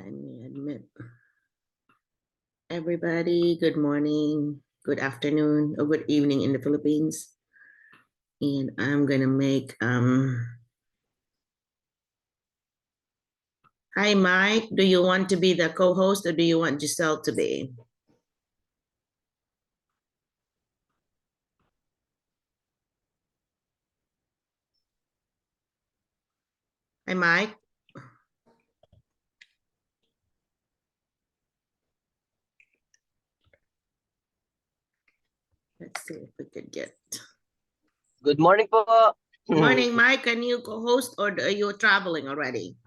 Let me admit. Everybody, good morning, good afternoon, or good evening in the Philippines. And I'm gonna make, hi Mike, do you want to be the co-host or do you want Giselle to be? Hi Mike. Let's see if we could get. Good morning po. Morning, Mike. Can you co-host or are you traveling already?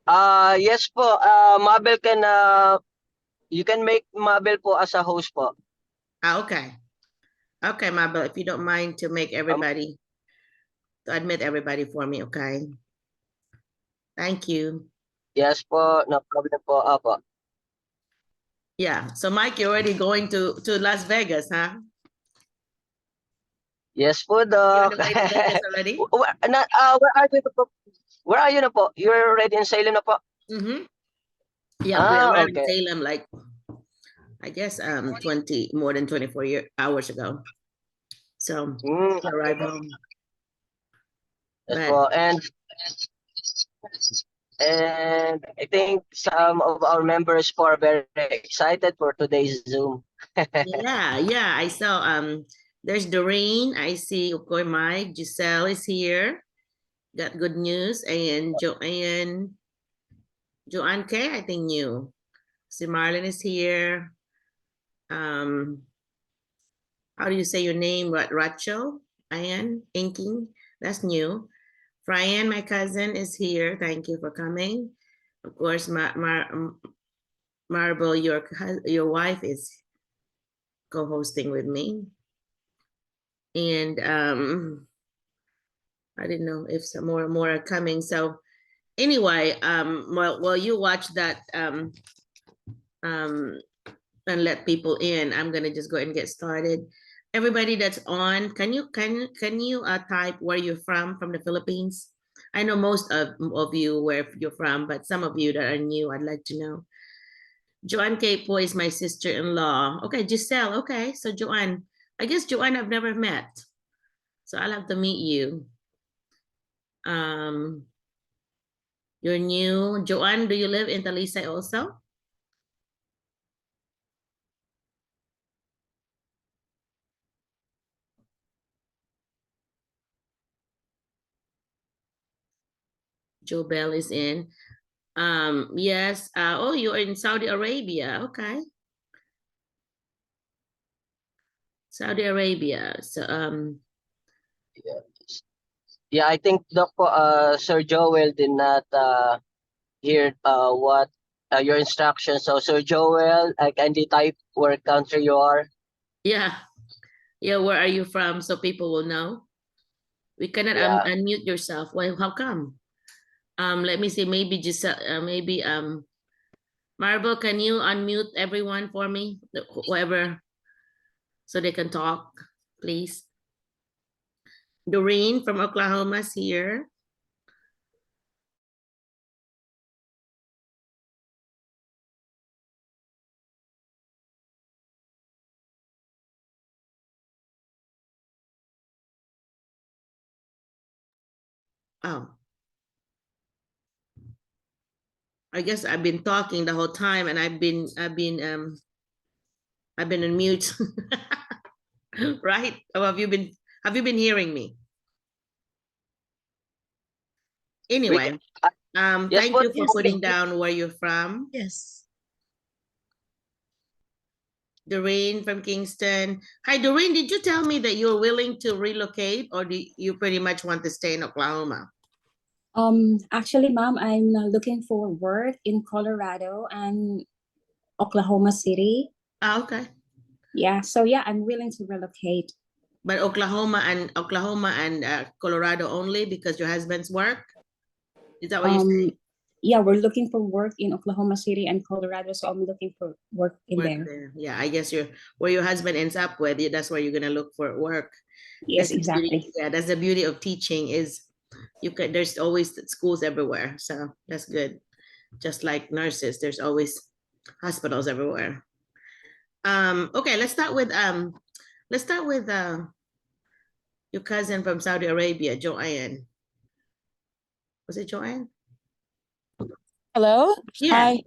Yes po. Mabel can you can make Mabel po as a host po. Okay. Okay, Mabel, if you don't mind to make everybody, to admit everybody for me, okay? Thank you. Yes po, no problem po. Apo. Yeah, so Mike, you're already going to Las Vegas, huh? Yes po, You're on Doc. the way to Vegas already? Where are you po? Where are you na po? You're already in Salem na po? Mm-hmm. Yeah, we arrived in Okay. Salem like, I guess, more than 24 hours ago. So we arrived home. Yes But po. And I think some of our members po are very excited for today's Zoom. yeah, I saw there's Doreen. I see Ukoy Mike, Giselle is here. Got good news. And Joanne K, I think new. See Marlon is here. How do you say your name? Rachel? Ian Inking. That's new. Brian, my cousin, is here. Thank you for coming. Of course, Marble, your wife is co-hosting with me. And I didn't know if some more are coming. So anyway, while you watch that and let people in, I'm gonna just go ahead and get started. Everybody that's on, can you type where you're from the Philippines? I know most of you where you're from, but some of you that are new, I'd like to know. Joanne Capo is my sister-in-law. Okay, Giselle. Okay, so Joanne, I guess Joanne I've never met, so I'll have to meet you. You're new. Joanne, do you live in Talisay also? Joe Bell is in. Yes. Oh, you're in Saudi Arabia. Okay. Saudi Arabia. So Yeah, I think Doc po, Sir Joel did not hear what your instructions. So Sir Joel, I kindly type where country you are. yeah. Yeah, where are you from? So people will know. We cannot Yeah. unmute yourself. Why, how come? Let me see, maybe just maybe Marble, can you unmute everyone for me? Whoever, so they can talk, please. Doreen from Oklahoma's here. Oh, I guess I've been talking the whole time and I've been on mute. Right? Or have you been hearing me? Anyway, Yes thank po. you for putting down where you're from. Yes. Doreen from Kingston. Hi, Doreen, did you tell me that you're willing to relocate or do you pretty much want to stay in Oklahoma? Actually, ma'am, I'm looking for work in Colorado and Oklahoma City. Ah, okay. Yeah, so yeah, I'm willing to relocate. But Oklahoma and Colorado only because your husband's work? Is that what you're saying? Yeah, we're looking for work in Oklahoma City and Colorado, so I'm looking for work in Work there. there. Yeah, I guess where your husband ends up with, that's where you're gonna look for work. Yes, That's the beauty, exactly. yeah, that's the beauty of teaching is there's always schools everywhere. So that's good. just like nurses, there's always hospitals everywhere. Okay, let's start with your cousin from Saudi Arabia, Joanne. Was it Joanne? Hello. Yeah. Hi.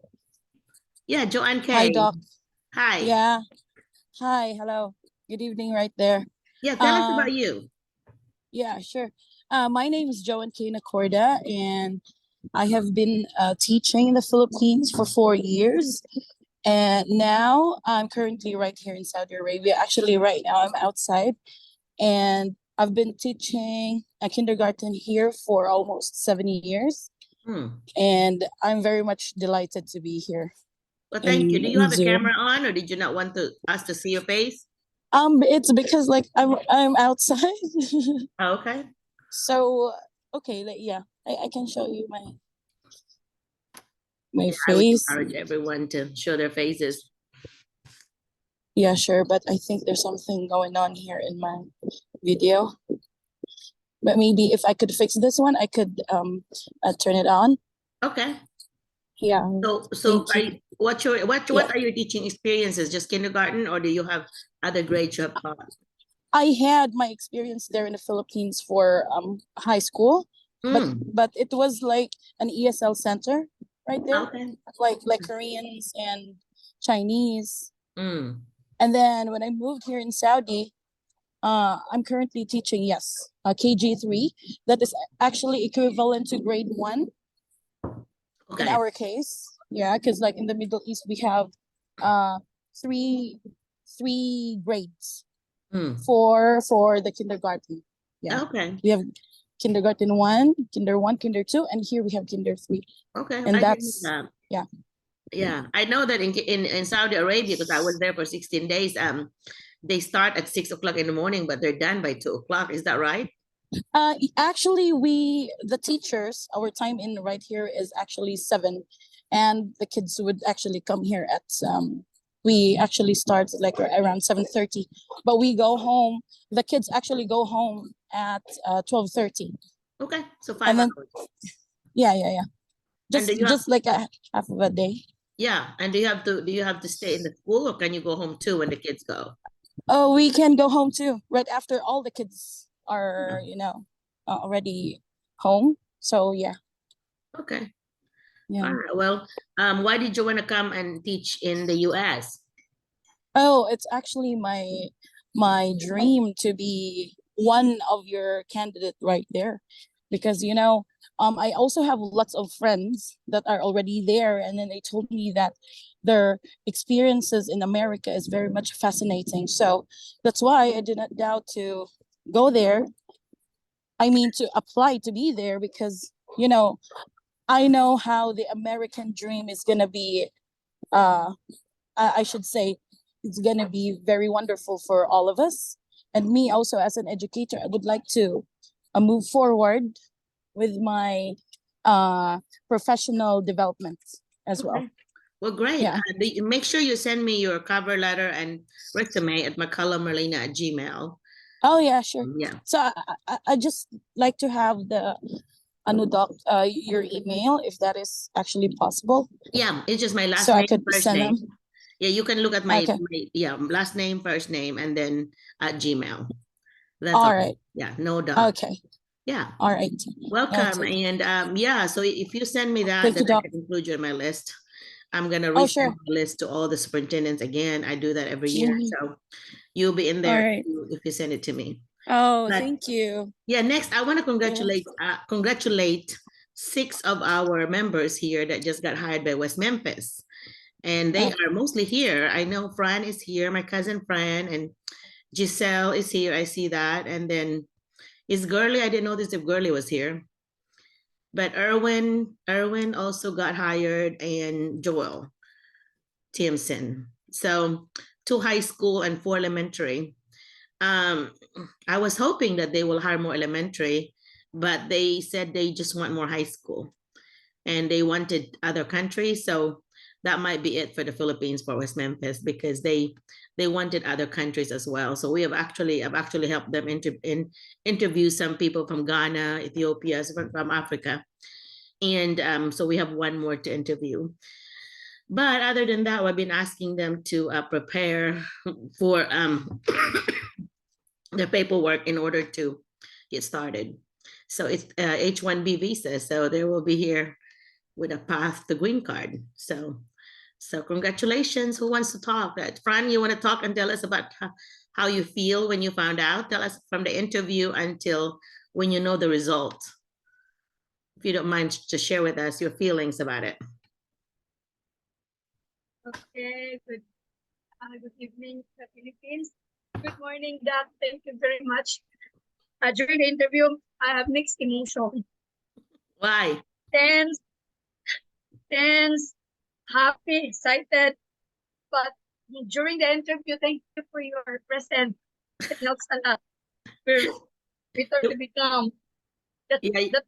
Yeah, Joanne Hi, K. Doc. Hi. Yeah. Hi. Hello. Good evening right there. Yeah, tell us about you. Yeah, sure. My name is Joan K. Nacorda, and I have been teaching in the Philippines for 4 years. And now I'm currently right here in Saudi Arabia. Actually, right now I'm outside, and I've been teaching a kindergarten here for almost 7 years. And I'm very much delighted to be here. Well, thank you. Do you in have a Zoom. camera on, or did you not want us to see your face? It's because like I'm outside. Oh, okay. So okay, yeah, I can show you my Yeah, I would face. encourage everyone to show their faces. Yeah, sure, but I think there's something going on here in my video. But maybe if I could fix this one, I could turn it on. Okay. Yeah. So thank you. what Yeah. are your teaching experiences? Just kindergarten, or do you have other grades you have taught? I had my experience there in the Philippines for high school, but it was like an ESL center right there, Okay. like Koreans and Chinese. And then when I moved here in Saudi, I'm currently teaching KG3. That is actually equivalent to grade 1 in our case. Yeah, because like in the Middle East we have three grades for the kindergarten. Yeah. Okay. We have kindergarten 1, kinder 1, kinder 2, and here we have kinder 3. Okay. And I didn't that's know that. yeah. Yeah, I know that in Saudi Arabia, because I was there for 16 days. They start at 6 o'clock in the morning, but they're done by 2 o'clock. Is that right? Actually, the teachers, our time in right here is actually 7, and the kids would actually come here at we actually start like around 7:30, but we go home. The kids actually go home at 12:30. Okay, so 5 hours. Yeah. Just like a half of a day. Yeah, and do you have to stay in the school, or can you go home too when the kids go? Oh, we can go home too, right after all the kids are, already home. So yeah. Okay. Yeah. All right. Well, why did you want to come and teach in the US? Oh, it's actually my dream to be one of your candidate right there, because I also have lots of friends that are already there, and then they told me that their experiences in America is very much fascinating. So that's why I did not doubt to go there. I mean, to apply to be there, because I know how the American dream is gonna be. I should say it's gonna be very wonderful for all of us, and me also as an educator. I would like to move forward with my professional development as well. Well, great. Yeah. Make sure you send me your cover letter and resume at McCullough@gmail. Oh yeah, sure. Yeah. So I just like to have the your email, if that is actually possible. Yeah, it's just my last So name, I could first send name. them. Yeah, you can look at my, Okay. last name, first name, and then at Gmail. That's All right. Yeah, no doubt. Okay. Yeah. All right. Welcome. Noted. And yeah, so if you send me that, Thank then you, I Doc. can include you in my list. I'm gonna Oh, resend sure. the list to all the superintendents again. I do that every year. Mhm. So you'll be in All there right. if you send it to me. Oh, But thank you. yeah, next I want to congratulate 6 of our members here that just got hired by West Memphis. And they are mostly here. I know Fran is here, my cousin Fran, and Giselle is here. I see that. And then is Gurley? I didn't notice if Gurley was here. But Erwin also got hired, and Joel Timpson. So 2 high school and 4 elementary. I was hoping that they will hire more elementary, but they said they just want more high school, and they wanted other countries. So that might be it for the Philippines for West Memphis, because they wanted other countries as well. So I've actually helped them interview some people from Ghana, Ethiopia, from Africa. And so we have one more to interview. But other than that, I've been asking them to prepare for the paperwork in order to get started. So it's H-1B visa. So they will be here with a path to green card. So congratulations. Who wants to talk? Fran, you want to talk and tell us about how you feel when you found out? Tell us from the interview until when you know the result. If you don't mind to share with us your feelings about it. Okay, good evening, the Philippines. Good morning, Doc. Thank you very much. During the interview, I have mixed emotion. Why? Tense, happy, excited. But during the interview, thank you for your presence. It helps a lot. We totally calm. That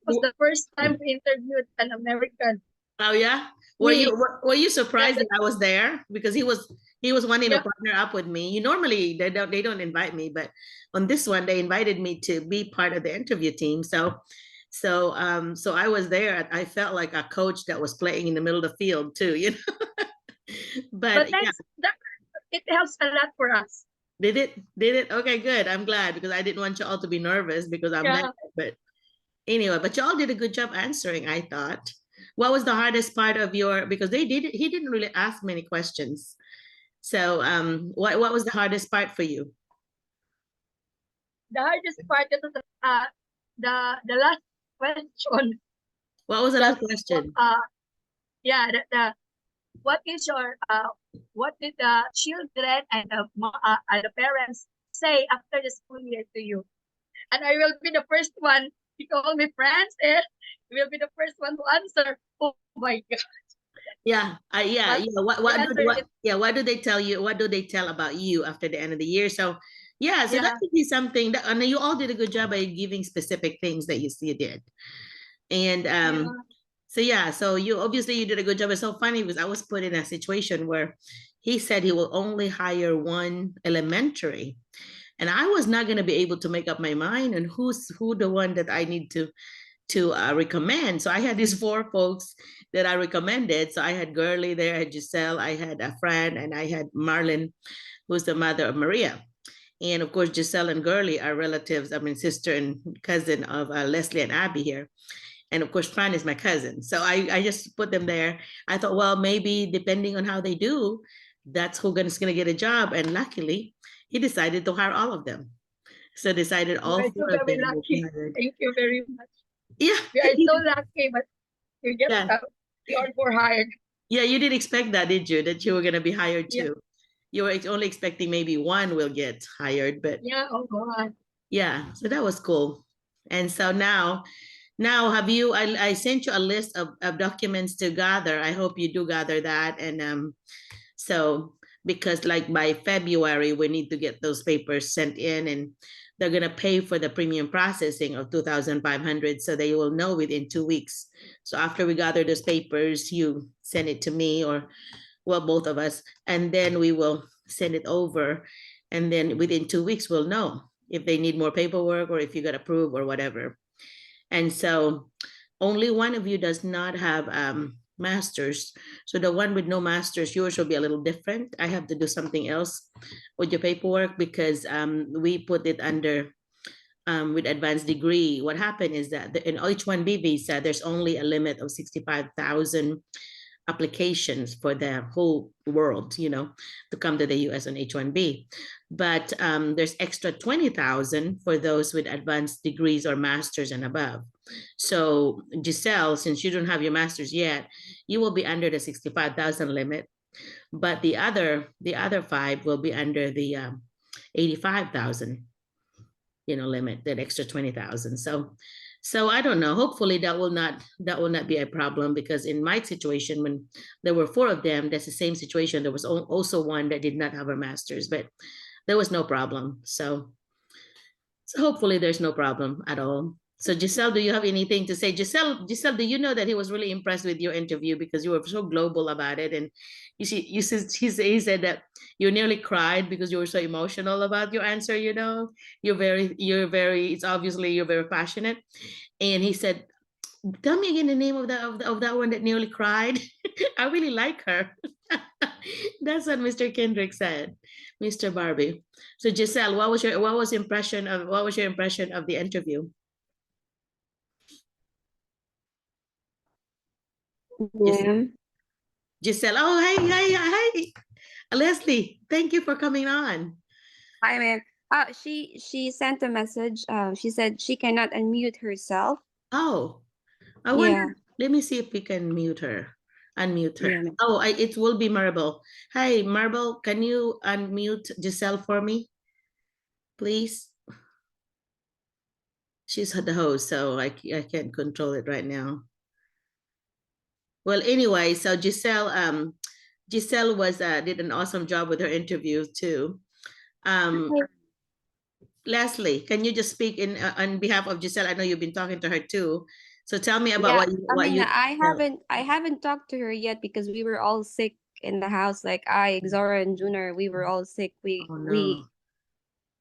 was the first time we interviewed an American. Oh yeah. Were you surprised that I was there? Because he was wanting to partner up with me. You normally they don't invite me, but on this one they invited me to be part of the interview team. So I was there. I felt like a coach that was playing in the middle of the field too, you know. but yeah. It helps a lot for us. Did it? Okay, good. I'm glad because I didn't want you all to be nervous because I'm there. But anyway, but y'all did a good job answering, I thought. What was the hardest part of your, because he didn't really ask many questions. So what was the hardest part for you? The hardest part is the last question. What was the last question? What is your what did the children and the parents say after the school year to you? And I will be the first one. You call me Francis. Will be the first one to answer. Oh my God. Yeah. What do they tell you? What do they tell about you after the end of the year? So that could be something that, I mean, you all did a good job by giving specific things that you did. And so you obviously you did a good job. It's so funny because I was put in a situation where he said he will only hire one elementary. And I was not going to be able to make up my mind on who the one that I need to recommend. So I had these 4 folks that I recommended. So I had Girly there, I had Giselle, I had a friend, and I had Marlin, who's the mother of Maria. And of course, Giselle and Girly are relatives, I mean, sister and cousin of Leslie and Abby here. And of course, Fran is my cousin. So I just put them there. I thought, well, maybe depending on how they do, that's who's going to get a job. And luckily, he decided to hire all of them. So decided all 4 of them. Lucky. Thank you very much. Yeah. We are so lucky, but you get you are more hired. Yeah, you didn't expect that, did you? That you were going to be hired too. You were only expecting maybe one will get hired, but oh God. Yeah, so that was cool. And so now have you, I sent you a list of documents to gather. I hope you do gather that. And so because like by February, we need to get those papers sent in, and they're going to pay for the premium processing of 2,500. So they will know within 2 weeks. So after we gather those papers, you send it to me, or well, both of us, and then we will send it over. And then within 2 weeks, we'll know if they need more paperwork or if you got approved or whatever. And so only one of you does not have masters. So the one with no masters, yours will be a little different. I have to do something else with your paperwork because we put it under with advanced degree. What happened is that in H-1B visa, there's only a limit of 65,000 applications for the whole world, you know, to come to the US on H-1B. But there's extra 20,000 for those with advanced degrees or masters and above. So Giselle, since you don't have your master's yet, you will be under the 65,000 limit, but the other 5 will be under the 85,000, you know, limit, that extra 20,000. So I don't know. Hopefully that will not be a problem, because in my situation, when there were 4 of them, that's the same situation. There was also one that did not have a master's, but there was no problem. So hopefully there's no problem at all. So Giselle, do you have anything to say? Giselle, do you know that he was really impressed with your interview because you were so global about it? And he said that you nearly cried because you were so emotional about your answer. You know, you're very, it's obviously you're very passionate. And he said, tell me again the name of that one that nearly cried. I really like her. That's what Mr. Kendrick said, Mr. Barbie. So Giselle, what was your impression of the interview? Yeah. Giselle, oh hey, Leslie, thank you for coming on. Hi, ma'am. She sent a message. She said she cannot unmute herself. Oh, I Yeah. wonder. Let me see if we can unmute her. Yeah, ma'am. Oh, it will be Marble. Hi, Marble. Can you unmute Giselle for me, please? She's the host, so I can't control it right now. Well, anyway, so Giselle was did an awesome job with her interview too. Leslie, can you just speak in on behalf of Giselle? I know you've been talking to her too. So tell me about Yeah, what you I haven't talked to her yet because we were all sick in the house. Like Zora and Junior, we were all sick. Oh no.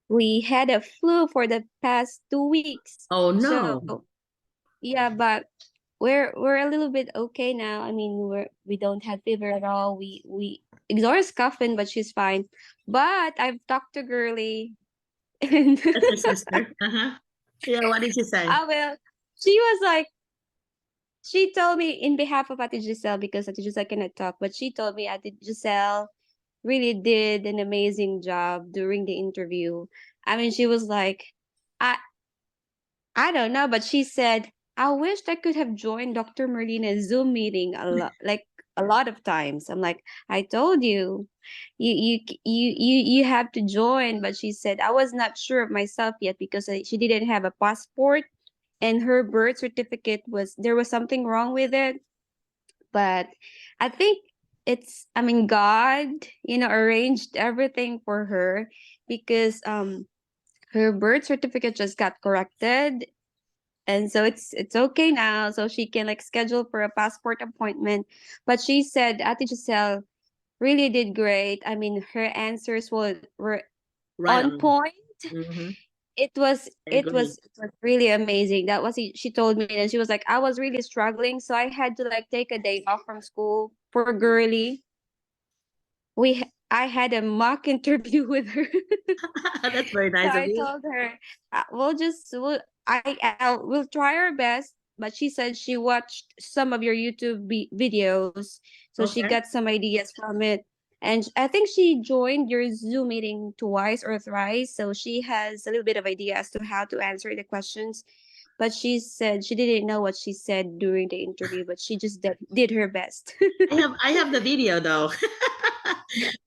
We had a flu for the past 2 weeks. Oh no. So yeah, but we're a little bit okay now. I mean, we don't have fever at all. We Zora's coughing, but she's fine. But I've talked to Girly, and That's her sister. Yeah, what did she say? well, she was like, she told me in behalf of Ate Giselle, because Ate Giselle cannot talk, but she told me Ate Giselle really did an amazing job during the interview. I mean, she was like, I I don't know, but she said, I wished I could have joined Dr. Merlina's Zoom meeting a lot of times. I'm like, I told you, you have to join. But she said, I was not sure of myself yet because she didn't have a passport, and her birth certificate there was something wrong with it. But I think I mean, God, arranged everything for her, because her birth certificate just got corrected, and so it's okay now, so she can like schedule for a passport appointment. But she said Ate Giselle really did great. I mean, her answers were Right on on. point. Mhm. It was I agree. really amazing. That was she told me, and she was like, I was really struggling, so I had to like take a day off from school for Girly. I had a mock interview with her. That's very So nice of I you. told her, we'll try our best. But she said she watched some of your YouTube videos, so she Okay. got some ideas from it. And I think she joined your Zoom meeting twice or thrice, so she has a little bit of idea as to how to answer the questions. But she said she didn't know what she said during the interview, but she just did her best. I have the video though.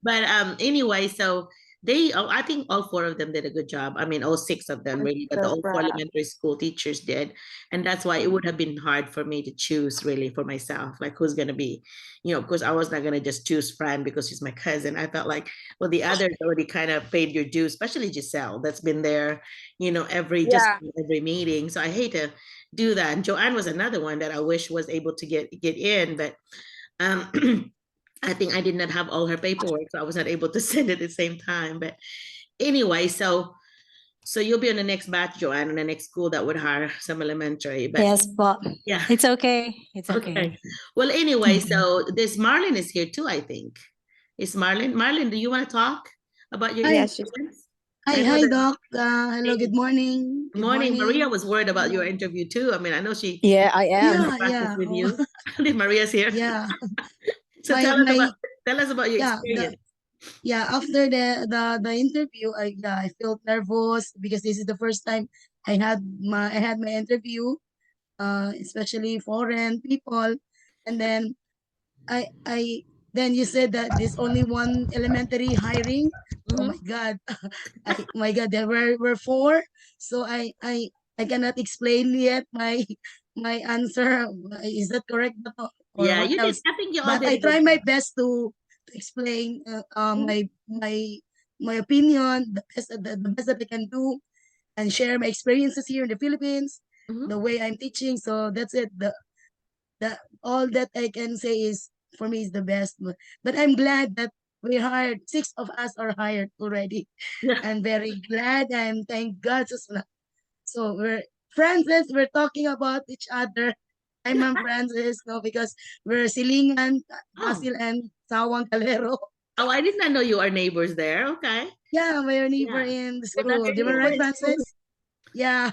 But anyway, so I think all four of them did a good job. I mean, all six of them I'm really, but the so all four proud. elementary school teachers did. And that's why it would have been hard for me to choose really for myself, like who's gonna be, of course I was not gonna just choose Fran because she's my cousin. I felt like, well, the others already kind of paid your dues, especially Giselle, that's been there, Yeah. every meeting. So I hate to do that. And Joanne was another one that I wish was able to get in, but I think I did not have all her paperwork, so I was not able to send it at the same time. But anyway, so you'll be on the next batch, Joanne, on the next school that would hire some elementary. But Yes, but yeah, it's okay. It's okay. okay. Well, anyway, Mhm. so this Marlin is here too, I think. Is Marlin? Marlin, do you want to talk about your Yeah, experience? Hi, I know hi, that. Doc. Hello, good morning. Good Good morning. Maria morning. was worried about your interview too. I mean, I know she Yeah, I am. Yeah, practiced yeah, with you. Maria's here. yeah. So My, my, tell us about your yeah, experience. after the interview, I felt nervous because this is the first time I had my interview, especially foreign people, and then I then you said that there's only one elementary hiring. Oh Mhm. my God. My God, there were four. So I cannot explain yet my answer. Is that correct? Or Yeah, what you did. else? I think you all But did I a good try my job. best to explain Mhm. my opinion, the best that I can do, and share my experiences here in the Philippines, Mhm. the way I'm teaching. So that's it. The all that I can say is, for me, is the best. But I'm glad that we hired, six of us are hired already. Yeah. I'm very glad, and thank God. So we're friends. We're talking about each other. Hi, Ma'am Francisco, because we're Silingan, Oh, Basil, and Sawang Calero. oh, I did not know you are neighbors there. Okay. Yeah, my neighbor Yeah. in the We're not school. Do you neighbors. right, Francis? Yeah.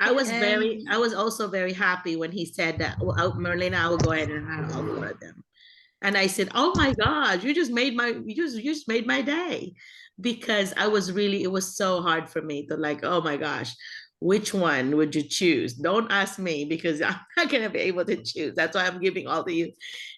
And I was also very happy when he said that, well, Merlina, I will go ahead and hire all four of them. And I said, "Oh my God, you just made my day," because it was so hard for me to like, oh my gosh, which one would you choose? Don't ask me because I'm not gonna be able to choose. That's why I'm giving all to you,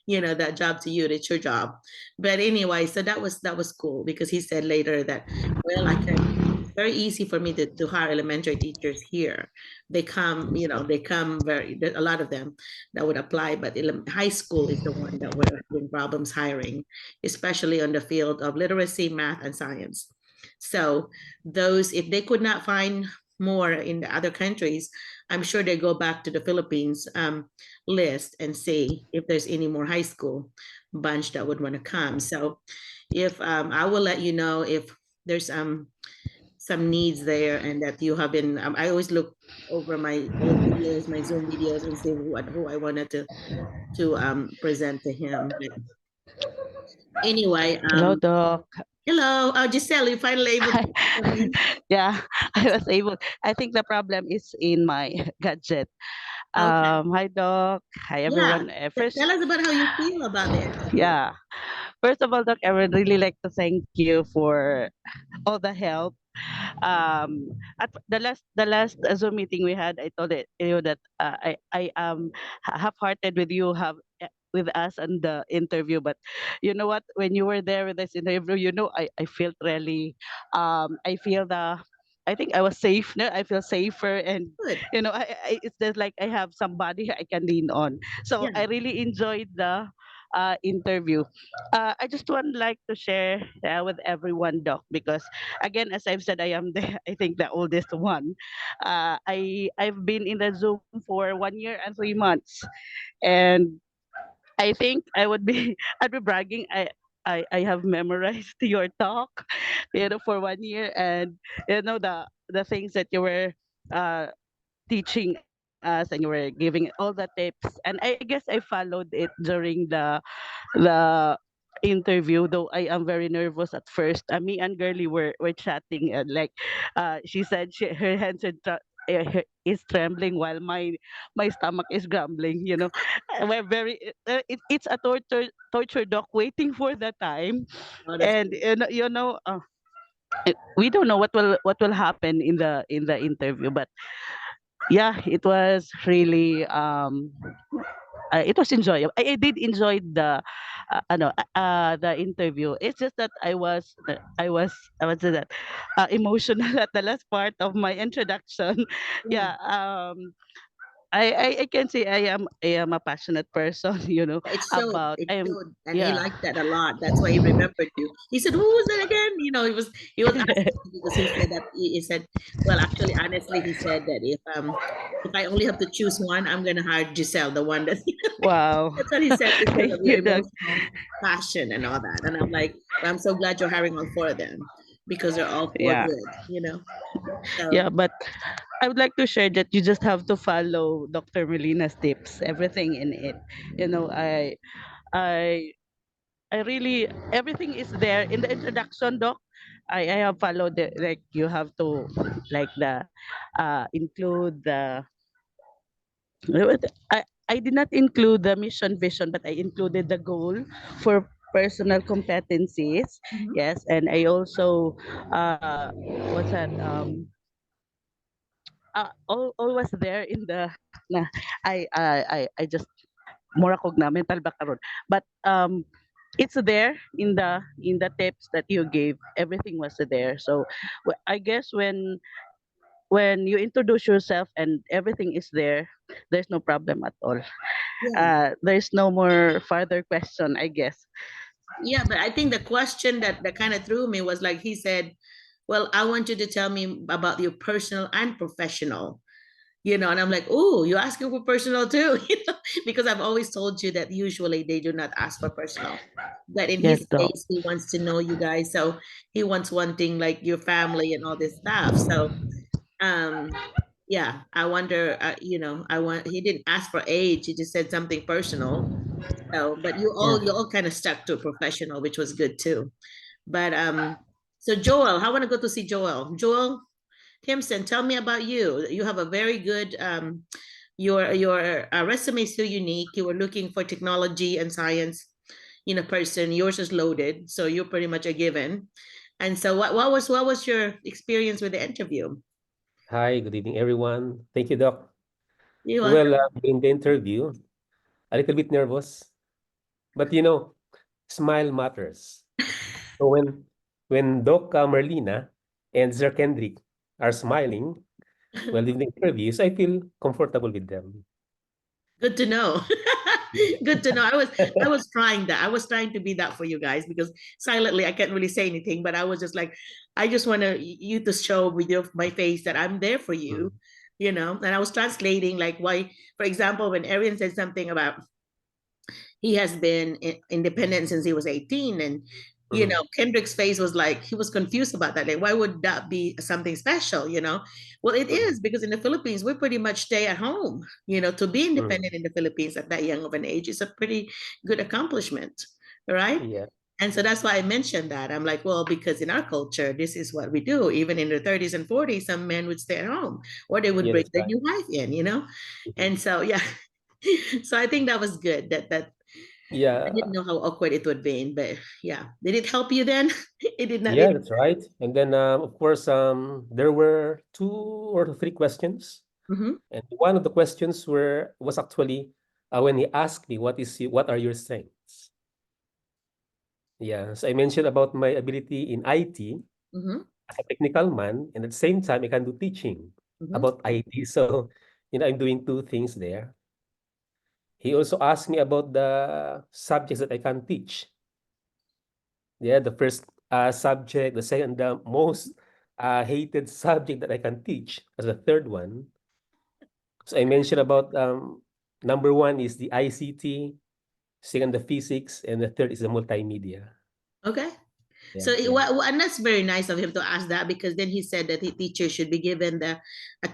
that job to you. It's your job. But anyway, so that was cool because he said later that, well, I can. It's very easy for me to hire elementary teachers here. They come a lot of them that would apply, but high school is the one that we're having problems hiring, especially on the field of literacy, math, and science. So those, if they could not find more in the other countries, I'm sure they go back to the Philippines list and see if there's any more high school bunch that would want to come. So if I will let you know if there's some needs there and that you have been I always look over my old videos, my Zoom videos, and see who I wanted to present to him. But anyway, Hello, Doc. hello, Giselle, you finally able to hear me? Yeah, I was able. I think the problem is in my gadget. Okay, Hi, Doc. Hi, yeah. everyone. First, Tell us about how you feel about the interview. yeah. First of all, Doc, I would really like to thank you for all the help. At the last Zoom meeting we had, I told you that I half-hearted with you have with us on the interview, but you know what, when you were there with this interview, I felt really I feel the I think I was safe. No, I feel safer, and Good. it's just like I have somebody I can lean on. So Yeah. I really enjoyed the interview. I just would like to share with everyone, Doc, because again, as I've said, I am I think the oldest one. I've been in the Zoom for 1 year and 3 months, and I think I would be I'd be bragging. I have memorized your talk, for 1 year, and the things that you were uh, teaching us, and you were giving all the tips, and I guess I followed it during the interview, though I am very nervous at first. Me and Girly were chatting, and like she said, her hands is trembling while my stomach is grumbling. We're very it's a torture doc waiting for the time, Oh, that's and good. we don't know what will happen in the interview, but yeah, it was really it was enjoyable. I did enjoy the interview. It's just that I was that emotional at the last part of my introduction. Yeah. Yeah. I can say I am a passionate person. It showed. About It I am. showed, and he Yeah. liked that a lot. That's why he remembered you. He said, "Who was that again?" He was asking me because he said that he said, well, actually, honestly, he said that if I only have to choose one, I'm gonna hire Giselle, the one that Wow. that's what he said because Thank of your you, Doc. emotional passion and all that. And I'm like, well, I'm so glad you're hiring all four of them because they're all four Yeah. good. So Yeah, but I would like to share that you just have to follow Dr. Melina's tips, everything in it. You know, I I really everything is there in the introduction, doc. I have followed it, like you have to like the include the I did not include the mission vision, but I included the goal for personal competencies. mhm. Yes, and I also what's that all was there in the na I just mura kog na mental background, but it's there in the tips that you gave. Everything was there. So I guess when you introduce yourself and everything is there, there's no problem at all. Yeah. There's no more further question, I guess. Yeah, but I think the question that kind of threw me was like he said, well, I want you to tell me about your personal and professional, and I'm like, oh, you're asking for personal too, because I've always told you that usually they do not ask for personal. But in Yes, his doc. case, he wants to know you guys. So he wants one thing like your family and all this stuff. So um Yeah, I wonder, he didn't ask for age, he just said something personal. So, but Yeah. you all kind of stuck to professional, which was good too. But so Joel, I want to go to see Joel. Joel Kimson, tell me about you. You have a very good your resume is so unique. You were looking for technology and science, person. Yours is loaded, so you're pretty much a given. And so, what was your experience with the interview? Hi, good evening, everyone. Thank you, Doc. You Well, welcome. in the interview, a little bit nervous, but smile matters. So when Doc Merlina and Sir Kendrick are smiling while doing the interviews, I feel comfortable with them. Good to know. Good to know. I was trying that. I was trying to be that for you guys because silently I can't really say anything, but I was just like, I just want you to show with my face that I'm there for you, Mm, And I was translating like why, for example, when Arian said something about he has been independent since he was 18 and mm, Kendrick's face was like he was confused about that, like why would that be something special, well it mm, is because in the Philippines we pretty much stay at home, to be mm. independent in the Philippines at that young of an age is a pretty good accomplishment, right? Yeah, And so that's why I mentioned that. I'm like, well, because in our culture this is what we do. Even in their 30s and 40s some men would stay at home or they would yeah, bring that's their right. new wife in. Mhm. And so yeah. So I think that was good that I Yeah, didn't know how awkward it would be, but yeah. Did it help you then? It did not. yeah, that's right. And then, of course, there were 2 or 3 questions. Mhm. And one of the questions was actually when he asked me, what are your strengths? Yeah, so I mentioned about my ability in IT Mhm. as a technical man, and at the same time, I can do teaching Mhm. about IT. So, I'm doing 2 things there. He also asked me about the subjects that I can teach. Yeah, the first subject, the second, the most hated subject that I can teach as the third one. So I mentioned about number one is the ICT, second the physics, and the third is the multimedia. Okay. Yeah, So yeah. and that's very nice of him to ask that because then he said that the teacher should be given a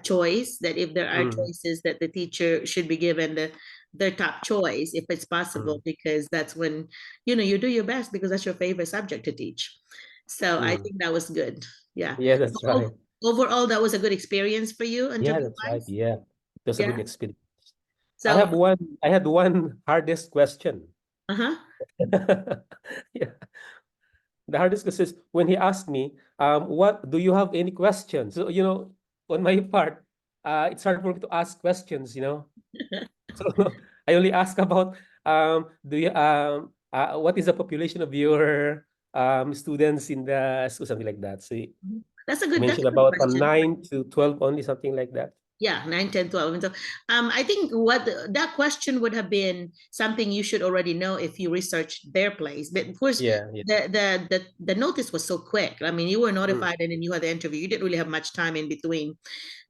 choice, that if there are Mm, choices that the teacher should be given their top choice if it's possible, mm, because that's when you do your best because that's your favorite subject to teach. So I mm. think that was good. Yeah. Yeah, that's right. Overall, that was a good experience for you Yeah, interview that's right. wise. Yeah, it was a good Yeah. experience. So I had one hardest question. uh-huh. Yeah, the hardest question is when he asked me, what do you have any questions? So, on my part, it's hard for me to ask questions. So I only ask about what is the population of your students in the school, something like that. So he That's a mentioned good about question. 9 to 12 only, something like that. Yeah, 9, 10, 12. And so I think that question would have been something you should already know if you researched their place. But of course, Yeah, yeah. the notice was so quick. I mean, you were Mm, notified and then you had the interview. You didn't really have much time in between.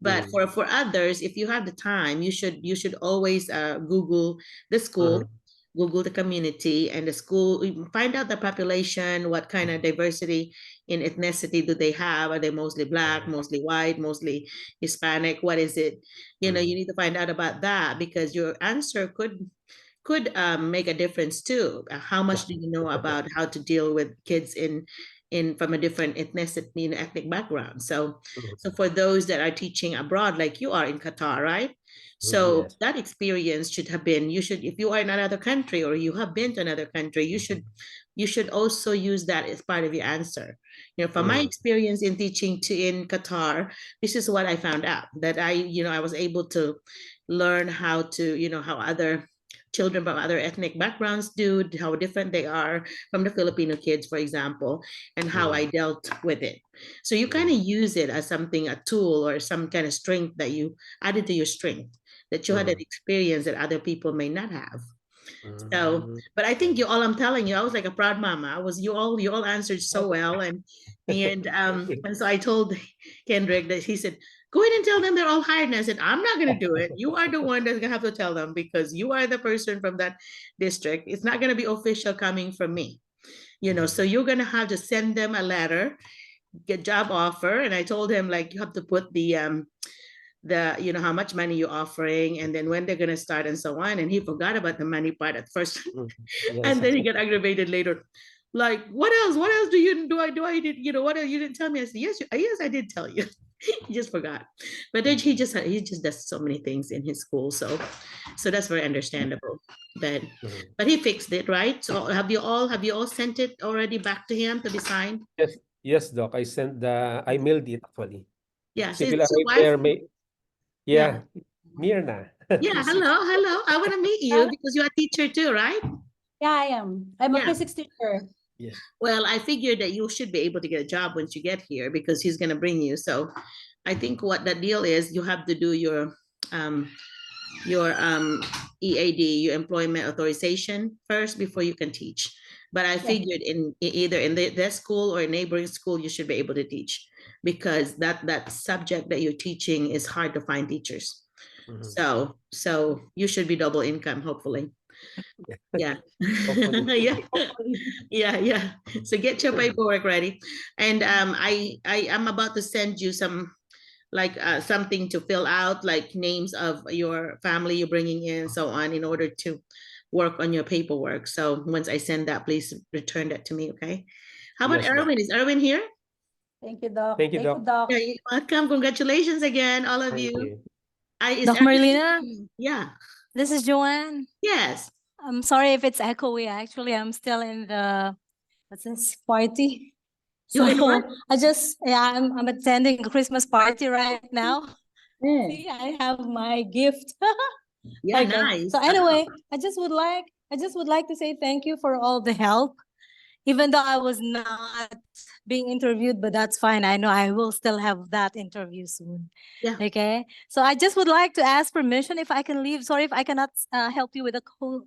But mm, for others, if you have the time, you should always Google the school, mhm, Google the community and the school, find out the population, what kind of diversity in ethnicity do they have? Are they mostly black, mostly white, mostly Hispanic? What is it? You mm, need to find out about that because your answer could make a difference too. How much do you know about how to deal with kids in from a different ethnicity and ethnic background? So mhm, for those that are teaching abroad, like you are in Qatar, right? So yes. that experience should have been, you should, if you are in another country or you have been to another country, you should also use that as part of your answer. From my Mm, experience in teaching in Qatar, this is what I found out, that I was able to learn how to, how other children from other ethnic backgrounds do, how different they are from the Filipino kids, for example, and how I mm, dealt with it. So you kind of mm, use it as something, a tool or some kind of strength that you added to your strength, that you had an mm, experience that other people may not have. So, mm. but I think I'm telling you, I was like a proud mama. You all answered so well. And so I told Kendrick that he said, go ahead and tell them they're all hired. And I said, I'm not gonna do it. You are the one that's gonna have to tell them because you are the person from that district. It's not gonna be official coming from me. So Mm, you're gonna have to send them a letter, get job offer. And I told him like you have to put you know, how much money you're offering, and then when they're gonna start and so on. And he forgot about the money part at first, Yes. and then he got aggravated later. Like, what else? What else do I did, you know, what else you didn't tell me? I said, yes, I did tell you. He just forgot. But then he just does so many things in his school. So that's very understandable. But Mhm. but he fixed it, right? So have you all sent it already back to him to be signed? Yes, Doc. I mailed it actually. Yeah. So So if is you'll this your arrive wife? there, Yeah. Mirna. Yeah. Hello. I want to meet you because you're a teacher too, right? Yeah, I am. I'm a Yeah. physics teacher. Yeah. Well, I figured that you should be able to get a job once you get here because he's going to bring you. So I think what the deal is, you have to do um, EAD, your employment authorization first before you can teach. But I figured either in that school or a neighboring school, you should be able to teach because that subject that you're teaching is hard to find teachers. Mhm. So you should be double income, hopefully. Yeah. Hopefully. Yeah. Yeah. So get your paperwork ready. And I am about to send you some like something to fill out, like names of your family you're bringing in, so on, in order to work on your paperwork. So once I send that, please return that to me, okay? How about Yes, Doc. Erwin? Is Erwin here? Thank you, Doc. Thank you, Thank you, Doc. Doc. Yeah, you're welcome. Congratulations again, all of Thank you. you. Is Doc Erwin Merlina, here? Yeah. this is Joanne. Yes. I'm sorry if it's echoey. Actually, I'm still in the what's this party. You in what? I'm attending a Christmas party right now. Mm. See, I have my gift. Yeah, Okay. nice. So anyway, I just would like to say thank you for all the help. Even though I was not being interviewed, but that's fine. I know I will still have that interview soon. Yeah. Okay. So I just would like to ask permission if I can leave. Sorry if I cannot help you with the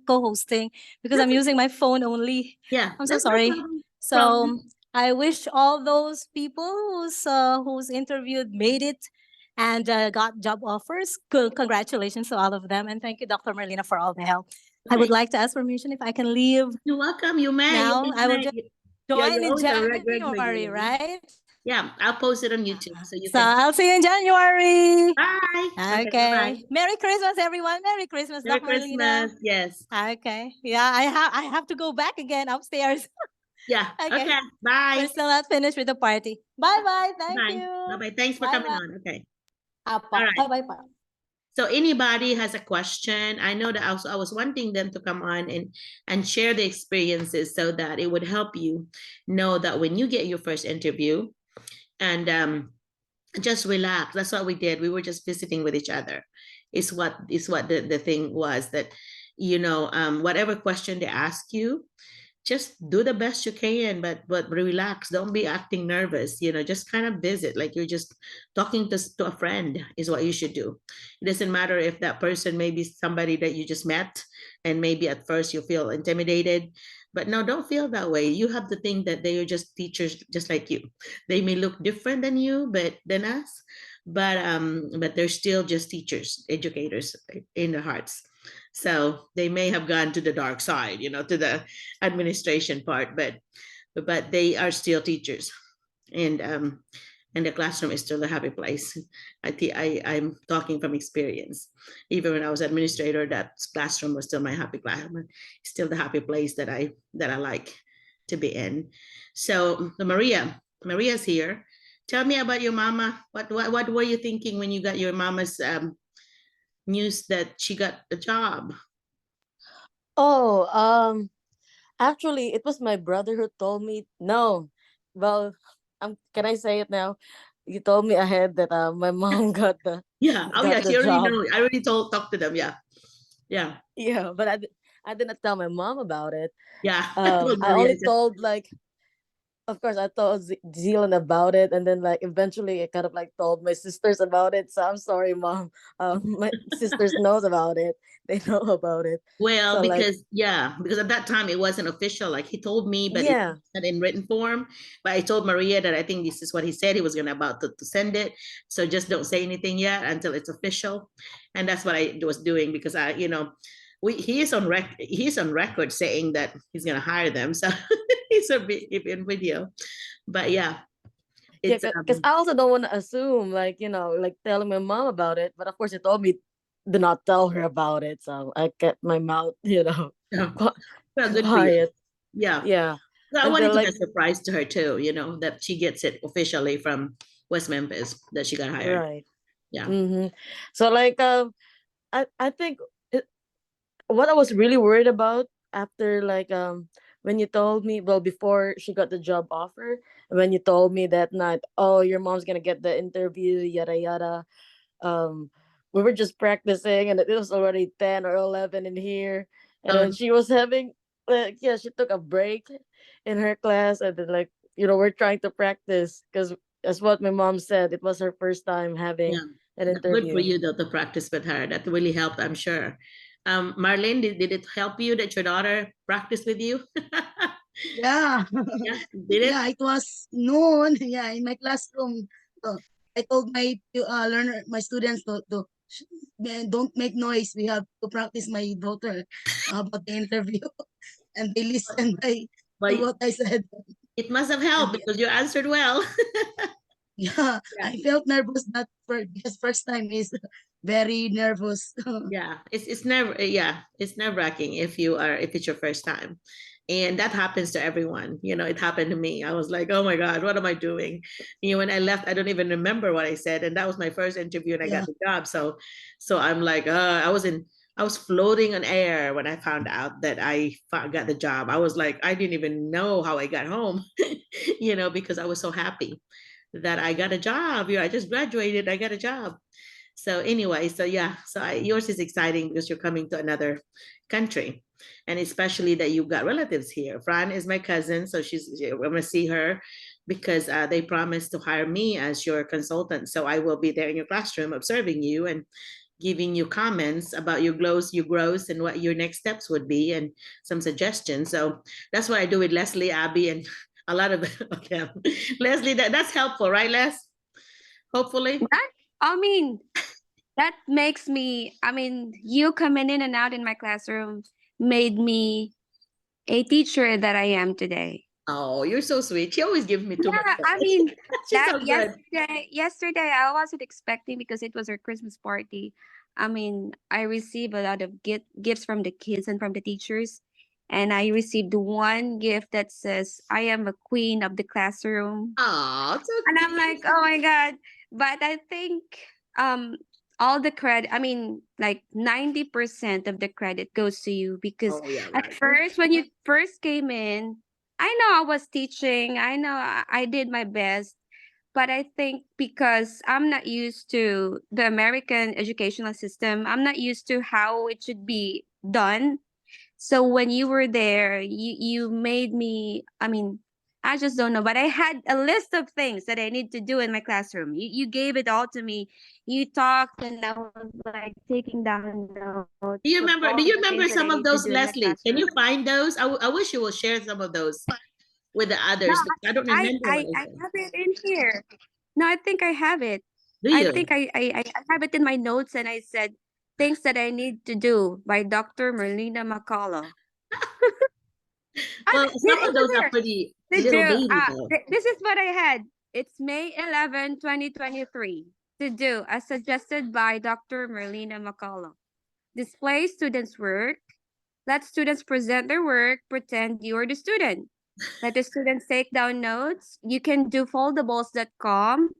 co-hosting because I'm using my phone only. Yeah. I'm so That's no sorry. problem. So I wish all those people who's interviewed made it and got job offers. Congratulations to all of them. And thank you, Dr. Merlina, for all the help. I would Okay. like to ask permission if I can leave You're welcome. You may. now. You I will may. just Yeah, join you're in always a regular. January, right? Yeah, I'll post it on YouTube so you So can. I'll see you in January. Bye. Okay, bye. Okay. Merry Christmas, everyone. Merry Christmas, Merry Doc Merlina. Christmas. Yes. Okay. Yeah, I have to go back again upstairs. Yeah. Okay. Okay. Bye. We're still not finished with the party. Bye-bye. Thank Bye. you. Bye. Thanks for coming Bye-bye. on. Okay. Apa. All right. Bye-bye pa. So anybody has a question, I know that I was wanting them to come on and share the experiences so that it would help you know that when you get your first interview and just relax. That's what we did. We were just visiting with each other. Is what the thing was that, you know, whatever question they ask you, just do the best you can, but relax. Don't be acting nervous. You know, just kind of visit like you're just talking to a friend is what you should do. It doesn't matter if that person may be somebody that you just met, and maybe at first you feel intimidated, but no, don't feel that way. You have to think that they are just teachers, just like you. They may look different than you, but than us, but they're still just teachers, educators in their hearts. So they may have gone to the dark side, you know, to the administration part, but they are still teachers, and the classroom is still a happy place. I'm talking from experience. Even when I was administrator, that classroom was still my happy classroom, still the happy place that I like to be in. So Maria's here. Tell me about your mama. What were you thinking when you got your mama's news that she got a job? Oh, actually, it was my brother who told me. No, well, can I say it now? You told me ahead that my mom got the Yeah. Oh yeah, got the she already job. know. I already talked to them. Yeah. Yeah. Yeah, but I did not tell my mom about it. Yeah. I told I Maria. only told like, of course, I told Zealand about it, and then like eventually I kind of like told my sisters about it. So I'm sorry, mom. My sisters knows about it. They know about it. Well, So like, because at that time it wasn't official. Like he told me, but it yeah, wasn't in written form. But I told Maria that I think this is what he said. He was gonna about to send it. So just don't say anything yet until it's official. And that's what I was doing because he's on record saying that he's gonna hire them. So it's a in video. But yeah. Yeah, It's because I also don't want to assume, like, like telling my mom about it. But of course, she told me do not tell her about it. So I kept my mouth, yeah. qui- Well, good for you. quiet. Yeah. Yeah. So I And wanted then, to be like, a surprise to her too, that she gets it officially from West Memphis that she got hired. right. Yeah. Mm-hmm. So, like, I think what I was really worried about after, like, when you told me, well, before she got the job offer, when you told me that night, oh, your mom's gonna get the interview, yada yada. um we were just practicing, and it was already 10 or 11 in here, and then Um, she was having, like, yeah, she took a break in her class, and then, like, we're trying to practice because that's what my mom said, it was her first time having yeah. an Good for interview. you though to practice with her. That really helped, I'm sure. Marlene, did it help you that your daughter practiced with you? Yeah. Yeah, did it? Yeah, it was noon. Yeah, in my classroom. So I told my students don't make noise. We have to practice my daughter about the interview, and they listened to But what I said. it must have And helped because you answered well. yeah, Yeah. I felt nervous because first time is very nervous. Yeah, it's never yeah, it's nerve-wracking if it's your first time. And that happens to everyone. It happened to me. I was like, oh my God, what am I doing? When I left, I don't even remember what I said. And that was my first interview and I got Yeah, the job. So I'm like, I was floating on air when I found out that got the job. I was like, I didn't even know how I got home, because I was so happy that I got a job. I just graduated, I got a job. So anyway, so yeah, yours is exciting because you're coming to another country, and especially that you've got relatives here. Fran is my cousin, so I'm gonna see her because they promised to hire me as your consultant. So I will be there in your classroom observing you and giving you comments about your growth and what your next steps would be and some suggestions. So that's what I do with Leslie, Abby, and a lot of okay. Leslie, that's helpful, right, Les? Hopefully. I mean, that makes me, you coming in and out in my classroom made me a teacher that I am today. Oh, you're so sweet. She always gives me too much Yeah, credit. She's that so good. yesterday I wasn't expecting because it was her Christmas party. I received a lot of gifts from the kids and from the teachers. And I received one gift that says, I am a queen of the classroom. Oh, so And I'm cute. like, oh my God. But I think um all the credit, like 90% of the credit goes to you because Oh, yeah, at right. first, when you first came in, I know I was teaching, I know I did my best, but I think because I'm not used to the American educational system, I'm not used to how it should be done. So when you were there, you made me, I just don't know, but I had a list of things that I need to do in my classroom. You gave it all to me. You talked and I was like taking down notes Do you of remember? Do all you the remember things that I some of need to those, do in my Leslie? Can you classroom. find those? I wish you will share some of those with the No, others because I don't remember what I I said. have it in here. No, I think I have it. Do I you? think I have it in my notes and I said things that I need to do by Dr. Merlina McCullough. Well, some of It's in those are here. pretty To little do, baby though. this is what I had. It's May 11, 2023. To do, as suggested by Dr. Merlina McCullough. Display students' work. Let students present their work. Pretend you're the student. Let the students take down notes. You can do foldables.com.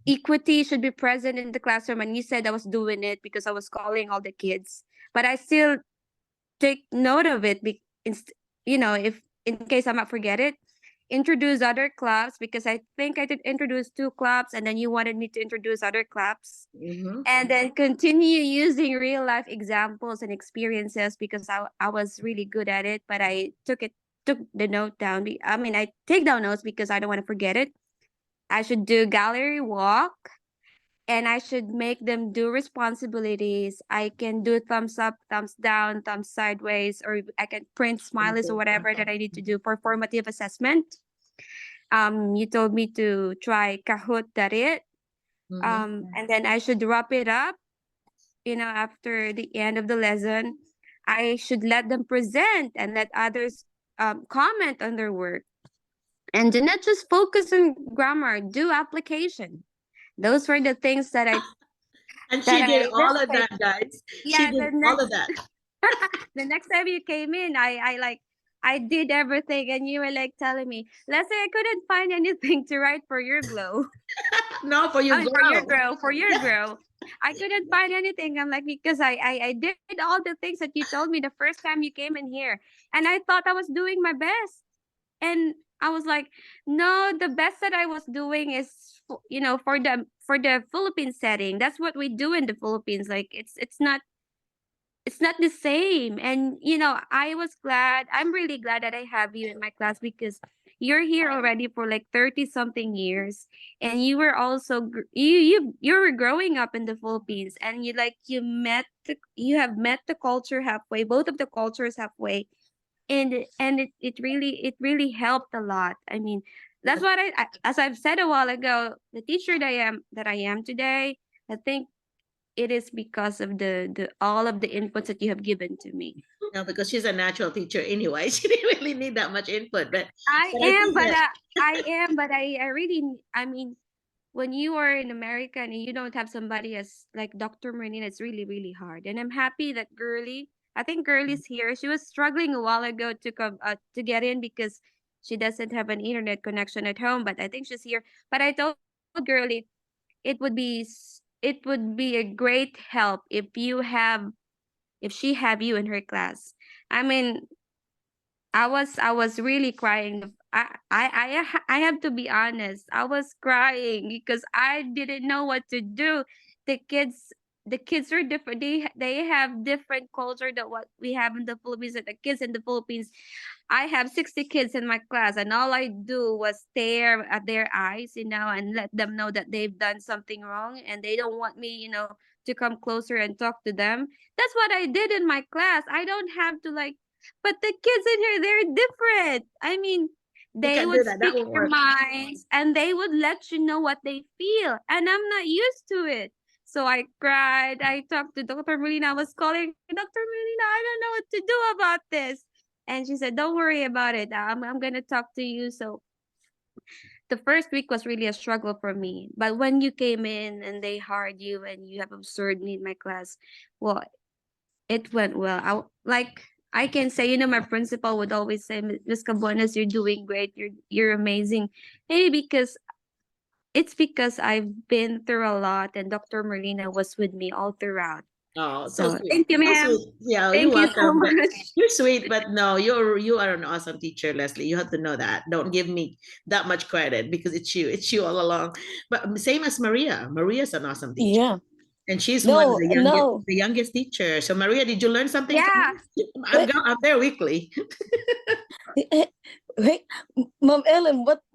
Equity should be present in the classroom. And you said I was doing it because I was calling all the kids. But I still take note of it. If in case I might forget it. Introduce other clubs because I think I did introduce 2 clubs and then you wanted me to introduce other clubs. Mm-hmm. And then continue using real life examples and experiences because I was really good at it, but I took the note down. I take down notes because I don't want to forget it. I should do gallery walk and I should make them do responsibilities. I can do thumbs up, thumbs down, thumbs sideways, or I can print smileys or whatever that I need to do for formative assessment. You told me to try Kahoot that it. Mm-hmm. And then I should wrap it up, after the end of the lesson. I should let them present and let others comment on their work. And do not just focus on grammar, do application. Those were the things that And she did all of listed. that, guys. She Yeah, did all of that. the next time you came in, I did everything, and you were like telling me, Leslie, I couldn't find anything to write for your glow. No, for you, I mean, girl. for your grow. I couldn't find anything. I'm like, because I did all the things that you told me the first time you came in here. And I thought I was doing my best. And I was like, no, the best that I was doing is, for the Philippine setting. That's what we do in the Philippines. Like, it's not the same. And I'm really glad that I have you in my class, because you're here already for like 30 something years, and you were also you were growing up in the Philippines, and you have met the culture halfway, both of the cultures halfway. And it really helped a lot. I mean, that's what as I've said a while ago, the teacher that I am today, I think it is because of the all of the inputs that you have given to me. No, because she's a natural teacher anyway. She didn't really need that much input. But I I am, think but that I really, I mean, when you are in America and you don't have somebody as like Dr. Merlina, it's really, really hard. And I'm happy that I think Girlie's here. She was struggling a while ago to get in because she doesn't have an internet connection at home, but I think she's here. But I told Girlie it would be a great help if she have you in her class. I mean, I was really crying. I have to be honest. I was crying because I didn't know what to do. The kids the kids are different. They have different culture than what we have in the Philippines. And the kids in the Philippines, I have 60 kids in my class, and all I do was stare at their eyes, and let them know that they've done something wrong, and they don't want me, to come closer and talk to them. That's what I did in my class. I don't have to like, but the kids in here, they're different. I mean, you they can't do would that. That speak won't their work. minds, and they would let you know what they feel. And I'm not used to it. So I cried. I talked to Dr. Merlina. I was calling Dr. Merlina. I don't know what to do about this. And she said, "Don't worry about it. I'm gonna talk to you." So the first week was really a struggle for me. But when you came in and they hired you and you have observed me in my class, well, it went well. I can say, my principal would always say, "Miss Cabones, you're doing great. You're amazing." Maybe because I've been through a lot, and Dr. Merlina was with me all throughout. Oh, so So sweet. thank you, So ma'am. sweet. Yeah, you're Thank you so welcome. But much. you're sweet, but no, you are an awesome teacher, Leslie. You have to know that. Don't give me that much credit because it's you. It's you all along. But same as Maria. Maria's an awesome teacher. Yeah. And she's one of No, no. the youngest teachers. So Maria, did you learn something from Yeah. me? Wait, I'm there weekly. wait, Mom Ellen, what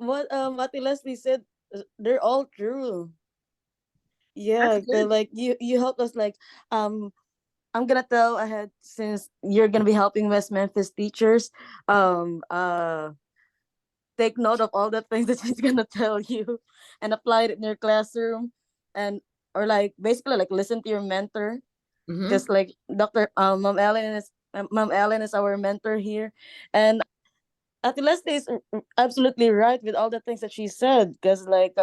Ate Leslie said, they're all true. That's Yeah, good. like you helped us like I'm gonna tell ahead since you're gonna be helping West Memphis teachers. Um uh Take note of all the things that she's gonna tell you and apply it in your classroom, and or like basically like listen to your mentor, Hmm. because like Dr. Mom Ellen is our mentor here. And Ate Leslie is absolutely right with all the things that she said, because like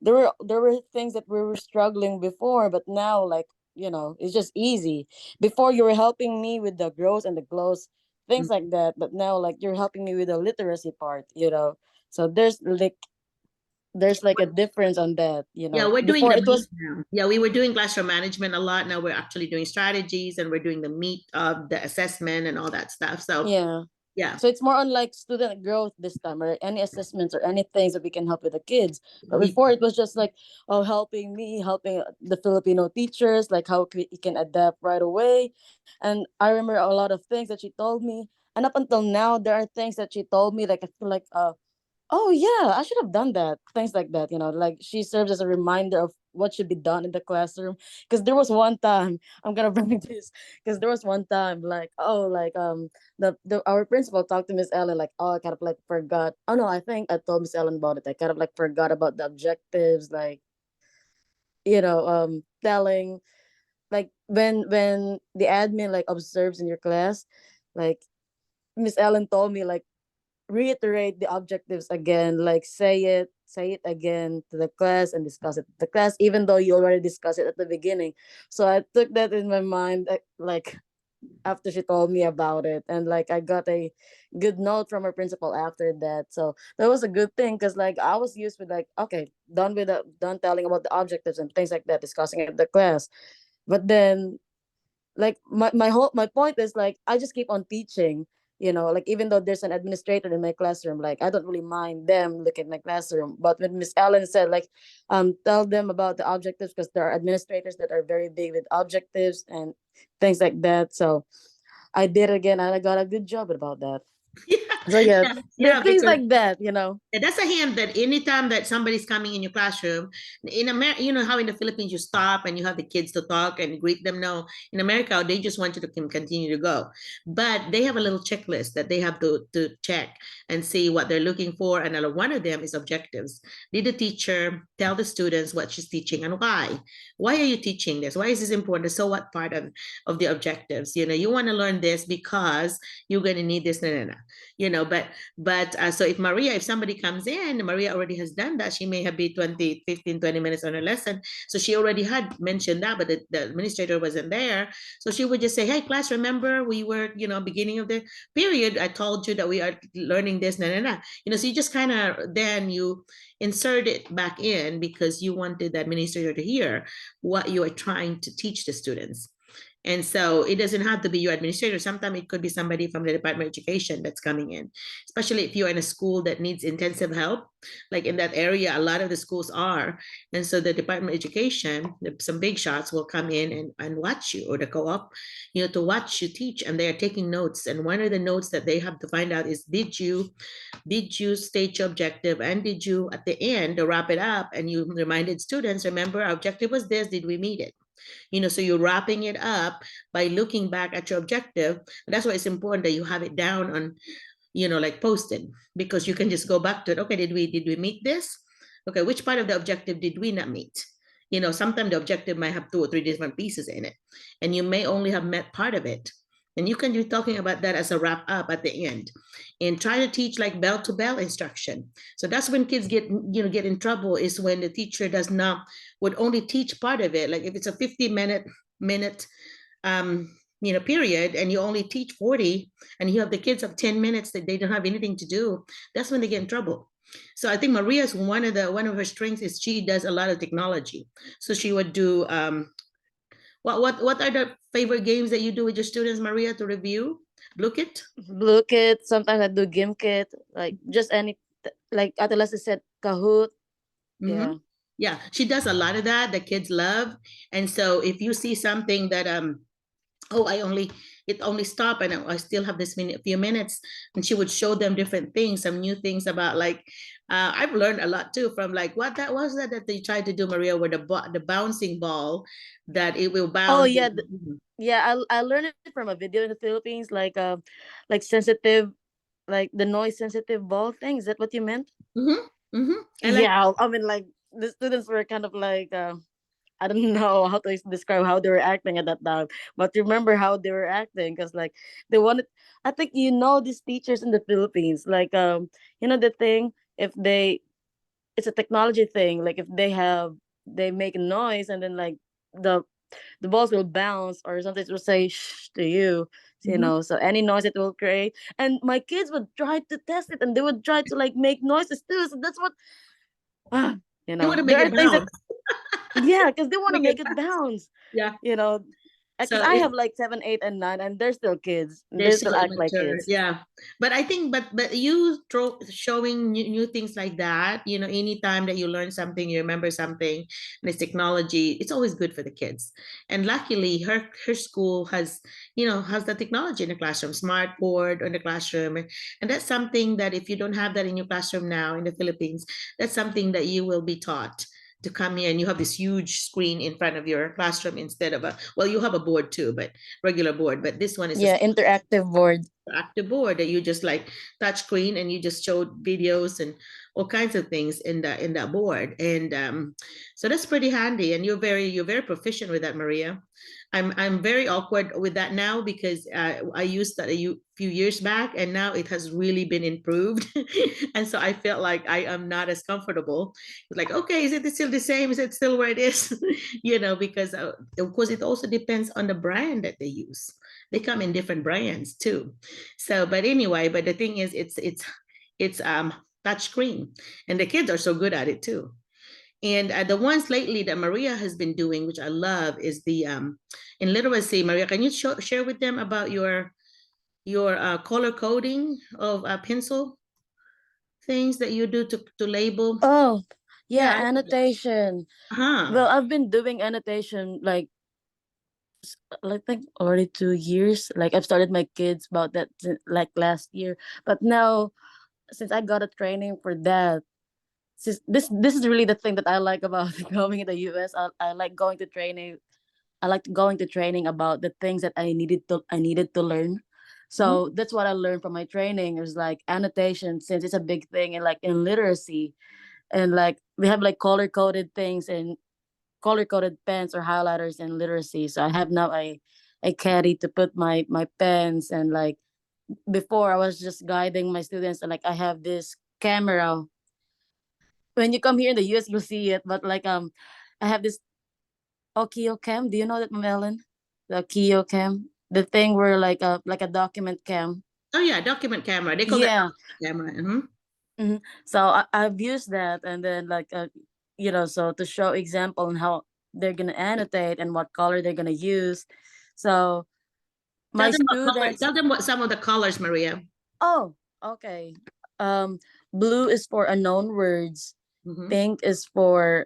there were things that we were struggling before, but now like it's just easy. Before you were helping me with the grows and the glows, things like that, but now like you're helping me with the literacy part. So there's like a difference on that. Yeah, we're doing Before the it meat was now. Yeah, we were doing classroom management a lot. Now we're actually doing strategies and we're doing the meat of the assessment and all that stuff. So yeah. yeah, So it's more on like student growth this time, or any assessments or any things that we can help with the kids. But we before it was just like, oh, helping me, helping the Filipino teachers, like how we can adapt right away. And I remember a lot of things that she told me. And up until now, there are things that she told me, like I feel like, oh yeah, I should have done that. Things like that, like she serves as a reminder of what should be done in the classroom. Because there was one time, I'm gonna bring this, because there was one time like, oh, like the our principal talked to Miss Ellen, like, oh, I kind of like forgot. Oh no, I think I told Miss Ellen about it. I kind of like forgot about the objectives, like, telling, like when the admin like observes in your class, like Miss Ellen told me like reiterate the objectives again, like say it again to the class and discuss it to the class, even though you already discussed it at the beginning. So I took that in my mind, like after she told me about it, and like I got a good note from her principal after that. So that was a good thing, because like I was used with like, okay, done telling about the objectives and things like that, discussing it at the class. But then like my point is like I just keep on teaching, like even though there's an administrator in my classroom, like I don't really mind them look at my classroom. But when Miss Ellen said like tell them about the objectives, because there are administrators that are very big with objectives and things like that. So I did again, and I got a good job about that. So yeah, there are things because like that. and that's a hint that anytime that somebody's coming in your classroom, in America, you know how in the Philippines you stop and you have the kids to talk and greet them. No, in America, they just want you to continue to go. But they have a little checklist that they have to check and see what they're looking for. And one of them is objectives. Did the teacher tell the students what she's teaching and why? Why are you teaching this? Why is this important? So what part of the objectives? You want to learn this because you're going to need this. But so if somebody comes in, Maria already has done that. She may have been 20 minutes on her lesson. So she already had mentioned that, but the administrator wasn't there. So she would just say, hey, class, remember we were, beginning of the period, I told you that we are learning this, so you just kind of, then you insert it back in because you wanted the administrator to hear what you are trying to teach the students. And so it doesn't have to be your administrator. Sometimes it could be somebody from the Department of Education that's coming in, especially if you're in a school that needs intensive help. Like in that area, a lot of the schools are. And so the Department of Education, some big shots will come in and watch you, or the co-op, to watch you teach. And they are taking notes. And one of the notes that they have to find out is, did you state your objective? And did you, at the end, to wrap it up, and you reminded students, remember, our objective was this, did we meet it? So you're wrapping it up by looking back at your objective. That's why it's important that you have it down on, like posted, because you can just go back to it. Okay, did we meet this? Okay, which part of the objective did we not meet? Sometimes the objective might have 2 or 3 different pieces in it, and you may only have met part of it. And you can be talking about that as a wrap up at the end, and try to teach like bell to bell instruction. So that's when kids get in trouble, is when the teacher would only teach part of it. Like if it's a 50-minute period, and you only teach 40, and you have the kids of 10 minutes that they don't have anything to do, that's when they get in trouble. So I think Maria's one of her strengths is she does a lot of technology. So she would do what are the favorite games that you do with your students, Maria, to review? Blue Kit. Sometimes I do Gimkit, like just like Atlas said, Kahoot. Mm-hmm. Yeah, she does a lot of that kids love. And so if you see something that it only stopped and I still have this few minutes, and she would show them different things, some new things about like I've learned a lot too from like what that was that they tried to do, Maria, with the bouncing ball, that it will bounce. Oh yeah, I learned it from a video in the Philippines, like sensitive, like the noise sensitive ball thing. Is that what you meant? Yeah, I mean, like the students were kind of like I don't know how to describe how they were acting at that time, but remember how they were acting, because like they wanted. I think these teachers in the Philippines, like the thing, if it's a technology thing, like if they make a noise, and then like the balls will bounce, or something will say shh to you, so any noise it will create. And my kids would try to test it, and they would try to like make noises too. So that's what there are things that yeah, because they want to make it bounce. Yeah. Because I have like 7, 8, and 9, and they're still kids. They still act like kids. Yeah, but I think, but you showing new things like that. Anytime that you learn something, you remember something, and it's technology, it's always good for the kids. And luckily, her school has the technology in the classroom, smart board in the classroom, and that's something that if you don't have that in your classroom now in the Philippines, that's something that you will be taught to come here, and you have this huge screen in front of your classroom instead of you have a board too, but regular board, but this one is interactive board. interactive board that you just like touch screen and you just showed videos and all kinds of things in that board. And so that's pretty handy. And you're very proficient with that, Maria. I'm very awkward with that now because I used that a few years back, and now it has really been improved. And so I felt like I am not as comfortable. It's like, okay, is it still the same? Is it still where it is? Because of course it also depends on the brand that they use. They come in different brands too. So, but anyway, but the thing is, it's touch screen, and the kids are so good at it too. And the ones lately that Maria has been doing, which I love, is the in literacy. Maria, can you share with them about your color coding of pencil things that you do to label? Oh, yeah, Yeah. annotation. Uh-huh. Well, I've been doing annotation like I think already 2 years. Like I've started my kids about that like last year. But now since I got a training for that, since this is really the thing that I like about going in the US. I like going to training. I like going to training about the things that I needed to learn. So that's what I learned from my training is like annotation, since it's a big thing in like in literacy, and like we have like color coded things and color coded pens or highlighters in literacy. So I have now a caddy to put my pens, and like before I was just guiding my students, and like I have this camera. When you come here in the US you'll see it, but like I have this Okio cam. Do you know that, Melon? The Okio cam, the thing where like a document cam. Oh yeah, document camera. They call Yeah. that camera. Mm-hmm. So I've used that, and then like so to show example on how they're gonna annotate and what color they're gonna use. So my students. Tell them what some of the colors, Maria. Oh, okay. Blue is for unknown words. Mm-hmm. Pink is for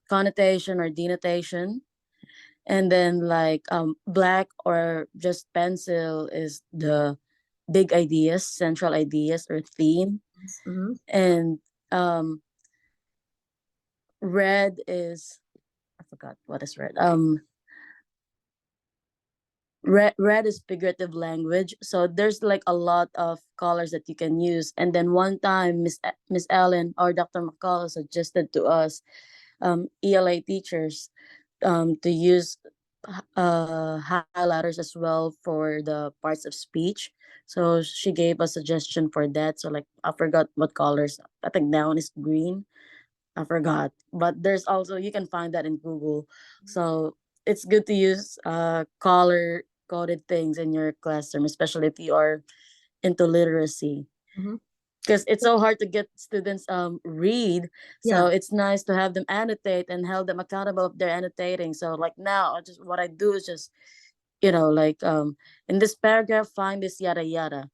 connotation or denotation. And then like black or just pencil is the big ideas, central ideas or theme. Mm-hmm. And red is, I forgot what is red. Red is figurative language. So there's like a lot of colors that you can use. And then one time Miss Ellen or Dr. McCullough suggested to us ELA teachers to use highlighters as well for the parts of speech. So she gave a suggestion for that. So like I forgot what colors. I think down is green. I forgot. But there's also, you can find that in Google. So it's good to use color coded things in your classroom, especially if you are into literacy. Because it's so hard to get students read. So it's nice to have them annotate and hold them accountable if they're annotating. So like now what I do is just like in this paragraph find this yada yada.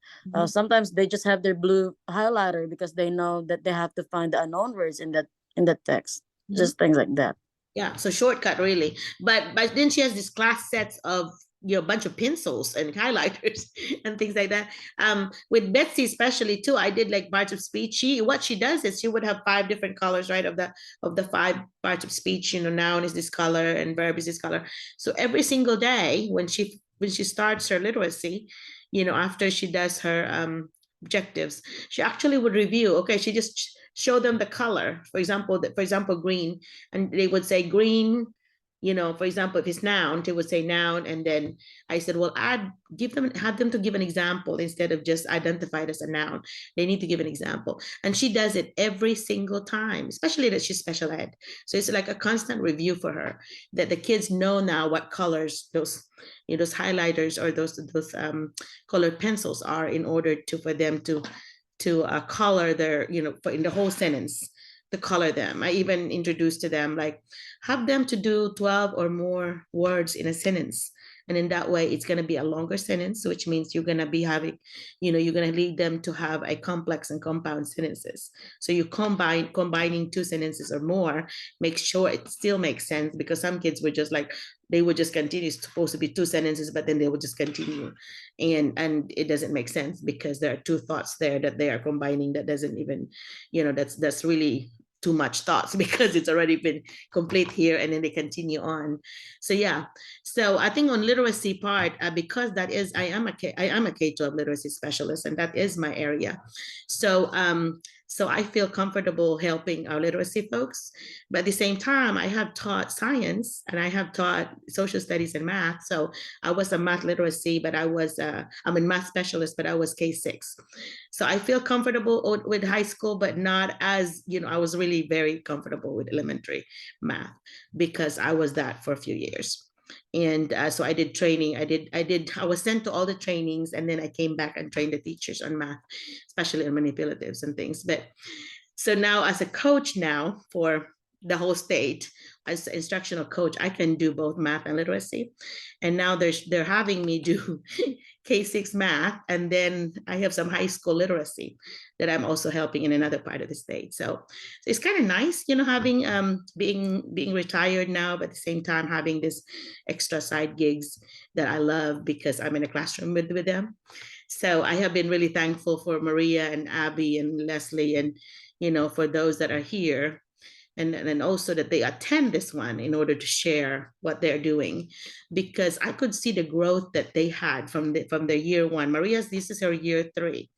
Sometimes they just have their blue highlighter because they know that they have to find the unknown words in that text. Just things like that. Yeah, so shortcut really. But then she has this class sets of bunch of pencils and highlighters and things like that. With Betsy especially too, I did like parts of speech. What she does is she would have 5 different colors, right? Of the 5 parts of speech, noun is this color and verb is this color. So every single day when she starts her literacy, after she does her objectives, she actually would review. Okay, she just show them the color. For example, green, and they would say green. For example, if it's noun, they would say noun, and then I said, well, have them to give an example instead of just identified as a noun. They need to give an example, and she does it every single time, especially that she's special ed. So it's like a constant review for her that the kids know now what colors those highlighters or those colored pencils are in order for them to color their in the whole sentence, to color them. I even introduced to them like have them to do 12 or more words in a sentence, and in that way it's going to be a longer sentence, which means you're going to be having you're going to lead them to have a complex and compound sentences. So you combining 2 sentences or more, make sure it still makes sense, because some kids were just like they would just continue. It's supposed to be 2 sentences, but then they would just continue, and it doesn't make sense because there are 2 thoughts there that they are combining that doesn't even that's really too much thoughts because it's already been complete here, and then they continue on. So yeah, so I think on literacy part, because that is, I am a K-12 literacy specialist, and that is my area. So so I feel comfortable helping our literacy folks, but at the same time, I have taught science and I have taught social studies and math. So I was a math literacy, but I'm a math specialist, but I was K-6. So I feel comfortable with high school, but not as, I was really very comfortable with elementary math because I was that for a few years. And so I did training. I was sent to all the trainings, and then I came back and trained the teachers on math, especially on manipulatives and things. But so now as a coach now for the whole state, as an instructional coach, I can do both math and literacy. And now they're having me do K-6 math, and then I have some high school literacy that I'm also helping in another part of the state. So it's kind of nice, having being retired now, but at the same time having this extra side gigs that I love because I'm in a classroom with them. So I have been really thankful for Maria and Abby and Leslie, and for those that are here. And also that they attend this one in order to share what they're doing, because I could see the growth that they had from their year one. This is her year 3,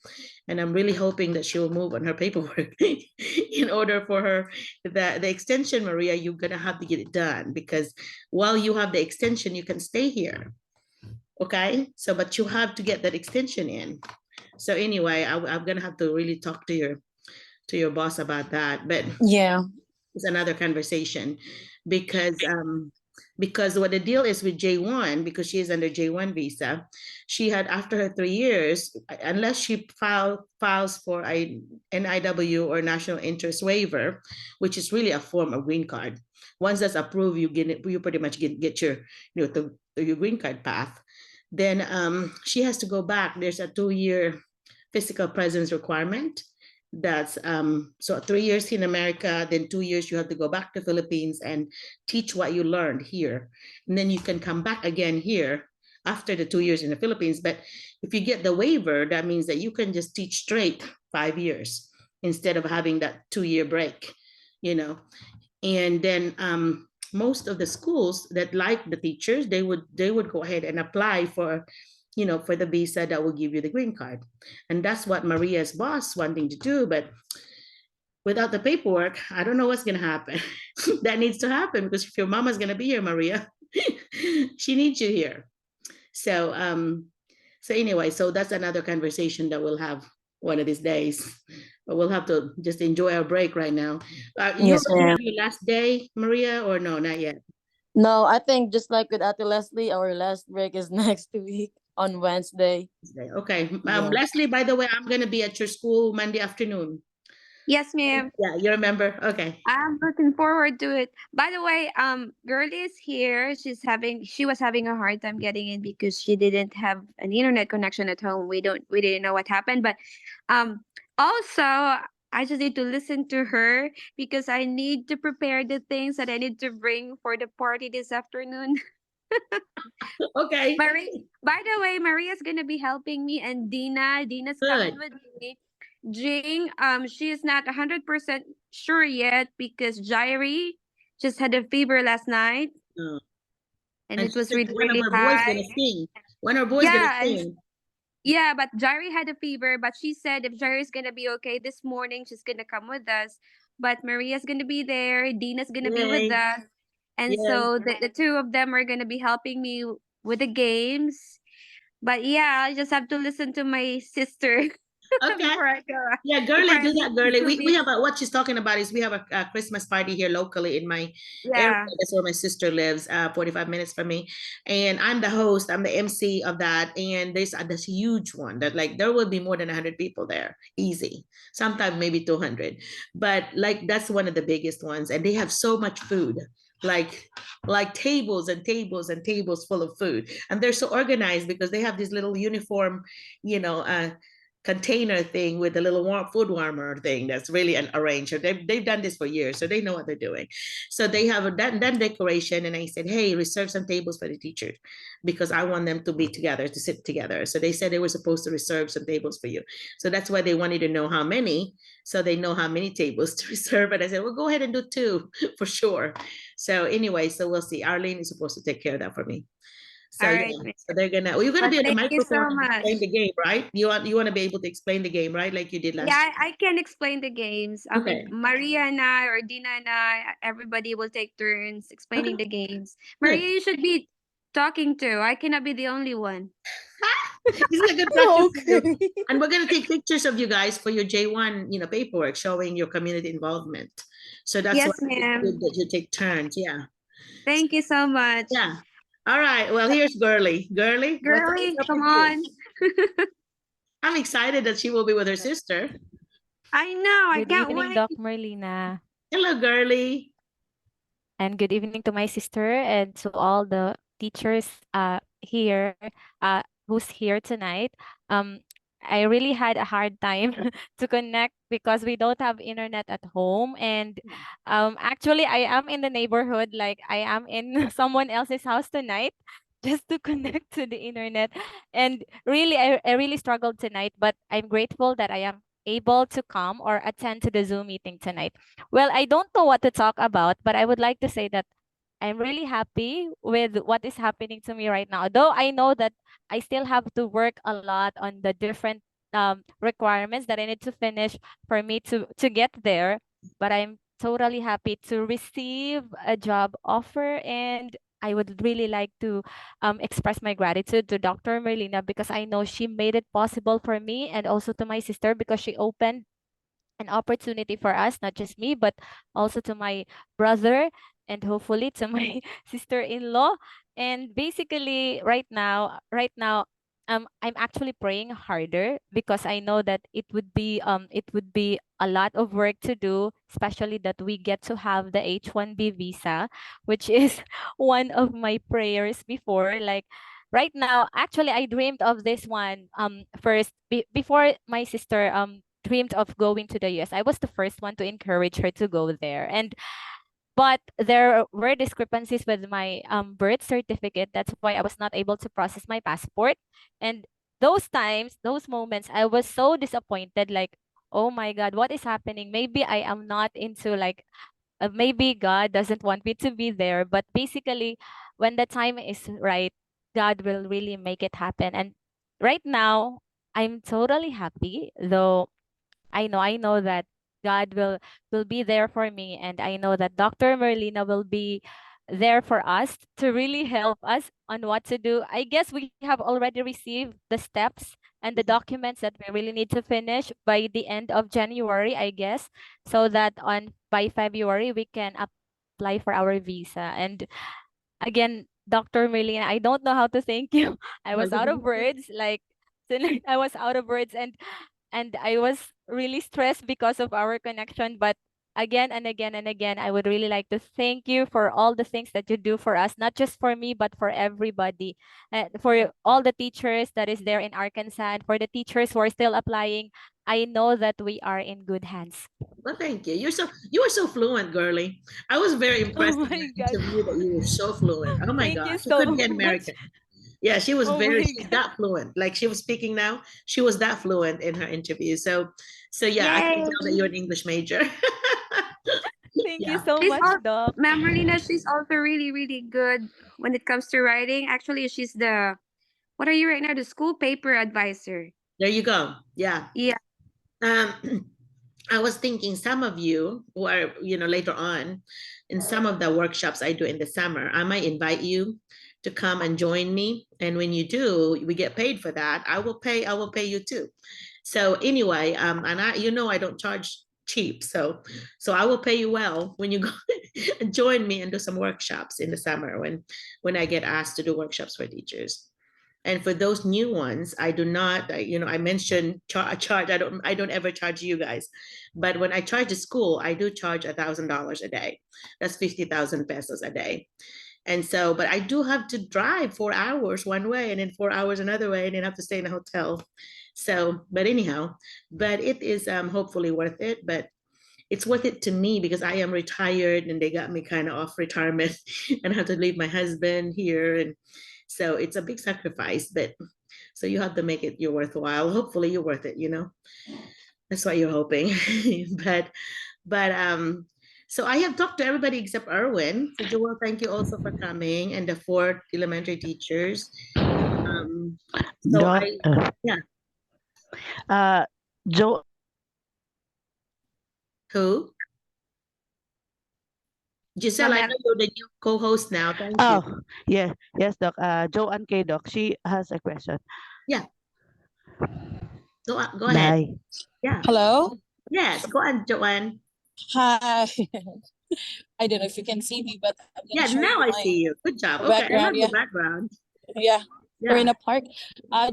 and I'm really hoping that she will move on her paperwork in order for her the extension. Maria, you're gonna have to get it done, because while you have the extension, you can stay here. Okay, so but you have to get that extension in. So anyway, I'm gonna have to really talk to your boss about that. But Yeah. it's another conversation, because what the deal is with J1, because she is under J1 visa, she had, after her 3 years, unless she files for a NIW or national interest waiver, which is really a form of green card. Once that's approved, you pretty much get your your green card path. Then she has to go back. There's a 2-year physical presence requirement. That's so 3 years in America, then 2 years you have to go back to Philippines and teach what you learned here, and then you can come back again here after the 2 years in the Philippines. But if you get the waiver, that means that you can just teach straight 5 years instead of having that 2-year break, and then most of the schools that like the teachers, they would go ahead and apply for for the visa that will give you the green card. And that's what Maria's boss wanting to do. But without the paperwork, I don't know what's going to happen. That needs to happen, because if your mama's going to be here, Maria, she needs you here. So, so anyway, so that's another conversation that we'll have one of these days. But we'll have to just enjoy our break right now. Yes, ma'am. Your last day, Maria, or no, not yet? No, I think just like with Ate Leslie, our last break is next week on Wednesday. Okay. Yeah. Leslie, by the way, I'm going to be at your school Monday afternoon. Yes, ma'am. Yeah, you remember? Okay. I'm looking forward to it. By the way, Girlie is here. She was having a hard time getting in because she didn't have an internet connection at home. We didn't know what happened, but also I just need to listen to her because I need to prepare the things that I need to bring for the party this afternoon. Okay. By the way, Maria's gonna be helping me, and Dina's coming with me. Jing, she is not 100% sure yet because Jairi just had a fever last night. And it was really, really high. One of our boys gonna sing. Yeah, but Jairi had a fever, but she said if Jairi's gonna be okay this morning, she's gonna come with us. But Maria's gonna be there, Dina's gonna be with us. And so the two of them are gonna be helping me with the games. But yeah, I just have to listen to my sister. Okay. Before I go. Yeah, Girlie, do that, Girlie. We have what she's talking about is we have a Christmas party here locally in my area. That's where my sister lives, 45 minutes from me. And I'm the host, I'm the MC of that. And there's this huge one that there will be more than 100 people there, easy. Sometimes maybe 200. But that's one of the biggest ones. And they have so much food. Like tables and tables and tables full of food. And they're so organized because they have this little uniform, container thing with the little food warmer thing that's really an arranged. So they've done this for years, so they know what they're doing. So they have done decoration, and I said, hey, reserve some tables for the teachers because I want them to be together, to sit together. So they said they were supposed to reserve some tables for you. So that's why they wanted to know how many, so they know how many tables to reserve. And I said, well, go ahead and do 2 for sure. So anyway, so we'll see. Arlene is supposed to take care of that for me. So All yeah, right. so they're gonna. Well, you're gonna But be on the thank you microphone so and much. explain the game, right? You want to be able to explain the game, right? Like you did last. Yeah, I can explain the games. I Okay. mean, Maria and I, or Dina and I, everybody will take turns explaining Okay. the games. Good. Maria, you should be talking to. I cannot be the only one. This is a good practice for you. Okay. And we're gonna take pictures of you guys for your J1, paperwork showing your community involvement. So that's why Yes, it's ma'am. good that you take turns. Yeah. Thank you so much. Yeah. All right. Well, here's Girly. Girly, Girly, what's up come with you? on. I'm excited that she will be with her sister. I know. I Good can't evening, wait. Doc Merlina. Hello, Girly. And good evening to my sister and to all the teachers here who's here tonight. Um I really had a hard time to connect because we don't have internet at home, and actually I am in the neighborhood, like I am in someone else's house tonight just to connect to the internet. And really I really struggled tonight, but I'm grateful that I am able to come or attend to the Zoom meeting tonight. Well, I don't know what to talk about, but I would like to say that I'm really happy with what is happening to me right now. Though I know that I still have to work a lot on the different requirements that I need to finish for me to get there, but I'm totally happy to receive a job offer, and I would really like to express my gratitude to Dr. Merlina because I know she made it possible for me, and also to my sister because she opened an opportunity for us, not just me, but also to my brother and hopefully to my sister-in-law. And basically right now, I'm actually praying harder because I know that it would be a lot of work to do, especially that we get to have the H-1B visa, which is one of my prayers before. Like right now, actually I dreamed of this one first before my sister dreamed of going to the US. I was the first one to encourage her to go there. But there were discrepancies with my birth certificate. That's why I was not able to process my passport. And those times, those moments, I was so disappointed, like, oh my God, what is happening? Maybe I am not into like maybe God doesn't want me to be there. But basically, when the time is right, God will really make it happen. And right now, I'm totally happy, though I know that God will be there for me, and I know that Dr. Merlina will be there for us to really help us on what to do. I guess we have already received the steps and the documents that we really need to finish by the end of January, I guess, so that on by February we can apply for our visa. And again, Dr. Merlina, I don't know how to thank you. I was out of words, like tonight I was out of words, and I was really stressed because of our connection. But again and again and again, I would really like to thank you for all the things that you do for us, not just for me, but for everybody, for all the teachers that is there in Arkansas, and for the teachers who are still applying. I know that we are in good hands. Well, thank you. You were so fluent, Girly. I was very impressed Oh in my the God. interview that you were so fluent. Oh my Thank you gosh, you so could be an much. American. Yeah, she was Oh very, my she's God. that fluent. Like she was speaking now, she was that fluent in her interview. So yeah, I can Yay. tell that you're an English major. Thank you Yeah. so She's much, also, Doc. Ma'am Merlina, she's also really, really good when it comes to writing. Actually, she's what are you right now? The school paper advisor. There you go. Yeah. Yeah. I was thinking some of you who are, later on in some of the workshops I do in the summer, I might invite you to come and join me. And when you do, we get paid for that. I will pay you too. So anyway, and I don't charge cheap. So I will pay you well when you go and join me and do some workshops in the summer when I get asked to do workshops for teachers. And for those new ones, I do not, I mentioned charge. I don't ever charge you guys, but when I charge the school, I do charge $1,000 a day. That's 50,000 pesos a day. And so, but I do have to drive 4 hours one way and then 4 hours another way, and then have to stay in a hotel. So, but anyhow, but it is hopefully worth it. But it's worth it to me because I am retired and they got me kind of off retirement and I have to leave my husband here. And so it's a big sacrifice, but so you have to make it your worthwhile. Hopefully you're worth it, That's what you're hoping. but so I have talked to everybody except Erwin. So Joel, thank you also for coming, and the 4 elementary teachers. So Doc, yeah. Joe, Who? Giselle, I Ma'am, know you're the new co-host now. Thank you. oh, yes, Doc. Joanne K. Doc, she has a question. Yeah. Go ahead. Bye. Yeah. Hello. Yes, go on, Joanne. Hi. I don't know if you can see me, but I'm Yeah, gonna show now you I my see you. Good job. Okay, I love background. your Yeah, background. yeah. We're in Yeah. a park.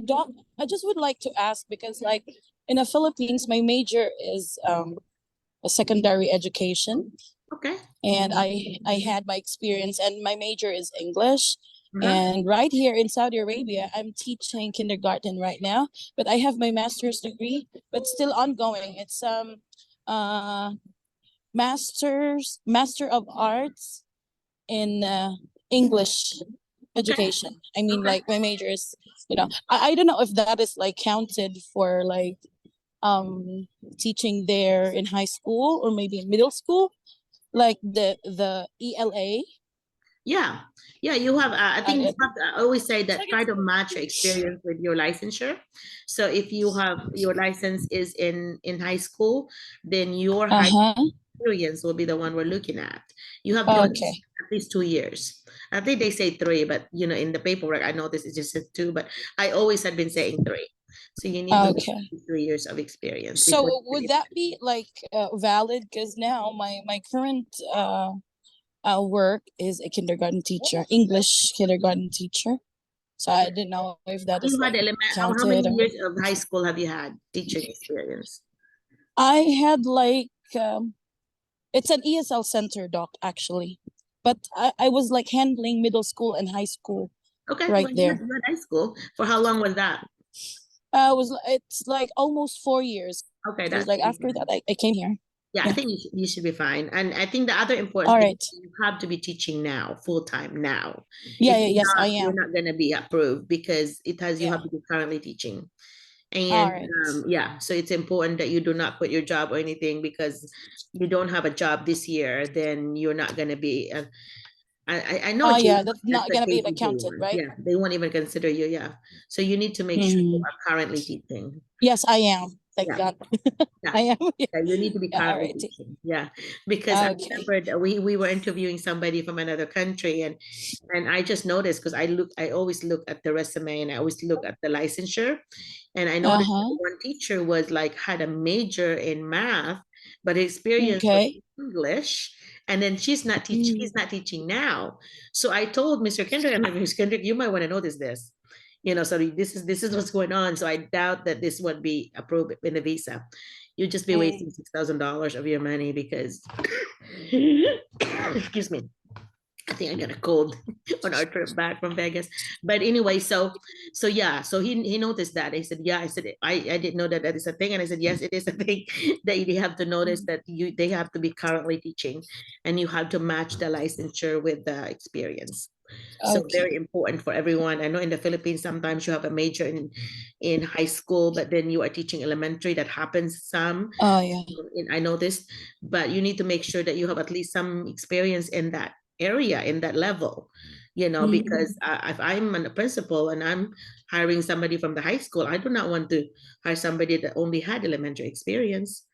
Doc, I just would like to ask because, like, in the Philippines, my major is a secondary education, Okay. and I had my experience, and my major is English. Uh-huh. And right here in Saudi Arabia, I'm teaching kindergarten right now, but I have my master's degree, but still ongoing. It's Master of Arts in English education. I mean, Okay. like my major is, I don't know if that is like counted for like teaching there in high school or maybe in middle school, like the ELA. Yeah. Yeah, you have, I think I- I always say that try to match your experience with your licensure. So if you have your license is in high school, then your high Uh-huh. experience will be the one we're looking at. You have to Okay. at least 2 years. I think they say 3, but in the paperwork, I know this is just 2, but I always had been saying 3. So you need to Okay. have 3 years of experience. So before you would can- that be like valid? Because now my current work is a kindergarten teacher, English kindergarten teacher. So I didn't know if that is You had like how counted. many Or... years of high school have you had teaching experience? I had like it's an ESL center, Doc, actually, but I was like handling middle school and high school. Okay, right well, there. you're at high school. For how long was that? It's like almost 4 years. Okay, It was that's like after that I came here. yeah, I Yeah. think you should be fine. And I think the other important All thing right. is you have to be teaching now, full time now. Yeah, If yeah, you're yes, I not, you're am. not gonna be approved because you Yeah. have to be currently teaching. All And right. yeah, so it's important that you do not quit your job or anything because you don't have a job this year, then you're not gonna be. I know Oh what you yeah, want, that's not the gonna be like KPJ counted, one. right? Yeah, they won't even consider you. Yeah, so you need to make sure you Mhm. are currently teaching. Yes, I am. Thank Yeah. God. Yeah. I am. Yeah, you need to be Yeah, all currently right. teaching. Yeah, because I Okay. remember that we were interviewing somebody from another country, and I just noticed because I always look at the resume and I always look at the licensure, and I noticed that Uh-huh. one teacher was like had a major in math, but her experience was Okay. English, and then she's not teaching. Mm. He's not teaching now. So I told Mr. Kendrick, I'm like, Mr. Kendrick, you might want to notice this. So this is what's going on. So I doubt that this would be approved in the visa. You'd just be wasting $6,000 of your money because, excuse me, I think I got a cold on our trip back from Vegas. But anyway, so yeah, so he noticed that. I said, yeah, I said, I didn't know that is a thing. And I said, yes, it is a thing that you have to notice that they have to be currently teaching and you have to match the licensure with the experience. So Okay. very important for everyone. I know in the Philippines, sometimes you have a major in high school, but then you are teaching elementary. That happens some. Oh yeah. I know this, but you need to make sure that you have at least some experience in that area, in that level, because if I'm a principal and I'm hiring somebody from the high school, I do not want to hire somebody that only had elementary experience.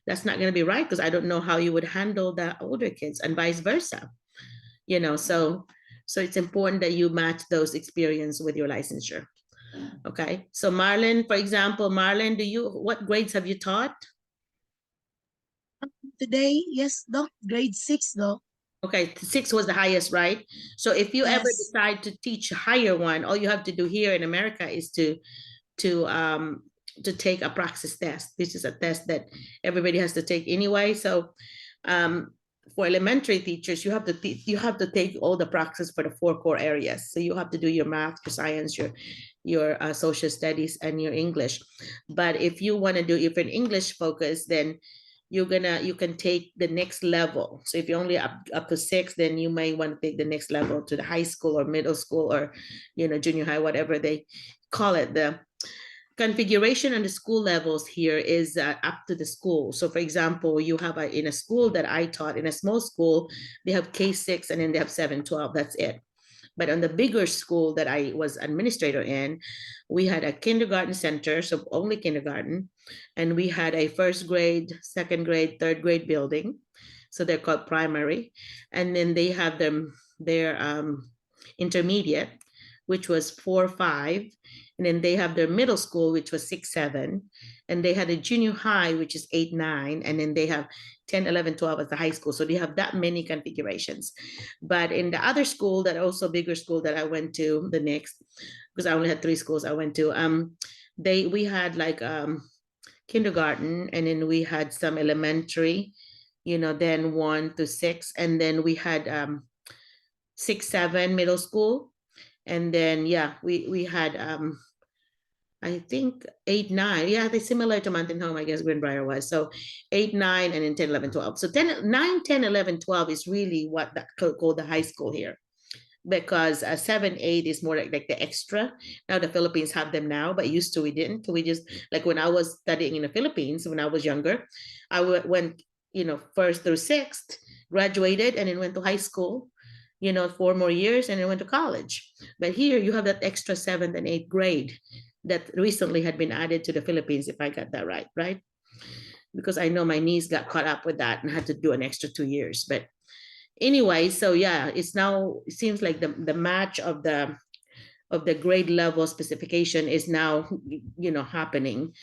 That's not going to be right because I don't know how you would handle the older kids and vice versa. So it's important that you match those experience with your licensure. Okay. So Marlon, for example, what grades have you taught? Today, yes, Doc, grade 6, Doc. Okay, 6 was the highest, right? So if you ever Yes. decide to teach a higher one, all you have to do here in America is to take a praxis test. This is a test that everybody has to take anyway. So for elementary teachers, you have to take all the praxis for the 4 core areas. So you have to do your math, your science, your social studies, and your English. But if you want to do, if you're an English focus, then you can take the next level. So if you're only up to 6, then you may want to take the next level to the high school or middle school or junior high, whatever they call it. The configuration and the school levels here is up to the school. So for example, you have in a school that I taught, in a small school, they have K6 and then they have 7-12. That's it. But on the bigger school that I was administrator in, we had a kindergarten center, so only kindergarten, and we had a 1st grade, 2nd grade, 3rd grade building. So they're called primary. And then they have their intermediate, which was 4-5. And then they have their middle school, which was 6-7. And they had a junior high, which is 8-9. And then they have 10, 11, 12 as the high school. So they have that many configurations. But in the other school, that also bigger school that I went to, the next, because I only had 3 schools I went to, we had like kindergarten, and then we had some elementary, then 1 to 6. And then we had 6-7 middle school. And then, yeah, we had, I think 8-9. Yeah, they're similar to Mountain Home, I guess Greenbrier was. So 8-9, and then 10, 11, 12. So 9, 10, 11, 12 is really what that called the high school here. Because 7-8 is more like the extra. Now the Philippines have them now, but used to we didn't. We just, like when I was studying in the Philippines, when I was younger, I went, 1st through 6th, graduated, and then went to high school, 4 more years, and then went to college. But here you have that extra 7th and 8th grade that recently had been added to the Philippines, if I got that right? Because I know my niece got caught up with that and had to do an extra 2 years. But anyway, so yeah, it seems like the match of the grade level specification is now happening.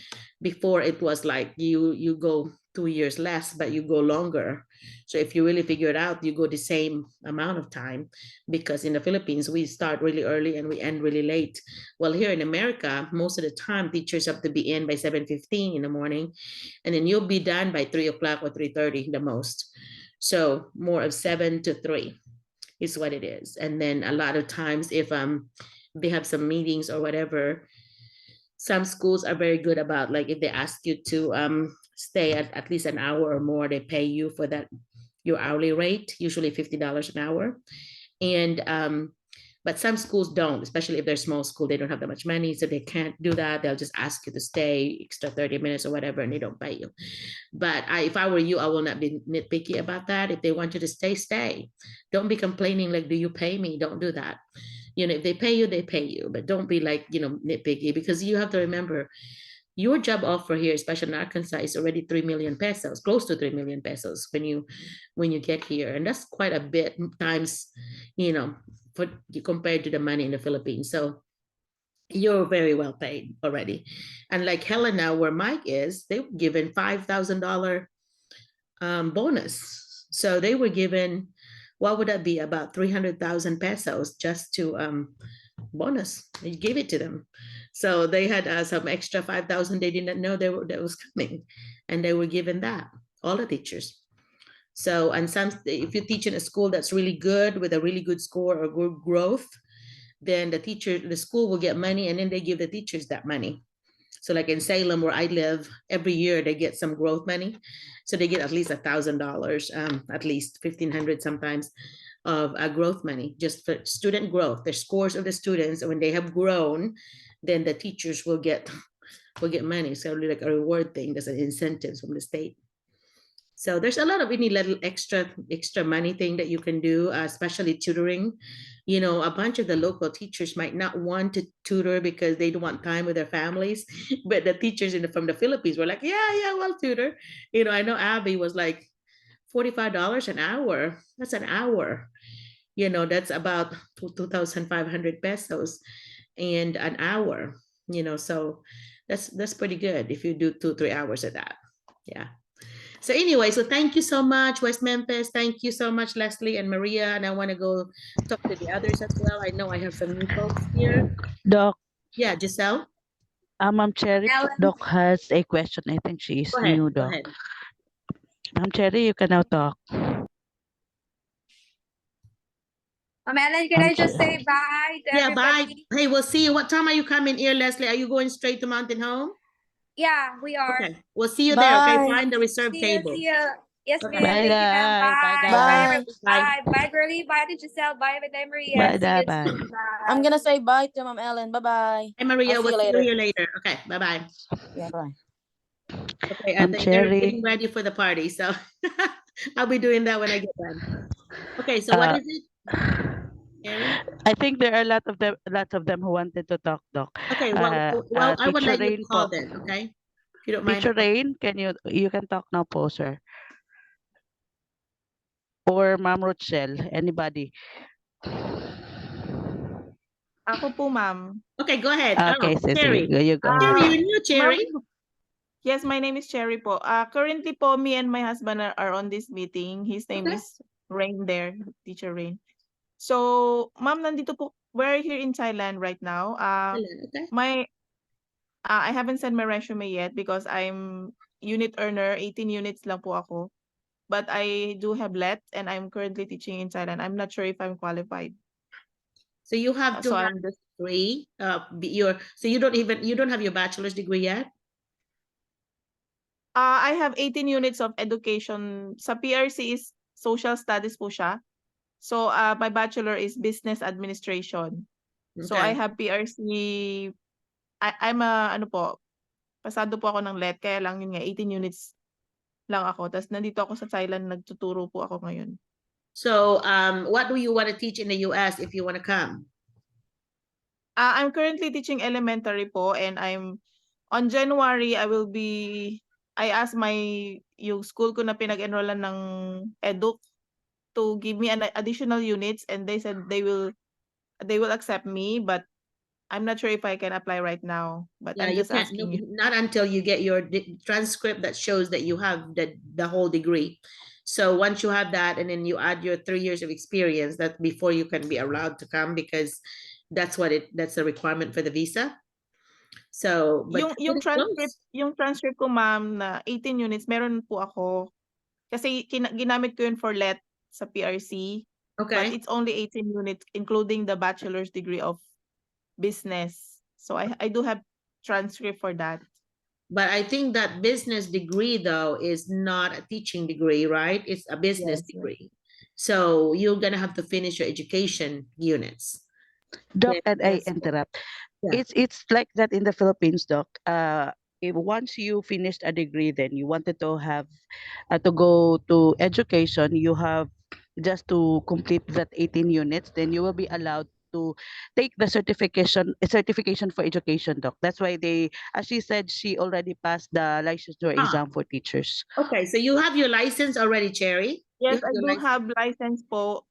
Before it was like you go 2 years less, but you go longer. So if you really figure it out, you go the same amount of time, because in the Philippines we start really early and we end really late. Well, here in America, most of the time teachers have to be in by 7:15 in the morning, and then you'll be done by 3 o'clock or 3:30 the most. So more of 7 to 3 is what it is. And then a lot of times if they have some meetings or whatever, some schools are very good about, like, if they ask you to stay at least an hour or more, they pay you for that, your hourly rate, usually $50 an hour. And but some schools don't, especially if they're small school, they don't have that much money, so they can't do that. They'll just ask you to stay extra 30 minutes or whatever, and they don't pay you. But if I were you, I will not be nitpicky about that. If they want you to stay, stay. Don't be complaining like, do you pay me? Don't do that. If they pay you, they pay you, but don't be like, nitpicky, because you have to remember your job offer here, especially in Arkansas, is already 3 million pesos, close to 3 million pesos when you get here. And that's quite a bit times, compared to the money in the Philippines. So you're very well paid already. And like Helena, where Mike is, they were given $5,000 bonus. So they were given, what would that be, about 300,000 pesos just to bonus. You gave it to them. So they had some extra 5,000 they didn't know that was coming, and they were given that, all the teachers. So, and if you teach in a school that's really good, with a really good score or good growth, then the school will get money, and then they give the teachers that money. So like in Salem, where I live, every year they get some growth money. So they get at least $1,000, at least 1,500 sometimes, of growth money, just for student growth, the scores of the students. And when they have grown, then the teachers will get money. So really like a reward thing. There's an incentives from the state. So there's a lot of any little extra money thing that you can do, especially tutoring. A bunch of the local teachers might not want to tutor because they don't want time with their families, but the teachers from the Philippines were like, yeah, we'll tutor. I know Abby was like $45 an hour. That's an hour. That's about 2,500 pesos and an hour. So that's pretty good if you do 2-3 hours of that. Yeah. So anyway, so thank you so much, West Memphis. Thank you so much, Leslie and Maria. And I want to go talk to the others as well. I know I have some new folks here. Doc, Yeah, Giselle, Ma'am Cherry, Ellen. Doc has a question. I think she is go ahead. new, Go Doc. ahead. Ma'am Cherry, you can now talk. Ma'am Ellen, can I just say bye to Yeah, bye. everybody? Hey, we'll see you. What time are you coming here, Leslie? Are you going straight to Mountain Home? Yeah, we are. Okay, we'll see you there. Okay, Bye. find the reserved See you, table. see you. Yes, Okay. ma'am. Bye, Thank you, ma'am. Day. Bye, Bye. Day. Bye, Bye. everybody. Bye. Bye, girly. Bye to Giselle. Bye, Ate Maria. Bye, See Day. you Bye. soon. Bye. I'm gonna say bye to Ma'am Ellen. Bye bye. Hey, Maria, I'll see we'll you see later. you later. Okay, bye-bye. Yeah, bye. Okay, I Ma'am think they're Cherry, getting ready for the party, so I'll be doing that when I get done. Okay, so what is it, Aaron? I think there are lots of them who wanted to talk, Doc. Okay, well, I would Teacher let you Rain call po. then, okay? If you don't mind. Teacher Rain, you can talk now po, sir. Or Ma'am Rochelle, anybody. Ako po, ma'am. Okay, go ahead. Okay, Oh, sige, Cherry. you go. Cherry, you're new, Ma'am, Cherry. yes, my name is Cherry po. Currently po, me and my husband are on this meeting. His name Okay. is Rain there, Teacher Rain. So, ma'am, nandito po, we're here in Thailand right now. Okay. I haven't sent my resume yet because I'm unit earner, 18 units lang po ako. But I do have let and I'm currently teaching in Thailand. I'm not sure if I'm qualified. So you have to So have I'm just degree. So you don't have your bachelor's degree yet? I have 18 units of education. Sa PRC is social studies po siya. So my bachelor is business administration. So I Okay. have PRC. I'm ano po, pasado po ako ng let, kaya lang yun nga 18 units lang ako. Tapos nandito ako sa Thailand, nagtuturo po ako ngayon. So what do you want to teach in the US if you want to come? I'm currently teaching elementary po, and on January I asked yung school ko na pinag-enrollan ng Educ to give me an additional units, and they said they will accept me, but I'm not sure if I can apply right now. But Yeah, I'm you just can't. asking you. Not until you get your transcript that shows that you have the whole degree. So once you have that, and then you add your 3 years of experience, that before you can be allowed to come, because that's the requirement for the visa. So, but Yung transcript ko, ma'am, na 18 units, meron po ako. Kasi ginamit ko yun for let sa PRC. Okay. But it's only 18 units, including the bachelor's degree of business. So I do have transcript for that. But I think that business degree, though, is not a teaching degree, right? It's a business Yes, yes. degree. So you're going to have to finish your education units. Doc, and I Yes. interrupt. Yeah. It's like that in the Philippines, Doc. If once you finished a degree, then you wanted to have to go to education, you have just to complete that 18 units, then you will be allowed to take the certification for education, Doc. That's why as she said, she already passed the licensure exam for teachers. Okay, so you have your license already, Cherry? Yes, I do have license po.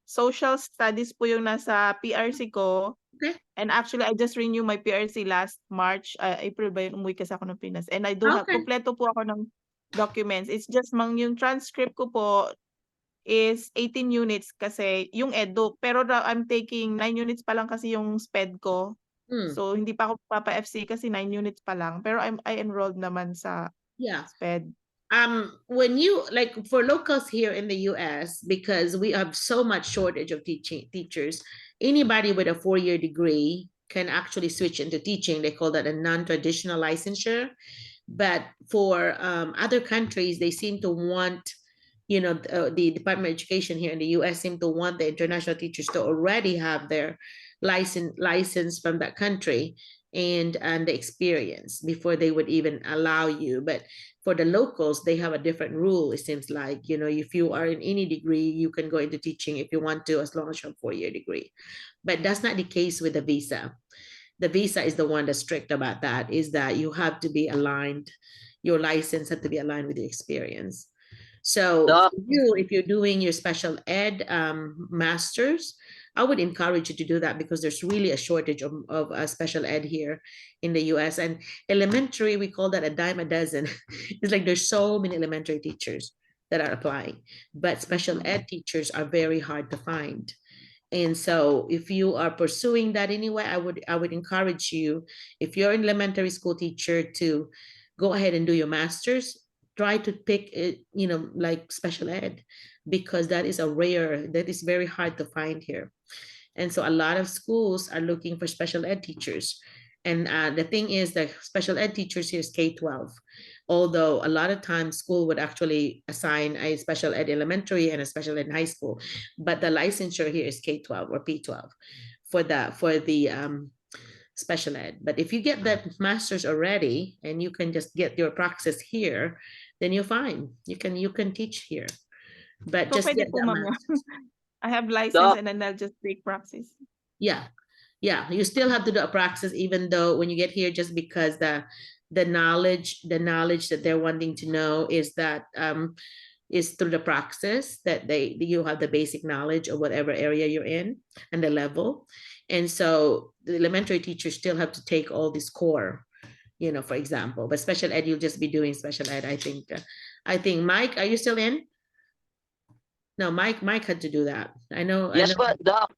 Social studies po yung nasa PRC ko. Okay. And actually, I just renewed my PRC last March. April ba yun? Umuwi kasi ako ng Pinas. And I do have, kompleto po ako ng documents. It's just yung transcript ko po is 18 units kasi yung edu. Pero I'm taking 9 units pa lang kasi yung SPED ko. So, hindi pa ako papa-FC kasi 9 units pa lang. Pero I enrolled naman sa SPED. When you, like, for locals here in the US, because we have so much shortage of teachers, anybody with a 4-year degree can actually switch into teaching. They call that a non-traditional licensure. But for other countries, they seem to want, the Department of Education here in the US seem to want the international teachers to already have their license from that country and the experience before they would even allow you. But for the locals, they have a different rule. It seems like, if you are in any degree, you can go into teaching if you want to, as long as you have a 4-year degree. But that's not the case with the visa. The visa is the one that's strict about that, is that you have to be aligned. Your license has to be aligned with the experience. So Doc, for you, if you're doing your special ed masters, I would encourage you to do that because there's really a shortage of special ed here in the US. And elementary, we call that a dime a dozen. It's like there's so many elementary teachers that are applying, but special ed teachers are very hard to find. And so if you are pursuing that anyway, I would encourage you, if you're an elementary school teacher, to go ahead and do your master's. Try to pick it, you know, like special ed, because that is very hard to find here. And so a lot of schools are looking for special ed teachers. And the thing is that special ed teachers here is K-12. Although a lot of times school would actually assign a special ed elementary and a special ed high school, but the licensure here is K-12 or P-12 for the special ed. But if you get that master's already and you can just get your praxis here, then you're fine. You can teach here, but So just pwede get po, that ma'am. master's. I have license Doc, and then I'll just take praxis. Yeah, yeah, you still have to do a praxis, even though when you get here, just because the knowledge that they're wanting to know is that is through the praxis that you have the basic knowledge of whatever area you're in and the level. And so the elementary teachers still have to take all this core, you know, for example. But special ed, you'll just be doing special ed. I think Mike, are you still in? No, Mike had to do that. I know. yes po, Doc.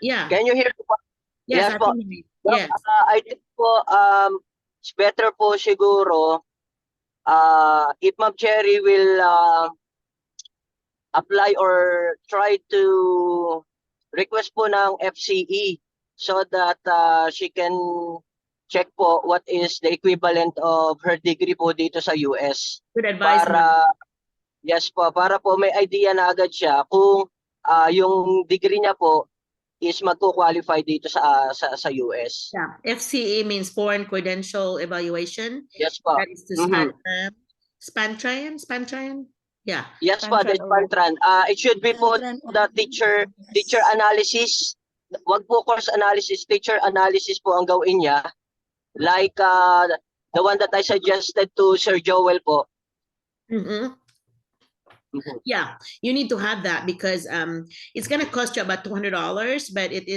Yeah. Can you hear me po? Yes, Yes I po. think. Doc, Yes. I think po, it's better po siguro, if Ma'am Cherry will apply or try to request po ng FCE so that she can check po what is the equivalent of her degree po dito sa US. Good advice, Para, yes po, para po may idea na agad siya kung yung degree niya po is magko-qualify dito sa US. Yeah, FCE means Foreign Credential Evaluation. Yes po. That is to Spantran. Yeah. Yes po, the Spantran. It should be po the teacher analysis. Wag po course analysis, teacher analysis po ang gawin niya. Like the one that I suggested to Sir Joel po. Yeah, you need to have that because it's gonna cost you about $200, but it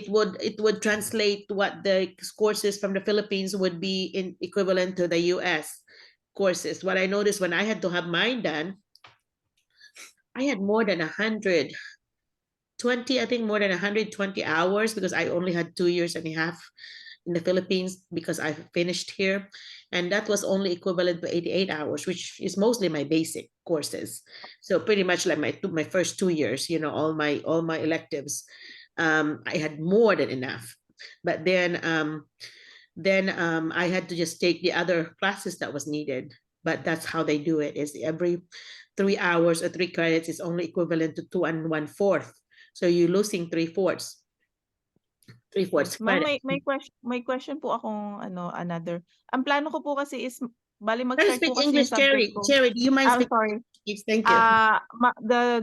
would translate what the courses from the Philippines would be in equivalent to the US courses. What I noticed when I had to have mine done, I had more than 120, I think more than 120 hours because I only had 2 years and a half in the Philippines because I finished here. And that was only equivalent to 88 hours, which is mostly my basic courses. So pretty much like my first 2 years, you know, all my electives, I had more than enough. But then I had to just take the other classes that was needed. But that's how they do it, is every 3 hours or 3 credits is only equivalent to 2 1/4. So you're losing 3/4. 3/4 Ma'am, credit. may question po akong another. Ang plano ko po kasi is bali Can you mag-start speak po kasi English, yung subject Cherry? ko. Cherry, do you mind I'm speaking sorry. English? Thank you.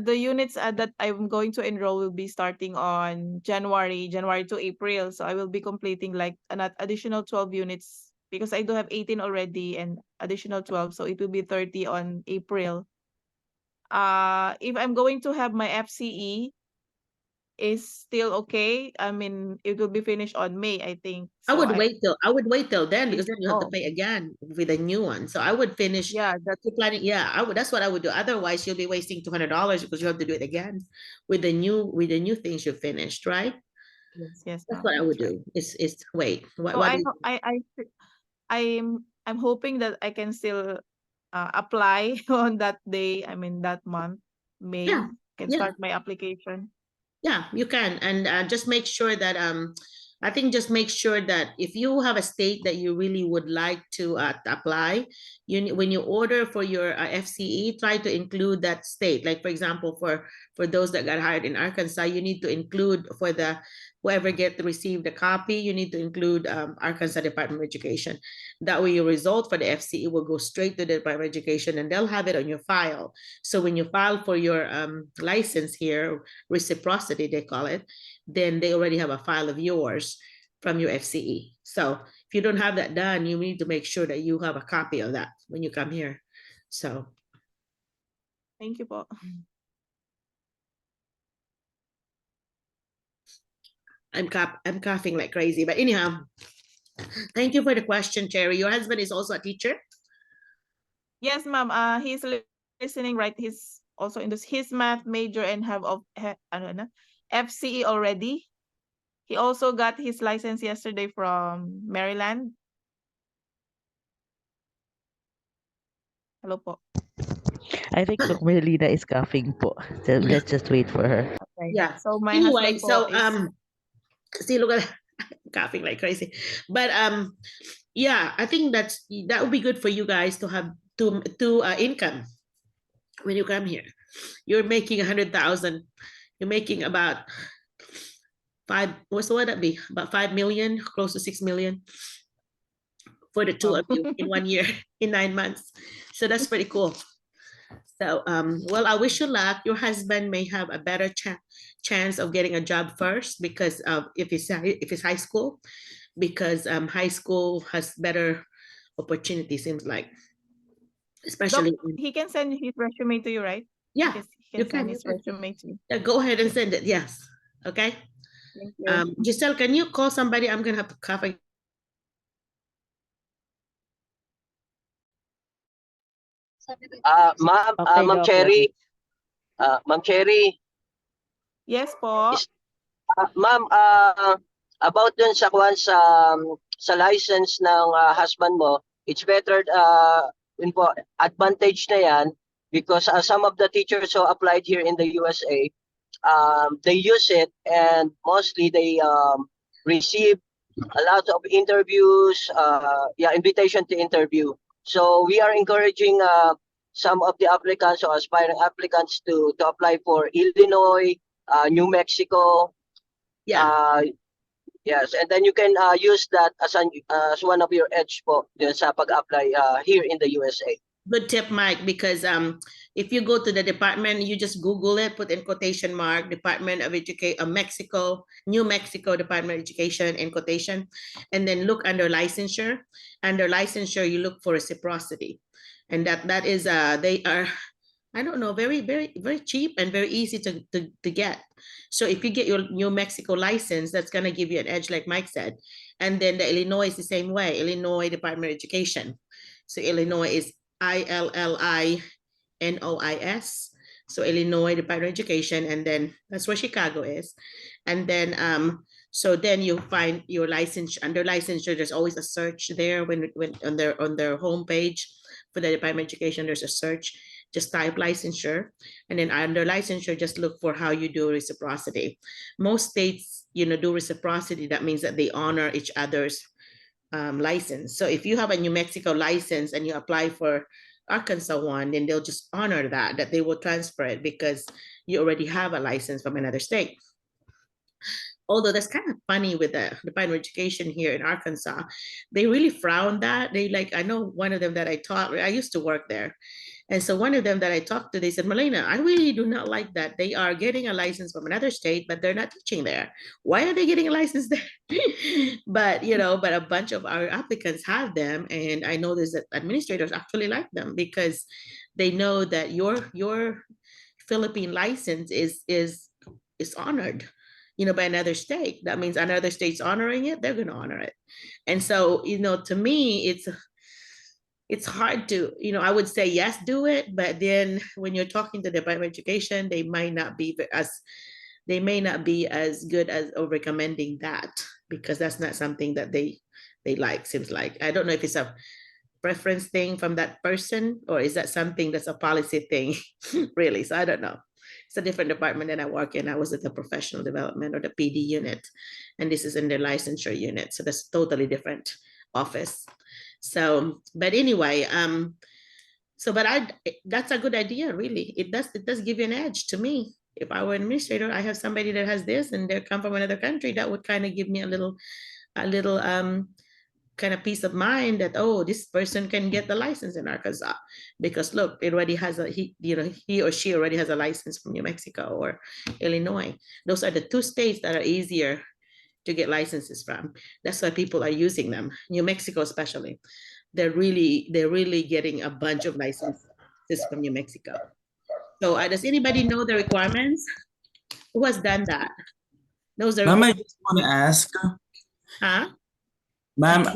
The units that I'm going to enroll will be starting on January to April. So I will be completing like an additional 12 units because I do have 18 already and additional 12. So it will be 30 on April. If I'm going to have my FCE, is still okay. I mean, it will be finished on May, I think. I So would wait till then because then you have to oh. pay again with a new one. So I would finish. Yeah, that's planning. Yeah, I would. That's what I would do. Otherwise, you'll be wasting $200 because you have to do it again with the new things you finished, right? yes, That's ma'am, what I would that's right. do. It's wait. What So do you I'm hoping that I can still apply on that day. I mean that month, May. Yeah, Can yeah. start my application. Yeah, you can. And just make sure that I think just make sure that if you have a state that you really would like to apply, when you order for your FCE, try to include that state. Like for example, for those that got hired in Arkansas, you need to include for the whoever received a copy, you need to include Arkansas Department of Education. That way your result for the FCE will go straight to the Department of Education and they'll have it on your file. So when you file for your license here, reciprocity they call it, then they already have a file of yours from your FCE. So if you don't have that done, you need to make sure that you have a copy of that when you come here. So Thank you po. I'm coughing like crazy, but anyhow, thank you for the question, Cherry. Your husband is also a teacher? Yes, ma'am. He's listening, right? He's also in this his math major and have ano na, FCE already. He also got his license yesterday from Maryland. Hello po. I think Doc Merlina is coughing po. So let's just wait for her. Okay. Yeah. So my Anyway, husband po so is see, look at coughing like crazy. But yeah, I think that would be good for you guys to have two income when you come here. You're making 100,000. You're making about what would that be? About 5 million, close to 6 million for the two of you in 1 year, in 9 months. So that's pretty cool. So, well, I wish you luck. Your husband may have a better chance of getting a job first because if it's high school, because high school has better opportunity, seems like, especially. Doc, he can send his resume to you, right? Yeah, he can send his resume to you. Yeah, go ahead and send it. Yes. Okay. Thank you. Giselle, can you call somebody? I'm gonna have to cough. Ma'am, Okay, Ma'am Doc, Cherry, Ma'am Cherry, Yes po. ma'am, about dun sa sa license ng husband mo, it's better yun po, advantage na yan because some of the teachers who applied here in the USA, they use it and mostly they receive a lot of interviews, invitation to interview. So we are encouraging some of the applicants or aspiring applicants to apply for Illinois, New Mexico. Yeah. Yes, and then you can use that as one of your edge po dun sa pag-apply here in the USA. Good tip, Mike, because if you go to the department, you just Google it, put in quotation mark, Department of Education, Mexico, New Mexico Department of Education in quotation, and then look under licensure. Under licensure, you look for reciprocity. And that is, they are, I don't know, very, very, very cheap and very easy to get. So if you get your New Mexico license, that's going to give you an edge, like Mike said. And then the Illinois is the same way, Illinois Department of Education. So Illinois is ILLINOIS. So Illinois Department of Education, and then that's where Chicago is. And then so then you find your license under licensure. There's always a search there when on their homepage for the Department of Education. There's a search. Just type licensure, and then under licensure, just look for how you do reciprocity. Most states, do reciprocity. That means that they honor each other's license. So if you have a New Mexico license and you apply for Arkansas one, then they'll just honor that they will transfer it because you already have a license from another state. Although that's kind of funny with the Department of Education here in Arkansas, they really frown that. I know one of them that I taught, I used to work there. And so one of them that I talked to, they said, Merlina, I really do not like that. They are getting a license from another state, but they're not teaching there. Why are they getting a license there? but a bunch of our applicants have them. And I know there's administrators actually like them because they know that your Philippine license is honored, by another state. That means another state's honoring it, they're going to honor it. And so, to me, it's hard to, I would say, yes, do it. But then when you're talking to the Department of Education, they may not be as good as recommending that because that's not something that they like, seems like. I don't know if it's a preference thing from that person or is that something that's a policy thing, really. So I don't know. It's a different department than I work in. I was at the professional development or the PD unit, and this is in the licensure unit. So that's totally different office. So, but anyway, that's a good idea, really. It does give you an edge to me. If I were an administrator, I have somebody that has this and they come from another country, that would kind of give me a little kind of peace of mind that, oh, this person can get the license in Arkansas because look, it already has he or she already has a license from New Mexico or Illinois. Those are the two states that are easier to get licenses from. That's why people are using them. New Mexico especially, they're really getting a bunch of licenses from New Mexico. So does anybody know the requirements? Who has done that? Knows the Ma'am, I requirements? just want to ask, Huh? ma'am,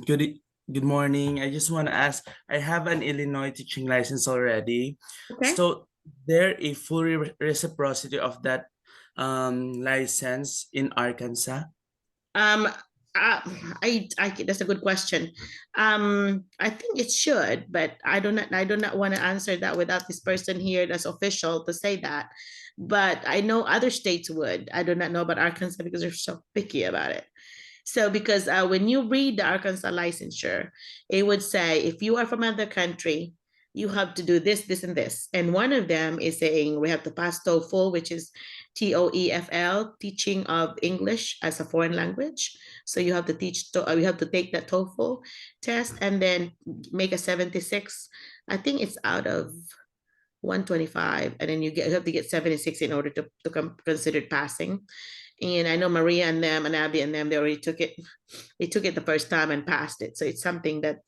good morning. I just want to ask, I have an Illinois teaching license already. Okay. So there a full reciprocity of that license in Arkansas? Um, that's a good question. I think it should, but I do not want to answer that without this person here that's official to say that. But I know other states would. I do not know about Arkansas because they're so picky about it. So because when you read the Arkansas licensure, it would say if you are from another country, you have to do this, this, and this. And one of them is saying we have to pass TOEFL, which is TOEFL, teaching of English as a foreign language. So you have to you have to take that TOEFL test and then make a 76. I think it's out of 125, and then you have to get 76 in order to considered passing. And I know Maria and them and Abby and them, they already took it. They took it the first time and passed it. So it's something that,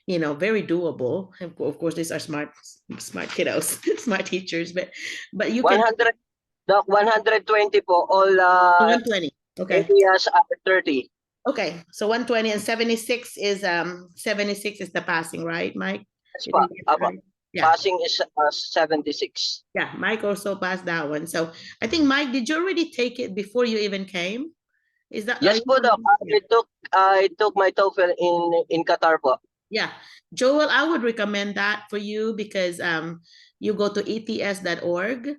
very doable. Of course, these are smart kiddos, smart teachers, but you can 100, Doc, 120 po, all 120. Okay. areas after 30. Okay. So 120 and 76 is 76 is the passing, right, Mike? Yes, po. Right? Yeah. Passing is 76. Yeah, Mike also passed that one. So I think Mike, did you already take it before you even came? Is that Yes po, Doc. I took my TOEFL in Qatar po. Yeah, Joel, I would recommend that for you because you go to ets.org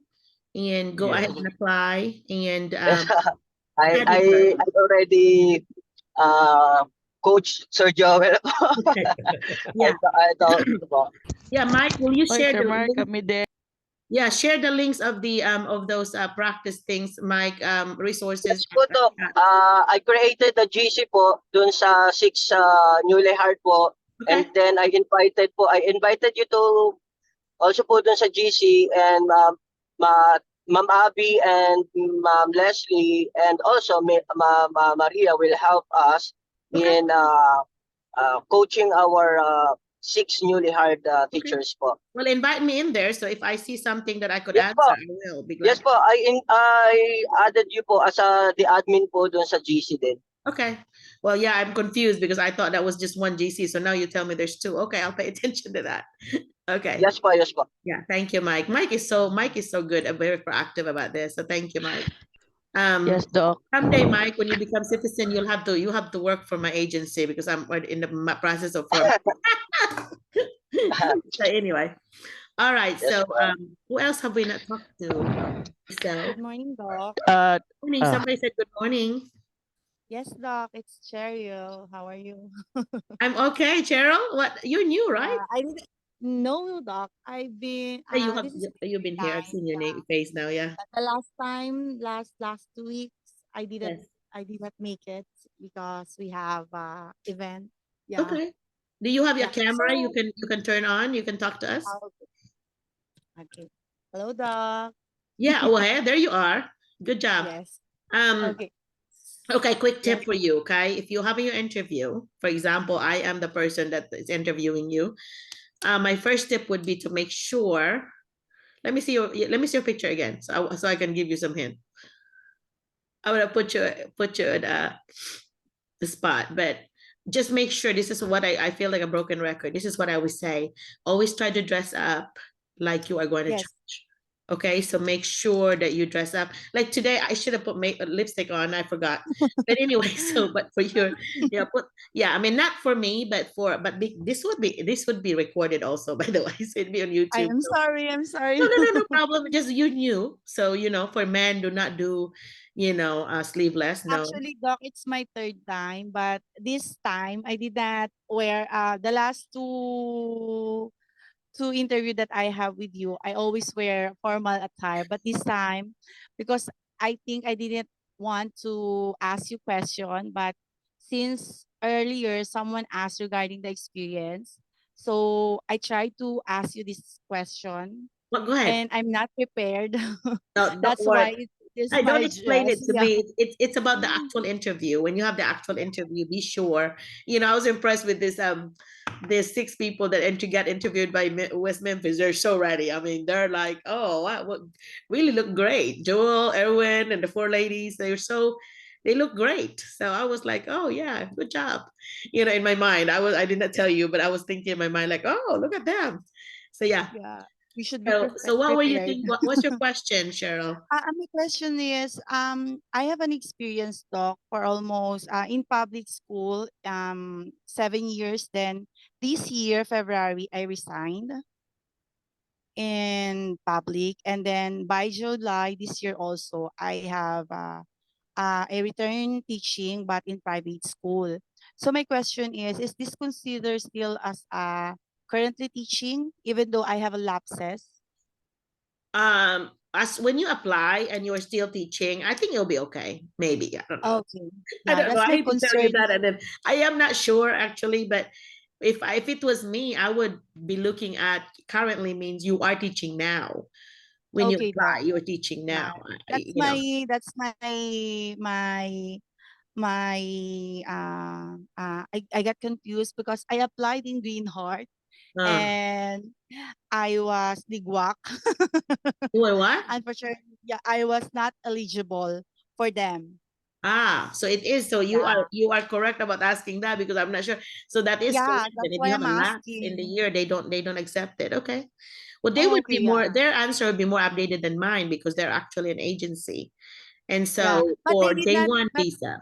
and go ahead and apply and I already coach Sir Joel. Yeah. I thought po. Yeah, Mike, will you share the Mark, link? kami din. Yeah, share the links of the of those practice things, Mike, resources. Yes po, Doc. I created the GC po dun sa 6 newly hired po. Okay. And then I invited you to also po dun sa GC and Ma'am Abby and Ma'am Leslie and also Maria will help us in coaching our 6 newly hired teachers po. Well, invite me in there. So if I see something that I could Yes answer, po. I will be glad. Yes po, I added you po as the admin po dun sa GC din. Okay. Well, yeah, I'm confused because I thought that was just one GC. So now you tell me there's 2. Okay, I'll pay attention to that. Okay. Yes po, yes po. Yeah, thank you, Mike. Mike is so good and very proactive about this. So thank you, Mike. Yes, Doc. Someday, Mike, when you become citizen, you have to work for my agency because I'm in the process of so anyway. All right. Yes, so ma'am. who else have we not talked to? So Good morning, Doc. morning. Somebody said good morning. Yes, Doc. It's Cheryl. How are you? I'm okay, Cheryl. What, you're new, right? I didn't know, Doc. I've been. Hey, you've been here. I've seen your name face now. Yeah. The last time, last 2 weeks, I did not make it because we have event. Yeah. Okay. Do you have your Yeah, camera? so- You can turn on. You can talk to us. Okay. Hello, Doc. Yeah. Oh, hey, there you are. Good job. Yes. Okay. Okay, quick tip for you, okay? If you're having your interview, for example, I am the person that is interviewing you. My first tip would be to make sure. Let me see your picture again, so I can give you some hint. I would have put you at the spot, but just make sure. This is what I feel like a broken record. This is what I always say. Always try to dress up like you are going to church. Okay, so make sure that you dress up. Like today, I should have put lipstick on. I forgot. But anyway, but for your, I mean, not for me, but this would be recorded also, by the way. So it'd be on YouTube. I'm sorry. No problem. Just you knew. So for men, do not do, sleeveless. No. Actually, Doc, it's my 3rd time, but this time I did not wear the last two interview that I have with you, I always wear formal attire. But this time, because I think I didn't want to ask you question, but since earlier someone asked regarding the experience, so I tried to ask you this question. Well, go ahead. And I'm not prepared. No, That's don't worry. why is I don't my explain dress. it to Yeah. me. It's about the actual interview. When you have the actual interview, be sure. I was impressed with this. There's 6 people that got interviewed by West Memphis. They're so ready. I mean, they're like, oh, wow, really look great. Joel, Erwin, and the 4 ladies. They look great. So I was like, oh yeah, good job. In my mind, I did not tell you, but I was thinking in my mind like, oh, look at them. So yeah. Yeah. We should be So what were you prepared. thinking? What's your question, Cheryl? My question is, I have an experience, Doc, for almost in public school, 7 years. Then this year, February, I resigned in public, and then by July this year also, I have a return teaching, but in private school. So my question is this considered still as currently teaching, even though I have a lapses? As when you apply and you're still teaching, I think it'll be okay. Maybe. I don't know. Okay. I Yeah, don't know. that's I my hate to tell you concern. that, and then I am not sure actually, but if it was me, I would be looking at currently means you are teaching now. When you Okay, Doc. apply, you're teaching Yeah, now. that's my I got confused because I applied in Green Heart Uh, and I was ligwak. you were what? Unfortunately, yeah, I was not eligible for them. So it is. So you Yeah. are correct about asking that because I'm not sure. So that is Yeah, correct. And that's if why you have I'm a lapse in the asking. year, they don't accept it. Okay. Well, they would Okay, be more. yeah. Their answer would be more updated than mine because they're actually an agency. And Yeah, so but for they did not, J1 but visa,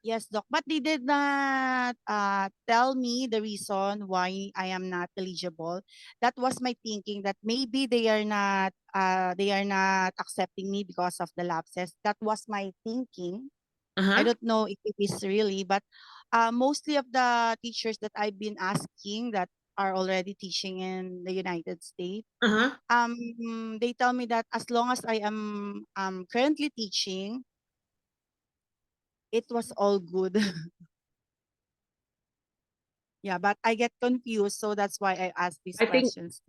yes, Doc, but they did not tell me the reason why I am not eligible. That was my thinking that maybe they are not accepting me because of the lapses. That was my thinking. I uh-huh, don't know if it is really, but mostly of the teachers that I've been asking that are already teaching in the United States, uh-huh. they tell me that as long as I am currently teaching, it was all good. Yeah, but I get confused, so that's why I ask these I think questions.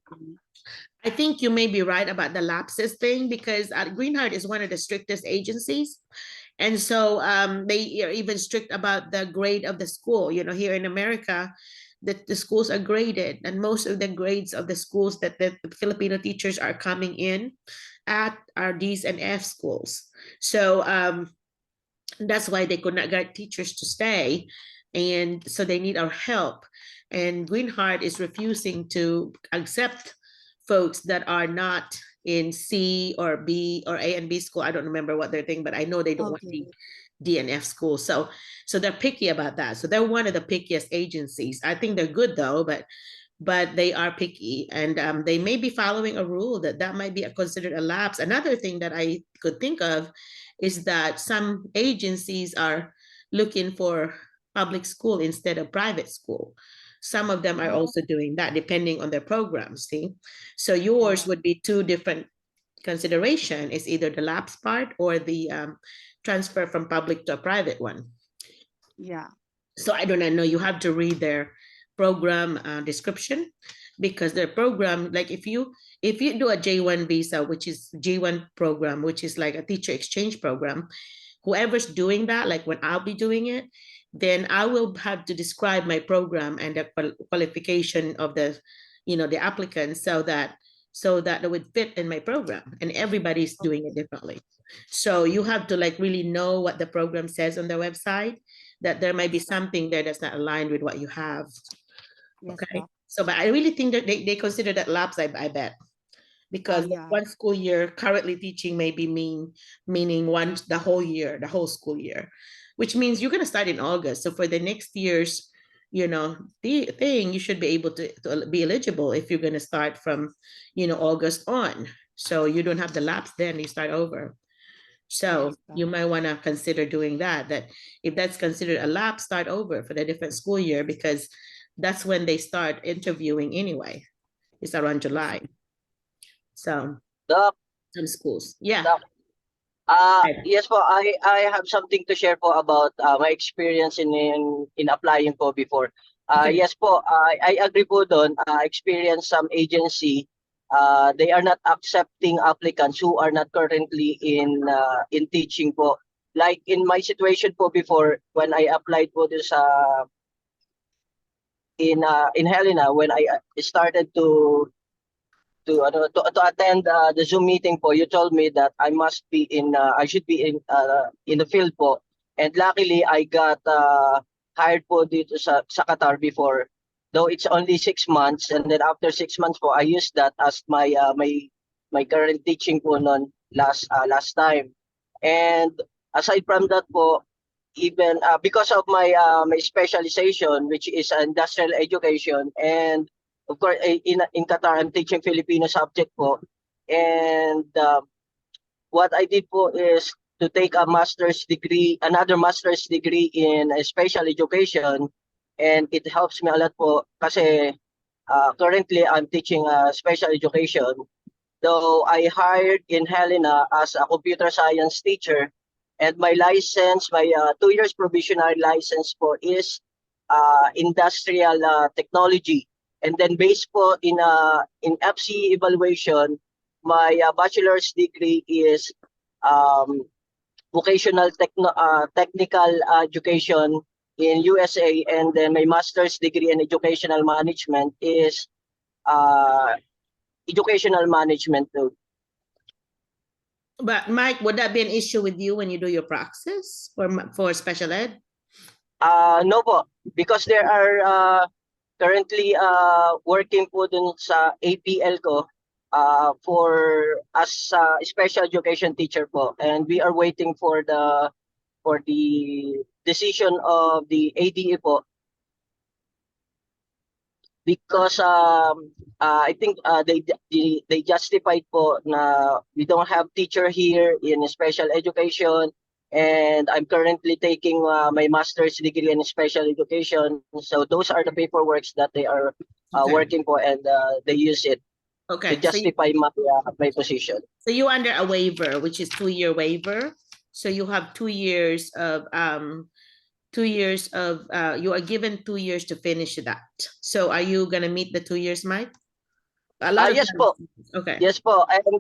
I think you may be right about the lapses thing because Greenheart is one of the strictest agencies. And so they are even strict about the grade of the school. Here in America, the schools are graded, and most of the grades of the schools that the Filipino teachers are coming in at are D's and F schools. So that's why they could not get teachers to stay. And so they need our help. And Greenheart is refusing to accept folks that are not in C or B or A and B school. I don't remember what they're thinking, but I know they don't want Okay. the D and F school. So they're picky about that. So they're one of the pickiest agencies. I think they're good though, but they are picky, and they may be following a rule that might be considered a lapse. Another thing that I could think of is that some agencies are looking for public school instead of private school. Some of them are Oh, also doing that depending on their programs. See, so yours yeah. would be two different consideration: is either the lapse part or the transfer from public to a private one. Yeah. So I do not know. You have to read their program description because their program, like if you do a J1 visa, which is J1 program, which is like a teacher exchange program, whoever's doing that, like when I'll be doing it, then I will have to describe my program and the qualification of the applicants so that it would fit in my program, and everybody's doing it differently. So you have to like really know what the program says on the website, that there might be something there that's not aligned with what you have. Yes, Okay. Doc. So, but I really think that they consider that lapse, I bet, Oh, because yeah. one school year currently teaching may be meaning the whole year, the whole school year, which means you're gonna start in August. So for the next year's, the thing, you should be able to be eligible if you're gonna start from, August on. So you don't have the lapse then, you start over. So Yes, Doc. you might want to consider doing that if that's considered a lapse, start over for the different school year, because that's when they start interviewing anyway. It's around July. So Doc, some schools. Yeah. Doc. Right. Yes po, I have something to share po about my experience in applying po before. Okay. Yes po, I agree po doon. Experience some agency they are not accepting applicants who are not currently in teaching po. Like in my situation po before, when I applied po this in Helena, when I started to attend the Zoom meeting po, you told me that I should be in the field po. And luckily, I got hired po dito sa Qatar before. Though it's only 6 months, and then after 6 months po, I used that as my current teaching po noon last time. And aside from that po, even because of my specialization, which is industrial education, and of course in Qatar I'm teaching Filipino subject po, and what I did po is to take another master's degree in special education, and it helps me a lot po kasi currently I'm teaching special education. Though I hired in Helena as a computer science teacher, and my license, my 2 years provisional license po is industrial technology. And then based po in FC evaluation, my bachelor's degree is technical education in USA, and then my master's degree in educational management is educational management too. But Mike, would that be an issue with you when you do your praxis for special ed? No po, because there are currently working po dun sa APL ko as a special education teacher po, and we are waiting for the decision of the ADE po, because I think they justified po na we don't have teacher here in special education, and I'm currently taking my master's degree in special education. So those are the paperworks that they are working for, and they use it to justify my position. So you under a waiver, which is 2-year waiver. So you have 2 years of you are given 2 years to finish that. So are you gonna meet the 2 years, Mike? Yes po. Okay. Yes po. And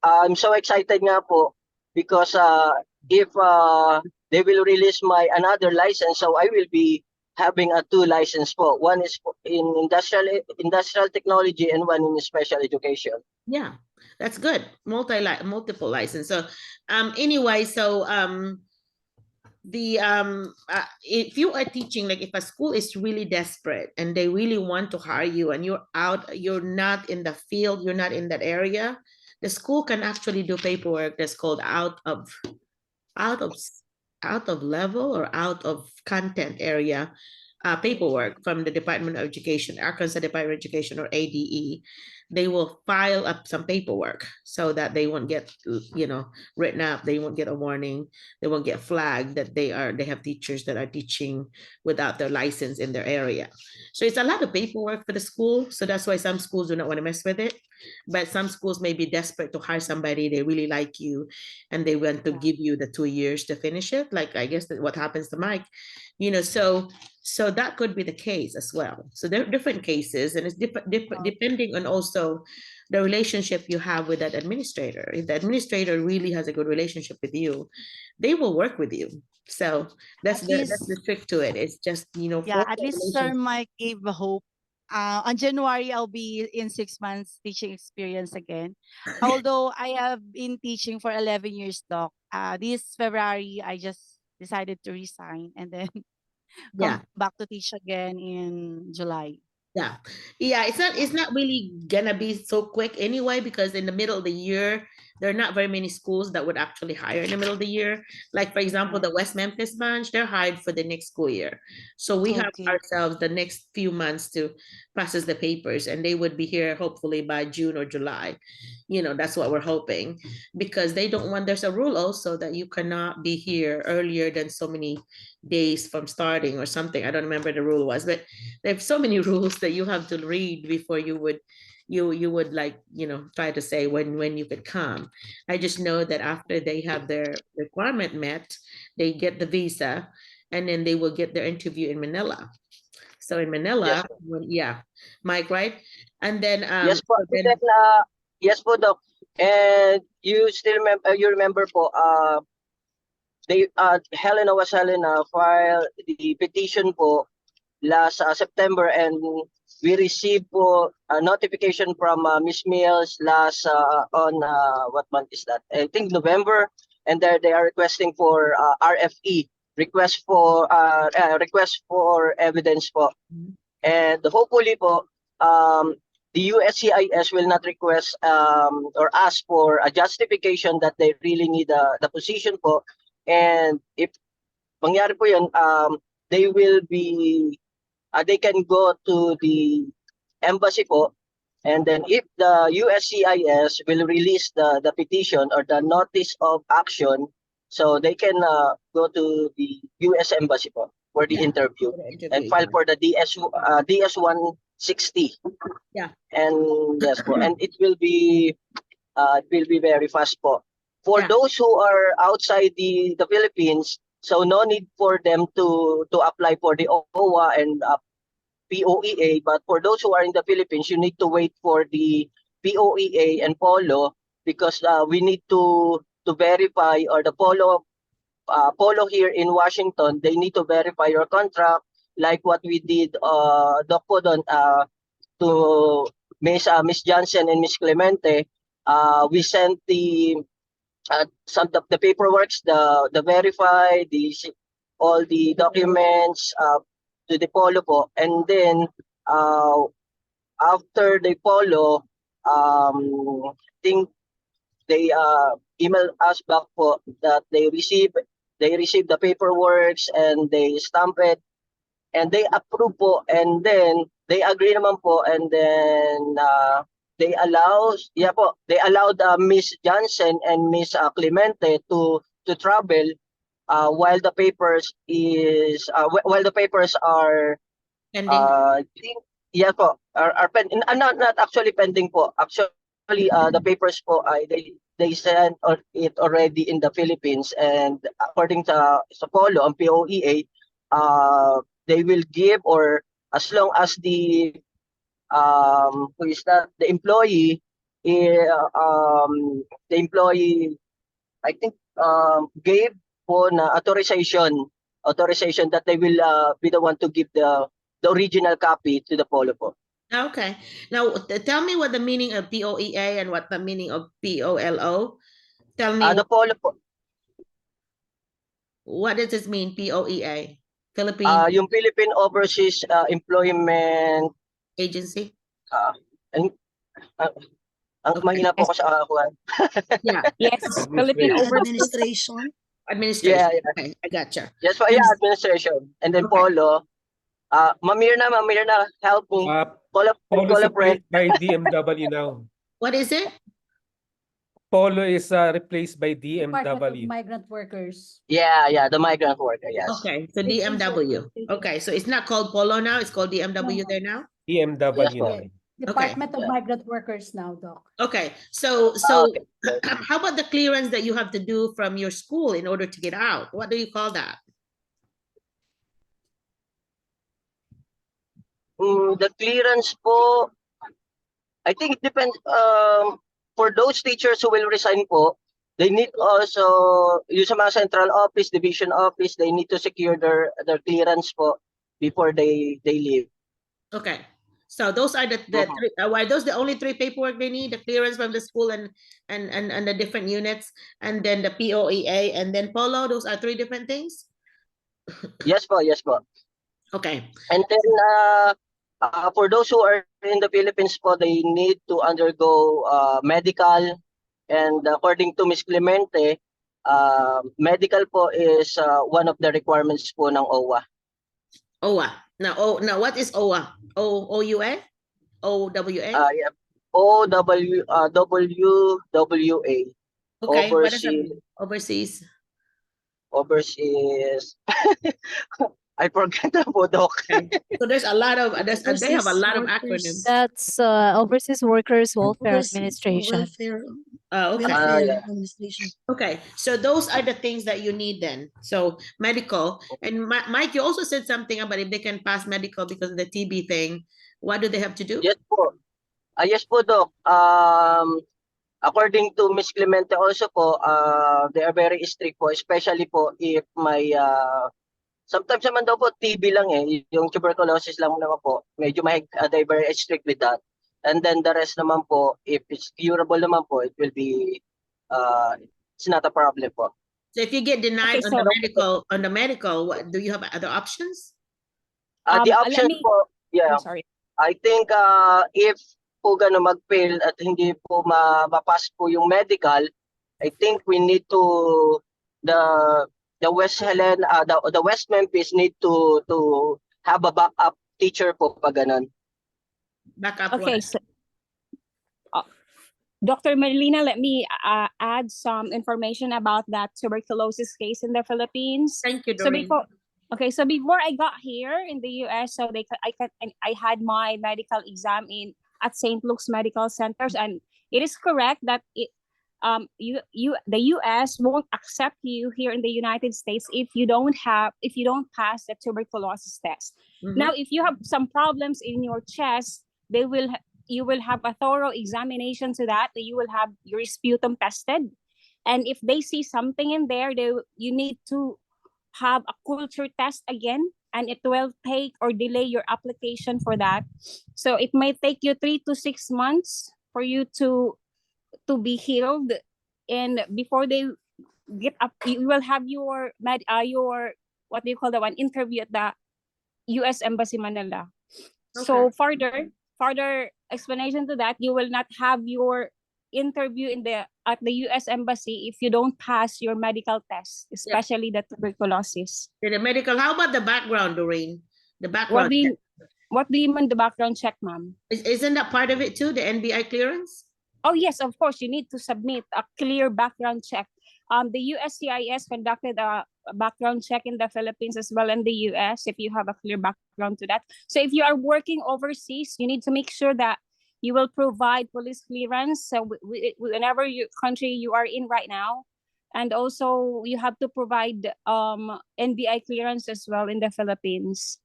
I'm so excited nga po because if they will release my another license, so I will be having a 2 license po. One is in industrial technology and one in special education. Yeah, that's good. Multiple license. So anyway, so if you are teaching, like if a school is really desperate and they really want to hire you and you're not in the field, you're not in that area, the school can actually do paperwork that's called out of level or out of content area paperwork from the Department of Education, Arkansas Department of Education, or ADE. They will file up some paperwork so that they won't get, written up. They won't get a warning. They won't get flagged that they have teachers that are teaching without their license in their area. So it's a lot of paperwork for the school. So that's why some schools do not want to mess with it. But some schools may be desperate to hire somebody. They really like you, and they want to give you the 2 years to finish it. Like I guess that what happens to Mike, so that could be the case as well. So there are different cases, and it's different depending on also the relationship you have with that administrator. If the administrator really has a good relationship with you, they will work with you. So that's the trick to it. It's just at least Sir Mike gave a hope. On January, I'll be in 6 months teaching experience again. Although I have been teaching for 11 years, Doc. This February, I just decided to resign and then come back to teach again in July. Yeah. It's not really gonna be so quick anyway, because in the middle of the year, there are not very many schools that would actually hire in the middle of the year. Like for example, the West Memphis branch, they're hired for the next school year. So we have ourselves the next few months to process the papers, and they would be here hopefully by June or July. That's what we're hoping, because they don't want, there's a rule also that you cannot be here earlier than so many days from starting or something. I don't remember the rule was, but there's so many rules that you have to read before you would try to say when you could come. I just know that after they have their requirement met, they get the visa, and then they will get their interview in Manila. So in Manila, yeah, Mike, right? And then Yes po. so then, Then, yes po, Doc. And you still remember po, Helena filed the petition po last September, and we received po a notification from Miss Mills last on what month is that? I think November, and there they are requesting for RFE, request for evidence po. And hopefully po, the USCIS will not request or ask for a justification that they really need the position po. And if mangyari po yun, they will be, they can go to the embassy po. And then if the USCIS will release the petition or the notice of action, so they can go to the US embassy po for the interview and file for the DS 160. Yeah. And yes po, and it will be very fast po. For Yeah. those who are outside the Philippines, so no need for them to apply for the OWA and POEA. But for those who are in the Philippines, you need to wait for the POEA and POLO, because we need to verify, or the POLO here in Washington, they need to verify your contract, like what we did, Doc Podon, to Miss Johnson and Miss Clemente. We sent some of the paperwork, the verify, all the documents to the Polo po, and then after the Polo, I think they email us back po that they received the paperwork and they stamp it and they approve po, and then they agree naman po, and then they allowed Miss Johnson and Miss Clemente to travel while the papers are pending. Yeah po, are pending. Not actually pending po. Actually, the papers po they sent it already in the Philippines, and according to sa Polo ang POEA, they will give, or as long as the who is that, the employee I think gave po na authorization that they will be the one to give the original copy to the Polo po. Okay. Now, tell me what the meaning of POEA and what the meaning of POLO. Tell me. The Polo po. What does this mean, POEA? Philippine Yung Philippine Overseas Employment Agency? Ang mahina po ako sa akakuan. Yeah. Yes. Philippine Administration. Administration. Yeah. Okay, I gotcha. Yes, yeah, administration. And then Polo, Mamirna, help me. Polo is replaced by DMW now. What is it? Polo is replaced by Department of DMW. Migrant Workers. Yeah, the migrant worker, yes. Okay, so DMW. Okay, so it's not called Polo now, it's called DMW there now? DMW now. Department of Migrant Workers now, Doc. Okay, so how about the clearance that you have to do from your school in order to get out? What do you call that? The clearance po, I think it depends. For those teachers who will resign po, they need also, yung sa mga central office, division office, they need to secure their clearance po before they leave. Okay, so those are the three, are those the only three paperwork they need? The clearance from the school and the different units, and then the POEA, and then Polo. Those are three different things. Yes po. Okay. And then for those who are in the Philippines po, they need to undergo medical, and according to Ms. Clemente, medical po is one of the requirements po ng OWA. OWA. Now what is OWA? OUA? OWA? Yeah. WWA. Okay, what is overseas. overseas? Overseas. I forgot the po, Doc. Okay. So there's a lot of they have a Overseas lot of workers. acronyms. That's Overseas Workers Welfare Administration. Welfare, Okay. welfare yeah. administration. Okay, so those are the things that you need then. So medical, and Mike, you also said something about if they can pass medical because of the TB thing. What do they have to do? Yes po. Yes po, Doc. According to Miss Clemente also po, they are very strict po, especially po if may sometimes naman daw po TB lang yung tuberculosis lang naman po. Medyo they very strict with that. And then the rest naman po, if it's curable naman po, it will be it's not a problem po. So if you get denied Okay, on so- the medical, what do you have other options? The let options me- po, yeah. I'm sorry. I think if po gano'n mag-fail at hindi po mapass po yung medical, I think we need to the West Helena, the West Memphis need to have a backup teacher po pag ganun. Backup Okay, what? so Dr. Merlina, let me add some information about that tuberculosis case in the Philippines. Thank you, So Doreen. before I got here in the US, so I had my medical exam at St. Luke's Medical Centers, and it is correct that the US won't accept you here in the United States if you don't pass the tuberculosis test. Mhm. Now, if you have some problems in your chest, you will have a thorough examination to that. You will have your sputum tested, and if they see something in there, you need to have a culture test again, and it will take or delay your application for that. So it may take you 3 to 6 months for you to be healed, and before they get up, you will have your what do you call that one, interview at the US Embassy Manila. So further explanation to that, you will not have your interview at the US Embassy if you don't pass your medical test, especially the tuberculosis. The medical. How about the background, Doreen? The background. What do you mean the background check, ma'am? Isn't that part of it too? The NBI clearance? Oh yes, of course. You need to submit a clear background check. The USCIS conducted a background check in the Philippines as well in the US if you have a clear background to that. So if you are working overseas, you need to make sure that you will provide police clearance. So whenever country you are in right now, and also you have to provide NBI clearance as well in the Philippines.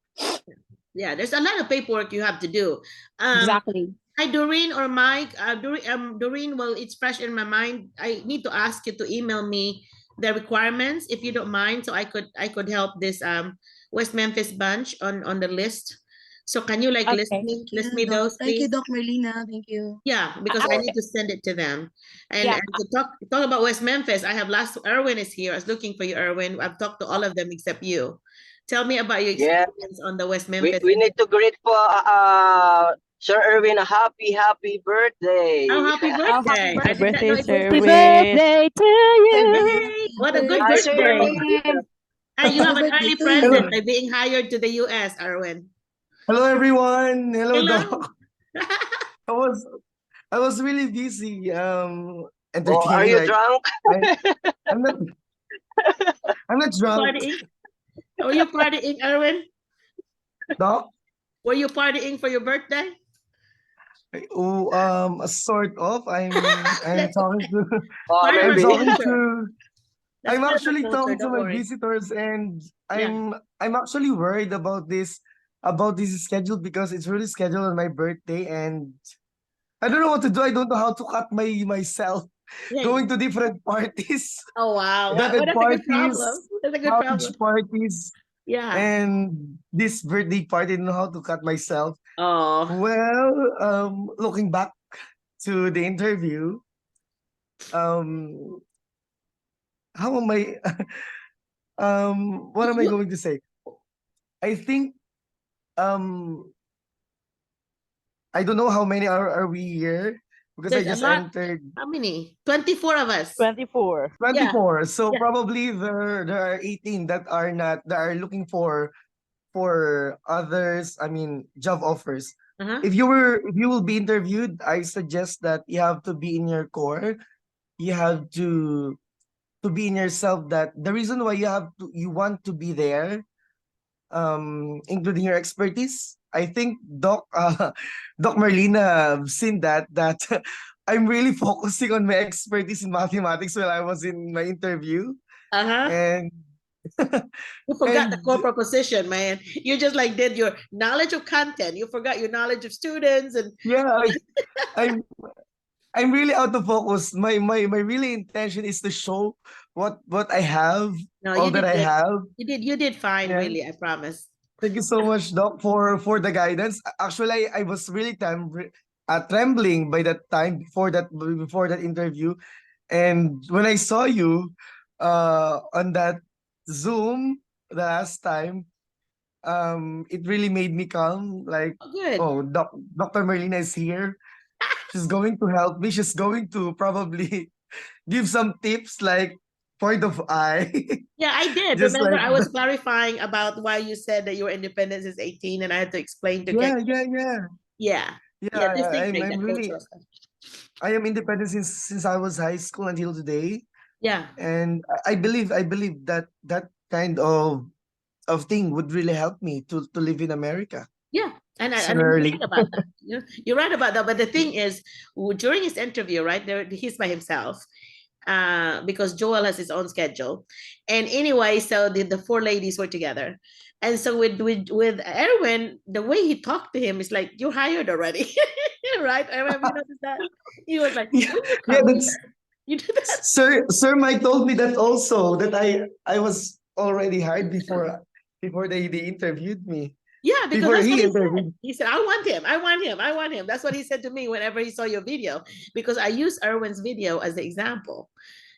Yeah, there's a lot of paperwork you have to do. Exactly. Hi, Doreen or Mike. Doreen, well, it's fresh in my mind. I need to ask you to email me the requirements if you don't mind, so I could help this West Memphis bunch on the list. So can you list me those, Thank you, please? Doc Merlina. Thank you. Yeah, because I need to send it to them. And, Yeah. and to talk about West Memphis, I have Erwin is here. I was looking for you, Erwin. I've talked to all of them except you. Tell me about your Yeah. experience on the West Memphis. We need to greet po Sir Erwin a happy birthday. Oh, happy birthday. Happy birthday, Sir Happy Erwin. birthday to you. What a good Sir birthday. Erwin. And you have an Happy early birthday to you. present by being hired to the US, Erwin. Hello everyone. Hello, Hello. Doc. I was really busy entertaining. Are you drunk? I'm not drunk. Partying? Were you partying, Erwin? Doc? Were you partying for your birthday? Oh, sort of. I'm talking to Part of I'm our talking culture. to That's I'm part of our actually culture, talking to don't my worry. visitors, and I'm actually worried about this schedule because it's really scheduled on my birthday, and I don't know what to do. I don't know how to cut myself Yeah. going to different parties. Oh, wow. That's a good problem. That's a good college problem. parties, Yeah. and this birthday party. I don't know how to cut myself. Oh. Well, looking back to the interview, how am I? What am I going to say? I think I don't know how many are we here because I There's just a lot. entered. How many? 24 of us. 24. 24. So Yeah. probably there are 18 that are looking for others, I mean job offers. If you will be interviewed, I suggest that you have to be in your core. You have to be in yourself, that the reason why you want to be there, including your expertise. I think Doc Merlina seen that I'm really focusing on my expertise in mathematics while I was in my interview. And you forgot the and core proposition, man. You just like did your knowledge of content. You forgot your knowledge of students and yeah, I'm really out of focus. My really intention is to show what I have, no, all you that did I good. have. You did fine, Yeah. really, I promise. Thank you so much, Doc, for the guidance. Actually, I was really trembling by that time before that interview, and when I saw you on that Zoom the last time, it really made me calm. Like, good. oh, Dr. Merlina is here. She's going to help me. She's going to probably give some tips like point of eye. Yeah, I did. Just Remember, like I was clarifying about why you said that your independence is 18, and I had to explain to yeah, Kek. yeah, yeah. Yeah. Yeah, This thing, I'm that really cultural stuff. I am independent since I was high school until today. Yeah. And I believe that that kind of thing would really help me to live in America. Yeah, and you're Similarly. right about that. You're right about that. But the thing is, during his interview, right there, he's by himself, because Joel has his own schedule. And anyway, so the four ladies were together, and so with Erwin, the way he talked to him is like, "You're hired already," right? I remember you noticed that he was like, "When you come that's here, you do that." Sir Mike told me that also that I was already hired before they interviewed me. Yeah, because Before that's what he he said. interviewed. He said, I want him. I want him. I want him. That's what he said to me whenever he saw your video, because I used Erwin's video as the example.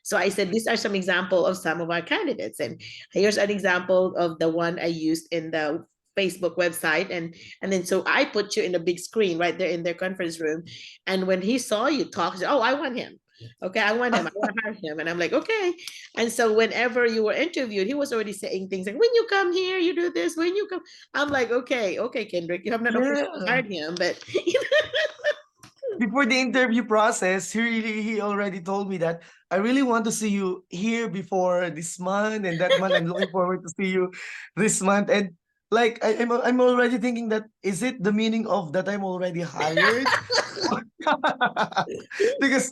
So I said, these are some example of some of our candidates. And here's an example of the one I used in the Facebook website. And then so I put you in the big screen right there in their conference room. And when he saw you talk, he said, oh, I want him. Okay, I want him. I want to hire him. And I'm like, okay. And so whenever you were interviewed, he was already saying things like, when you come here, you do this. When you come, I'm like, okay, Kendrick, you have not officially hired him, but before the interview process, he already told me that I really want to see you here before this month and that month. I'm looking forward to see you this month. And like I'm already thinking that is it the meaning of that I'm already hired? because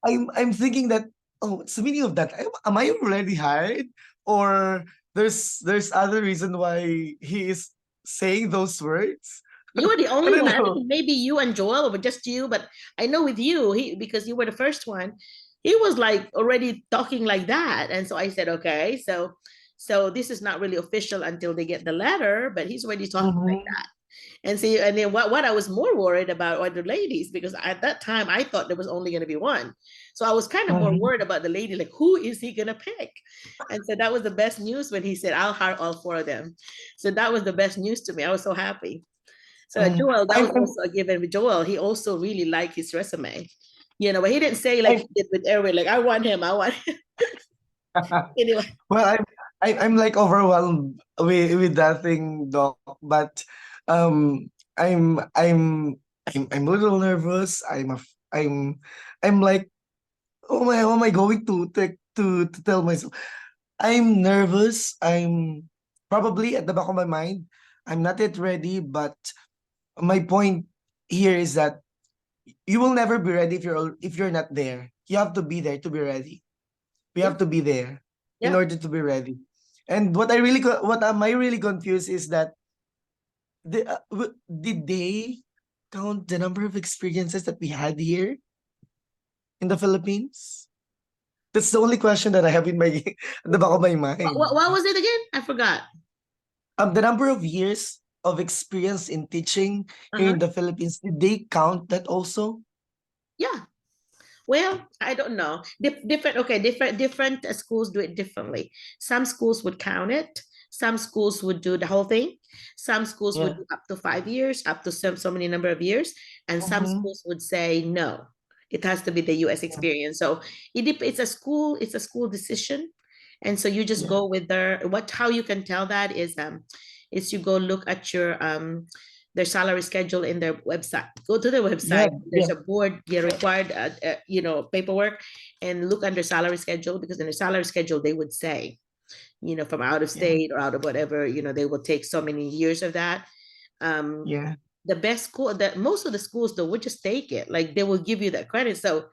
I'm thinking that oh, it's the meaning of that. Am I already hired? Or there's other reason why he is saying those words? you were the I only don't one. I know. think maybe you and Joel, or just you, but I know with you, because you were the first one, he was like already talking like that. And so I said, okay, so this is not really official until they get the letter, but he's already talking like that. And see, and then what I was more worried about are the ladies, because at that time I thought there was only going to be one. So I was kind of more worried about the lady, like who is he going to pick? And so that was the best news when he said, I'll hire all four of them. So that was the best news to me. I was so happy. So Joel, that was also a given with Joel. He also really liked his resume, but he didn't say like he did with Erwin, like I want him. Anyway. Well, I'm like overwhelmed with that thing, Doc. But um, I'm I'm I'm a little nervous. I'm like, oh my, how am I going to tell myself? I'm nervous. I'm probably at the back of my mind. I'm not yet ready, but my point here is that you will never be ready if you're not there. You have to be there to be ready. We have to be there in order to be ready. And what am I really confused is that did they count the number of experiences that we had here in the Philippines? That's the only question that I have in the back of my mind. What was it again? I forgot. The number of years of experience in teaching here in the Philippines, did they count that also? Yeah. Well, I don't know. Different schools do it differently. Some schools would count it. Some schools would do the whole thing. Some schools would do up to 5 years, up to so many number of years, and some schools would say no. It has to be the U.S. experience. So it's a school decision, and so you just go with how you can tell that is you go look at their salary schedule in their website. Go to their website. There's a board, required, paperwork, and look under salary schedule, because in the salary schedule they would say from out of state or out of whatever, they will take so many years of that. Yeah. The best school, that most of the schools though would just take it, like they will give you that credit. So,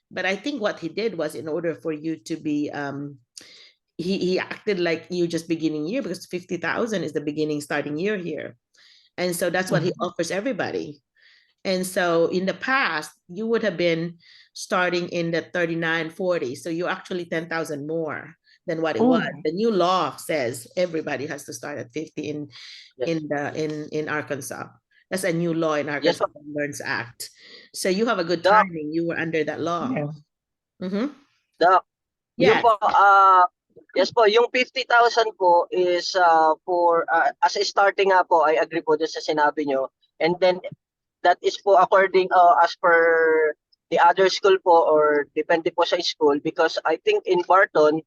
but I think what he did was, in order for you to be, he acted like you just beginning year, because 50,000 is the beginning starting year here, and so that's what he offers everybody. And so in the past, you would have been starting in the 39, 40. So you're actually 10,000 more than what it was. The new law says everybody has to start at 50 in Arkansas. That's a new law in Arkansas, Learns Act. So you have a good timing. You were under that law. Yeah. Doc, Yeah. Yes po, yung 50,000 po is for as a starting nga po, I agree po dun sa sinabi nyo. And then that is po according as per the other school po, or depende po sa school, because I think in Barton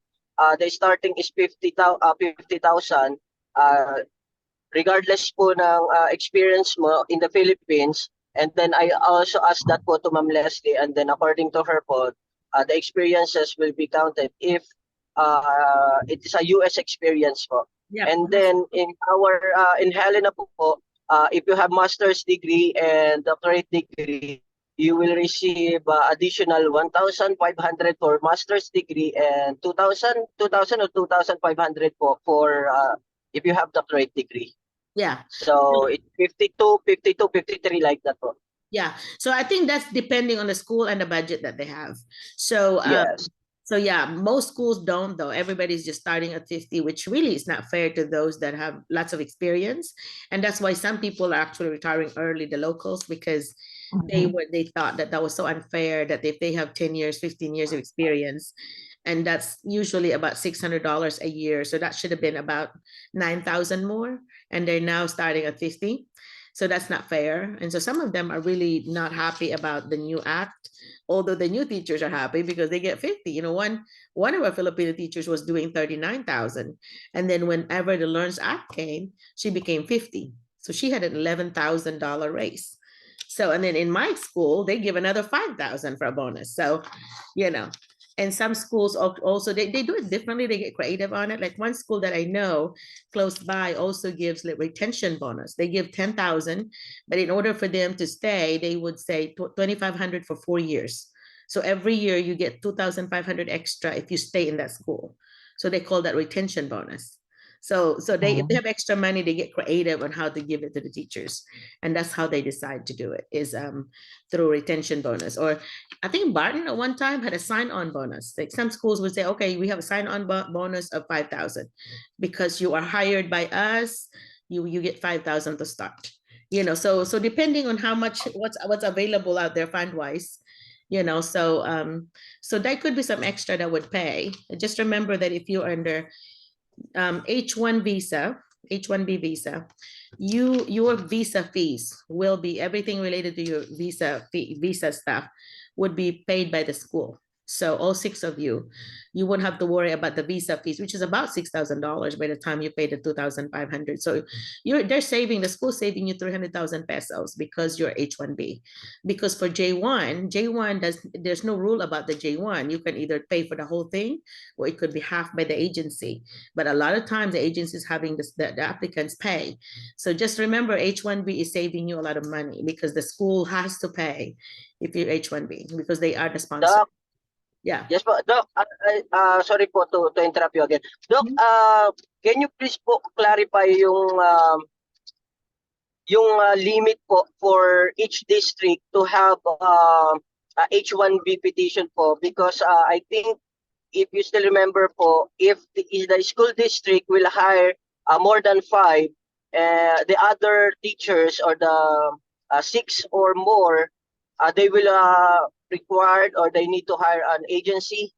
the starting is 50,000 regardless po ng experience mo in the Philippines. And then I also asked that po to Ma'am Leslie, and then according to her po, the experiences will be counted if it is a US experience po. And then in in Helena po, if you have master's degree and doctorate degree, you will receive additional 1,500 for master's degree, and 2,000 or 2,500 po for if you have doctorate degree. Yeah. So it's 52, 53 like that po. Yeah. So I think that's depending on the school and the budget that they have. So yes. So yeah, most schools don't though. Everybody's just starting at 50, which really is not fair to those that have lots of experience. And that's why some people are actually retiring early, the locals, because they thought that was so unfair, that if they have 10 years, 15 years of experience, and that's usually about $600 a year. So that should have been about 9,000 more. And they're now starting at 50. So that's not fair. And so some of them are really not happy about the new act, although the new teachers are happy because they get 50. One of our Filipino teachers was doing 39,000. And then whenever the Learns Act came, she became 50. So she had an $11,000 raise. So, and then in my school, they give another 5,000 for a bonus. So, and some schools also, they do it differently. They get creative on it. Like one school that I know close by also gives like retention bonus. They give 10,000, but in order for them to stay, they would say 2,500 for 4 years. So every year you get 2,500 extra if you stay in that school. So they call that retention bonus. So if they have extra money, they get creative on how to give it to the teachers. And that's how they decide to do it, is through retention bonus. Or I think Barton at one time had a sign-on bonus. Like some schools would say, okay, we have a sign-on bonus of 5,000 because you are hired by us, you get 5,000 to start. So depending on how much, what's available out there fund-wise, so there could be some extra that would pay. Just remember that if you're under H1 visa, H1B visa, your visa fees will be, everything related to your visa stuff would be paid by the school. So all 6 of you won't have to worry about the visa fees, which is about $6,000 by the time you pay the 2,500. So the school saving you 300,000 pesos because you're H1B. Because for J1 there's no rule about the J1. You can either pay for the whole thing or it could be half by the agency. But a lot of times the agency is having the applicants pay. So just remember, H1B is saving you a lot of money because the school has to pay if you're H1B because they are the sponsor. Yeah. Yes po, Doc. Sorry po to interrupt you again. Doc, can you please po clarify yung limit po for each district to have H1B petition po? Because I think if you still remember po, if the school district will hire more than 5, the other teachers or the 6 or more, they will required or they need to hire an agency?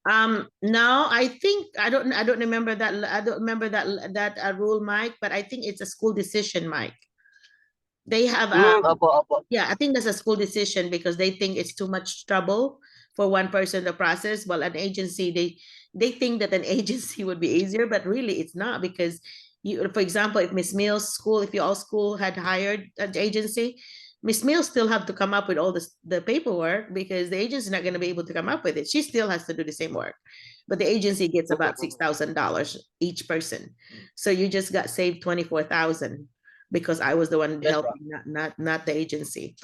No, I think I don't remember that. I don't remember that rule, Mike. But I think it's a school decision, Mike. They have yeah, I think that's a school decision because they think it's too much trouble for one person to process. Well, an agency, they think that an agency would be easier, but really it's not, because for example, if Miss Mills' school, if your school had hired an agency, Miss Mills still have to come up with all the paperwork because the agency is not going to be able to come up with it. She still has to do the same work. but the agency gets about $6,000 each person. So you just got saved 24,000 because I was the one helping, not the agency.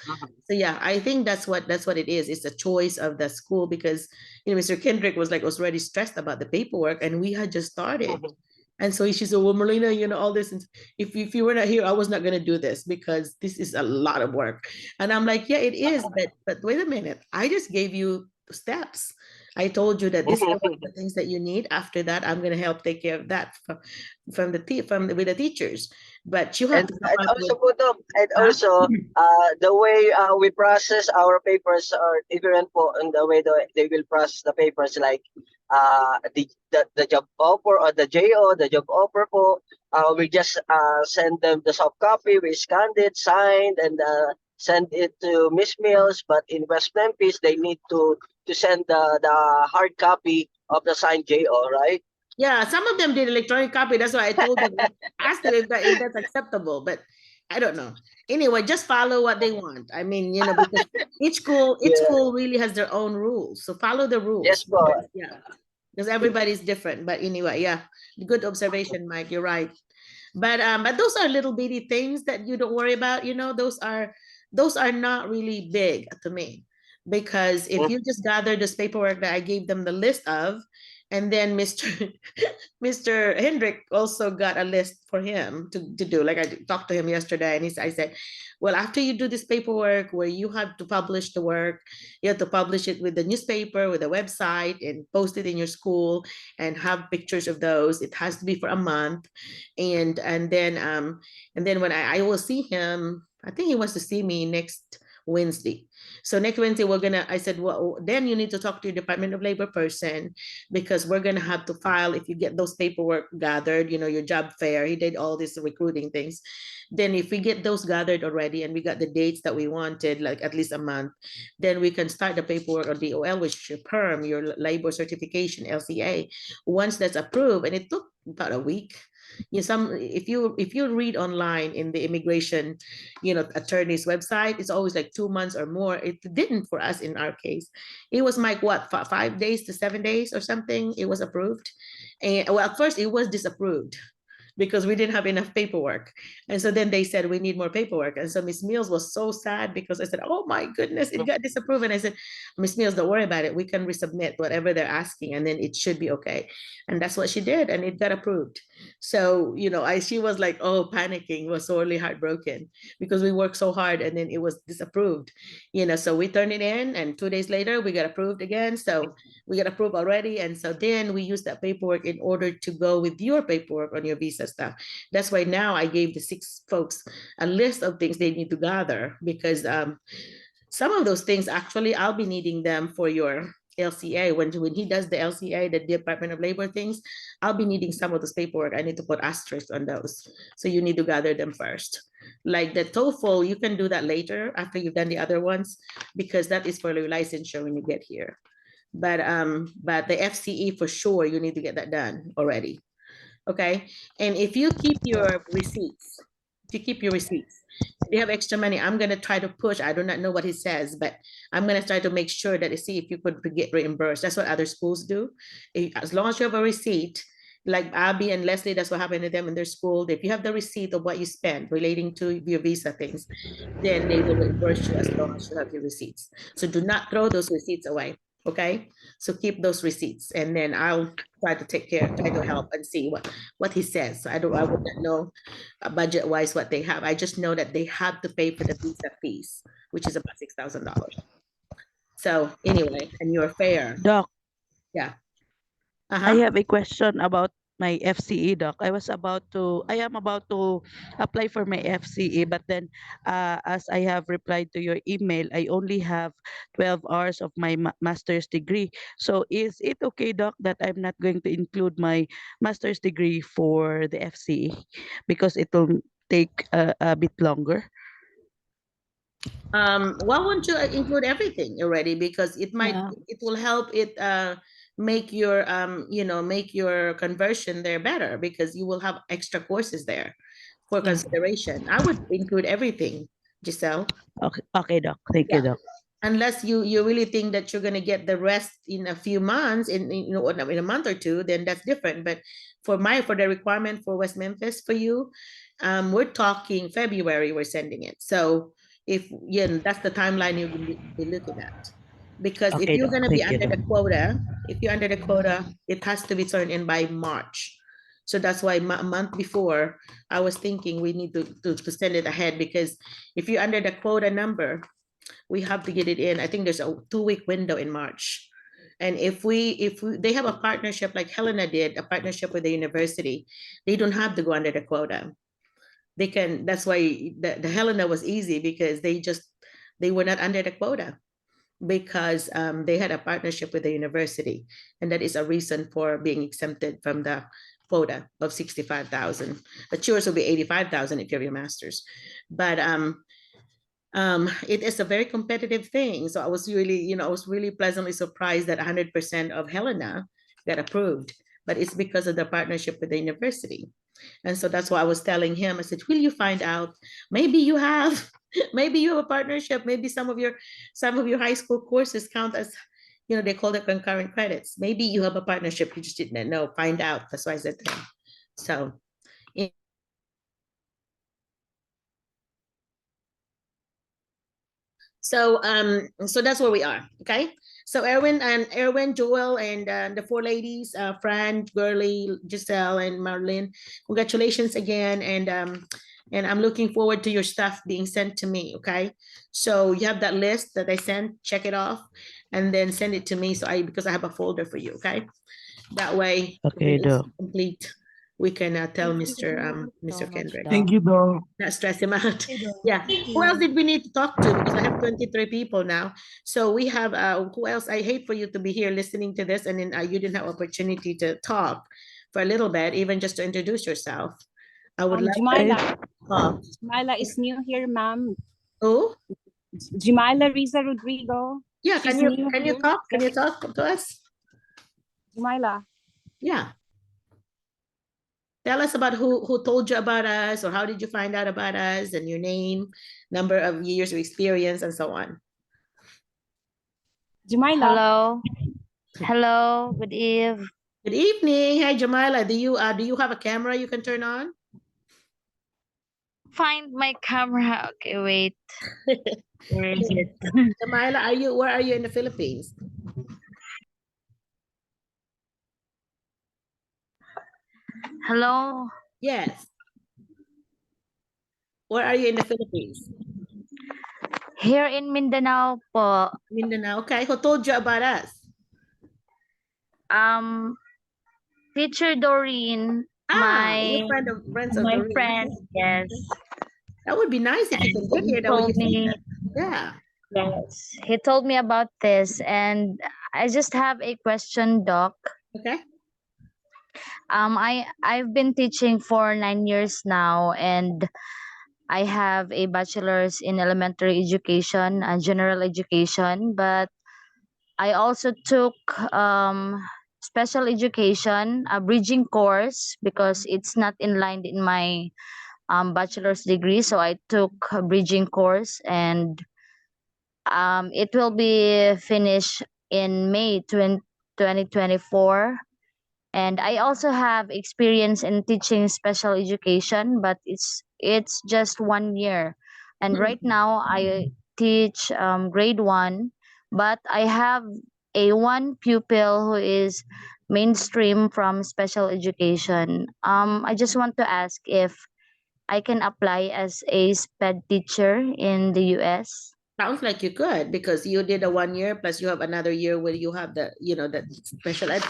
So yeah, I think that's what it is. It's a choice of the school because Mr. Kendrick was already stressed about the paperwork, and we had just started. And so she said, well, Merlina, all this, and if you were not here, I was not going to do this because this is a lot of work. And I'm like, yeah, it is. But wait a minute. I just gave you steps. I told you that this is the things that you need. After that, I'm going to help take care of that with the teachers. But you have to come and up also with, also the way we process our papers are different in the way they will process the papers, like the job offer or the JO, the job offer we just send them the soft copy, we scanned it, signed, and send it to Miss Mills. But in West Memphis, they need to send the hard copy of the signed JO, right? Yeah, some of them did electronic copy. That's why I told them, ask them if that's acceptable. But I don't know. Anyway, just follow what they want. I mean, because each school really has their own rules. So follow the rules. Yes, but yeah, because everybody's different. But anyway, yeah, good observation, Mike. You're right. But those are little bitty things that you don't worry about. Those are not really big to me, because if you just gather this paperwork that I gave them the list of, and then Mr. Hendrick also got a list for him to do. Like I talked to him yesterday, and I said, well, after you do this paperwork where you have to publish the work, you have to publish it with the newspaper, with the website, and post it in your school and have pictures of those. It has to be for a month. And then when I will see him, I think he wants to see me next Wednesday. So next Wednesday, I said, well, then you need to talk to your Department of Labor person, because we're going to have to file, if you get those paperwork gathered, your job fair, he did all these recruiting things. Then if we get those gathered already and we got the dates that we wanted, like at least a month, then we can start the paperwork or DOL, which is PERM, your labor certification, LCA. Once that's approved, and it took about a week. If you read online in the immigration attorney's website, it's always like 2 months or more. It didn't for us in our case. It was like 5 days to 7 days or something. It was approved. And well, at first it was disapproved because we didn't have enough paperwork. And so then they said, we need more paperwork. And so Miss Mills was so sad, because I said, oh my goodness, it got disapproved. And I said, Miss Mills, don't worry about it. We can resubmit whatever they're asking, and then it should be okay. And that's what she did, and it got approved. So, she was like, oh, panicking, was sorely heartbroken, because we worked so hard and then it was disapproved. So we turned it in, and 2 days later we got approved again. So we got approved already. And so then we used that paperwork in order to go with your paperwork on your visa stuff. That's why now I gave the 6 folks a list of things they need to gather, because some of those things, actually, I'll be needing them for your LCA. When he does the LCA, the Department of Labor things, I'll be needing some of this paperwork. I need to put asterisks on those. So you need to gather them first. Like the TOEFL, you can do that later after you've done the other ones, because that is for your licensure when you get here. But the FCE, for sure, you need to get that done already. Okay. And if you keep your receipts, if you have extra money, I'm going to try to push. I do not know what he says, but I'm going to try to make sure that see if you could get reimbursed. That's what other schools do. As long as you have a receipt, like Abby and Leslie, that's what happened to them in their school. If you have the receipt of what you spent relating to your visa things, then they will reimburse you as long as you have your receipts. So do not throw those receipts away. Okay, so keep those receipts, and then I'll try to help and see what he says. I would not know budget wise what they have. I just know that they have to pay for the visa fees, which is about $6,000. So anyway, and your fare. Doc. Yeah. I have a question about my FCE, Doc. I am about to apply for my FCE, but then as I have replied to your email, I only have 12 hours of my master's degree. So is it okay, Doc, that I'm not going to include my master's degree for the FCE because it will take a bit longer? Why won't you include everything already? Because it will help it make your make your conversion there better, because you will have extra courses there for consideration. I would include everything, Giselle. Okay, Doc. Thank you, Doc. unless you really think that you're going to get the rest in a few months, in a month or two, then that's different. But for the requirement for West Memphis for you, we're talking February, we're sending it. So if that's the timeline you're going to be looking at. Because if Okay, you're Doc. going to be Thank you, under Doc. the quota, if you're under the quota, it has to be turned in by March. So that's why a month before, I was thinking we need to send it ahead, because if you're under the quota number, we have to get it in. I think there's a 2-week window in March. And if they have a partnership like Helena did, a partnership with the university, they don't have to go under the quota. They can, that's why the Helena was easy, because they were not under the quota, because they had a partnership with the university. And that is a reason for being exempted from the quota of 65,000. But yours will be 85,000 if you have your master's. But it is a very competitive thing. So I was really pleasantly surprised that 100% of Helena got approved, but it's because of the partnership with the university. And so that's why I was telling him, I said, will you find out? Maybe you have, maybe you have a partnership. Maybe some of your high school courses count as, they call it concurrent credits. Maybe you have a partnership. You just didn't know. Find out. That's why I said to him. So so that's where we are. Okay. So Erwin, Joel, and the 4 ladies, Fran, Girly, Giselle, and Marlene, congratulations again. And I'm looking forward to your stuff being sent to me. Okay. So you have that list that I sent, check it off, and then send it to me. Because I have a folder for you. Okay. That way, Okay, it's Doc. complete. We can tell Mr. So much, Kendrick. Thank you, Doc. Not stress him out. Okay, Doc. Yeah. Thank Who else you. did we need to talk to? Because I have 23 people now. So we have, who else? I hate for you to be here listening to this and then you didn't have opportunity to talk for a little bit, even just to introduce yourself. I would like Jamila. to Jamila is new here, ma'am. Who? Jamila Riza Rodrigo. Yeah, She's can you new here. talk? Can you talk to us? Jamila. Yeah. Tell us about who told you about us, or how did you find out about us, and your name, number of years of experience, and so on. Jamila. Hello. Hello. Good eve. Good evening. Hi, Jamila. Do you have a camera you can turn on? Find my camera. Okay, wait. Where is it? Jamila, where are you in the Philippines? Hello. Yes. Where are you in the Philippines? Here in Mindanao po. Mindanao. Okay. Who told you about us? Teacher Doreen. Your friends of Doreen. friend. Yes. That would be nice if you can get here. That way you see that. Yeah. Yes. He told me about this, and I just have a question, Doc. Okay. I've been teaching for 9 years now, and I have a bachelor's in elementary education and general education, but I also took special education, a bridging course, because it's not in line in my bachelor's degree. So I took a bridging course, and it will be finished in May 2024. And I also have experience in teaching special education, but it's just 1 year. And right now I teach grade 1, but I have a one pupil who is mainstream from special education. I just want to ask if I can apply as a SPED teacher in the US. Sounds like you could, because you did a 1 year plus you have another year where you have the that special ed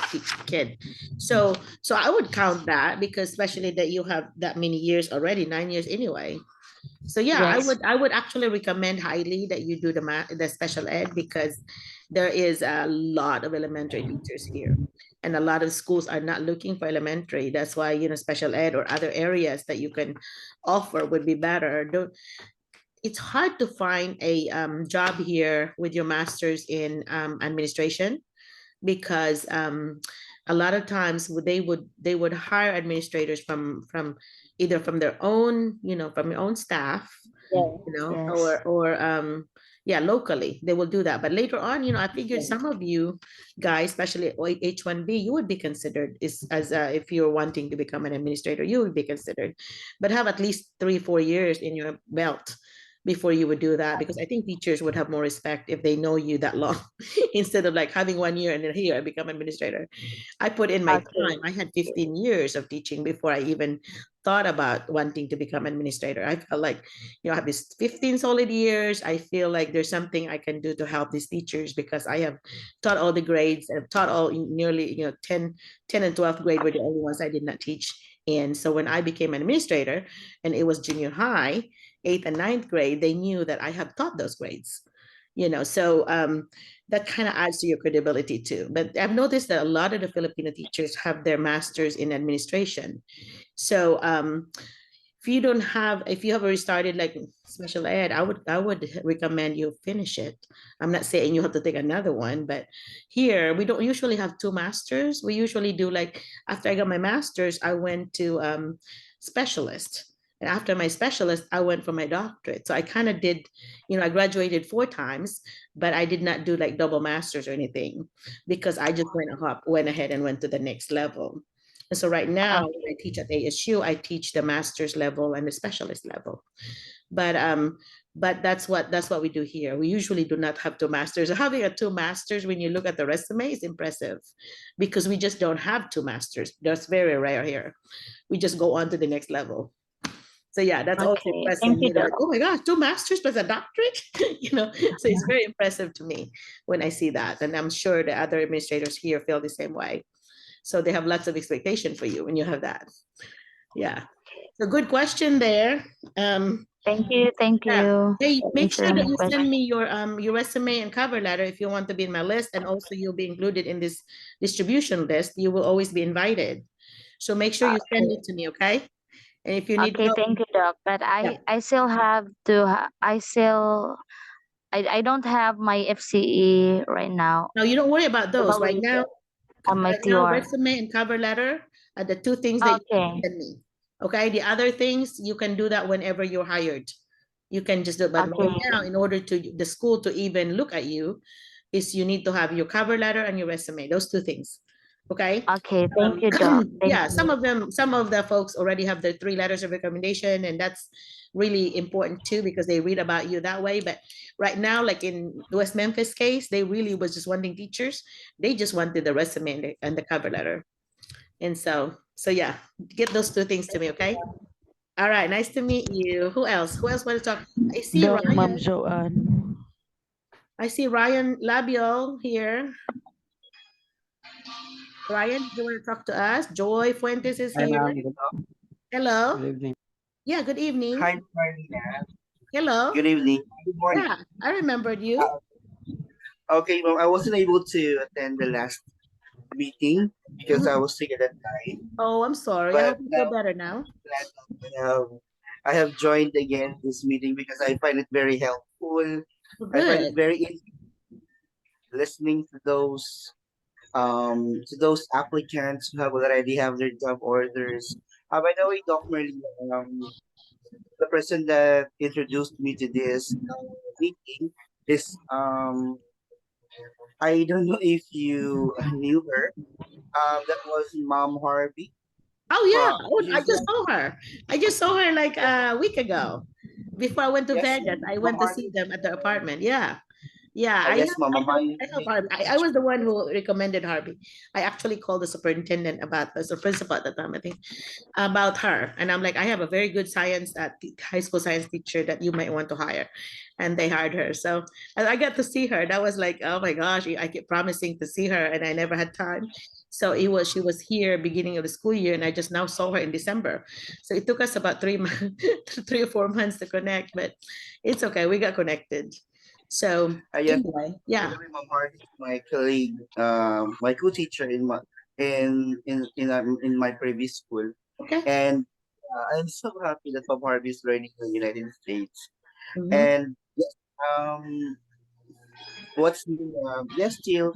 kid. So I would count that, because especially that you have that many years already, 9 years anyway. So yeah, Yes. I would actually recommend highly that you do the special ed, because there is a lot of elementary teachers here, and a lot of schools are not looking for elementary. That's why special ed or other areas that you can offer would be better. It's hard to find a job here with your master's in administration, because a lot of times they would hire administrators from either from their own from your own staff, Yes. or Yeah, locally, they will do that. But later on, I figured some of you guys, especially H1B, you would be considered if you're wanting to become an administrator, you would be considered, but have at least 3-4 years in your belt before you would do that, because I think teachers would have more respect if they know you that long instead of like having 1 year and then here I become administrator. I put in my time. I had 15 years of teaching before I even thought about wanting to become administrator. I felt like, I have this 15 solid years. I feel like there's something I can do to help these teachers because I have taught all the grades. I've taught all nearly, 10 and 12th grade were the only ones I did not teach. And so when I became an administrator and it was junior high, 8th and 9th grade, they knew that I have taught those grades. So that kind of adds to your credibility too. But I've noticed that a lot of the Filipino teachers have their masters in administration. So if you have already started like special ed, I would recommend you finish it. I'm not saying you have to take another one, but here we don't usually have 2 masters. We usually do like after I got my master's, I went to specialist. And after my specialist, I went for my doctorate. So I kind of did, I graduated 4 times, but I did not do like double masters or anything because I just went ahead and went to the next level. And so right now, when I teach at ASU, I teach the master's level and the specialist level. But that's what we do here. We usually do not have 2 masters. Having a 2 masters, when you look at the resume, is impressive because we just don't have 2 masters. That's very rare here. We just go on to the next level. So yeah, that's also impressive. Thank you, Like, oh my gosh, 2 masters plus a doctorate, So it's very impressive to me when I see that, and I'm sure the other administrators here feel the same way. So they have lots of expectation for you when you have that. Yeah. So good question there. Thank you. Yeah. Hey, make sure answering that my you question. send me your resume and cover letter if you want to be in my list, and also you'll be included in this distribution list. You will always be invited. So make sure you send it to me, okay? And if you need Okay, help, thank you, Doc. But yeah. I still have to. I don't have my FCE right now. No, you don't worry about those right Probably now. on my Right now, TR. resume and cover letter are the 2 things that you Okay. send me. Okay, the other things you can do that whenever you're hired. You can just do it. But right Okay. now, in order to the school to even look at you, is you need to have your cover letter and your resume. Those 2 things. Okay. Okay. Thank you, Doc. Yeah, some of the folks already have their 3 letters of recommendation, and that's really important too because they read about you that way. But right now, like in West Memphis case, they really was just wanting teachers. They just wanted the resume and the cover letter. And so yeah, get those 2 things to me, okay? All right, nice to meet you. Who else want to talk? I see Doc, Ma'am Ryan. Joanne. I see Ryan Labiol here. Ryan, do you want to talk to us? Joy Fuentes is Hi, here. ma'am. Hello. Good evening. Yeah, good evening. Hi, Merlina. Hello. Good evening. Good morning. Yeah, I remembered you. Okay, well, I wasn't able to attend the last meeting because I was sick at that time. Oh, I'm sorry. I But hope you feel better now. I have joined again this meeting because I find it very helpful. I find it Good. very interesting listening to those applicants who have already have their job orders. By the way, Doc Merlina, the person that introduced me to this meeting is I don't know if you knew her. That was Mom Harvey. Oh yeah. From Oh, I she's just saw her. I just saw her like a week ago. Before I went to yes, Vegas, I Mom went to see Harvey. them at the apartment. Yeah. Yeah, I Yes, help, Mama. I help Harvey. I was the one who recommended Harvey. I actually called the superintendent about this, the principal at the time, I think, about her. And I'm like, I have a very good high school science teacher that you might want to hire. And they hired her. So and I got to see her. That was like, oh my gosh, I kept promising to see her and I never had time. So she was here beginning of the school year, and I just now saw her in December. So it took us about 3 months, 3 or 4 months to connect, but it's okay. We got connected. So Yes, anyway, yeah. by the way, Mom Harvey is my colleague, my co-teacher in my previous school. Okay. And I'm so happy that Mom Harvey is learning in the United States. Mhm. And yes, what's new? Yes, still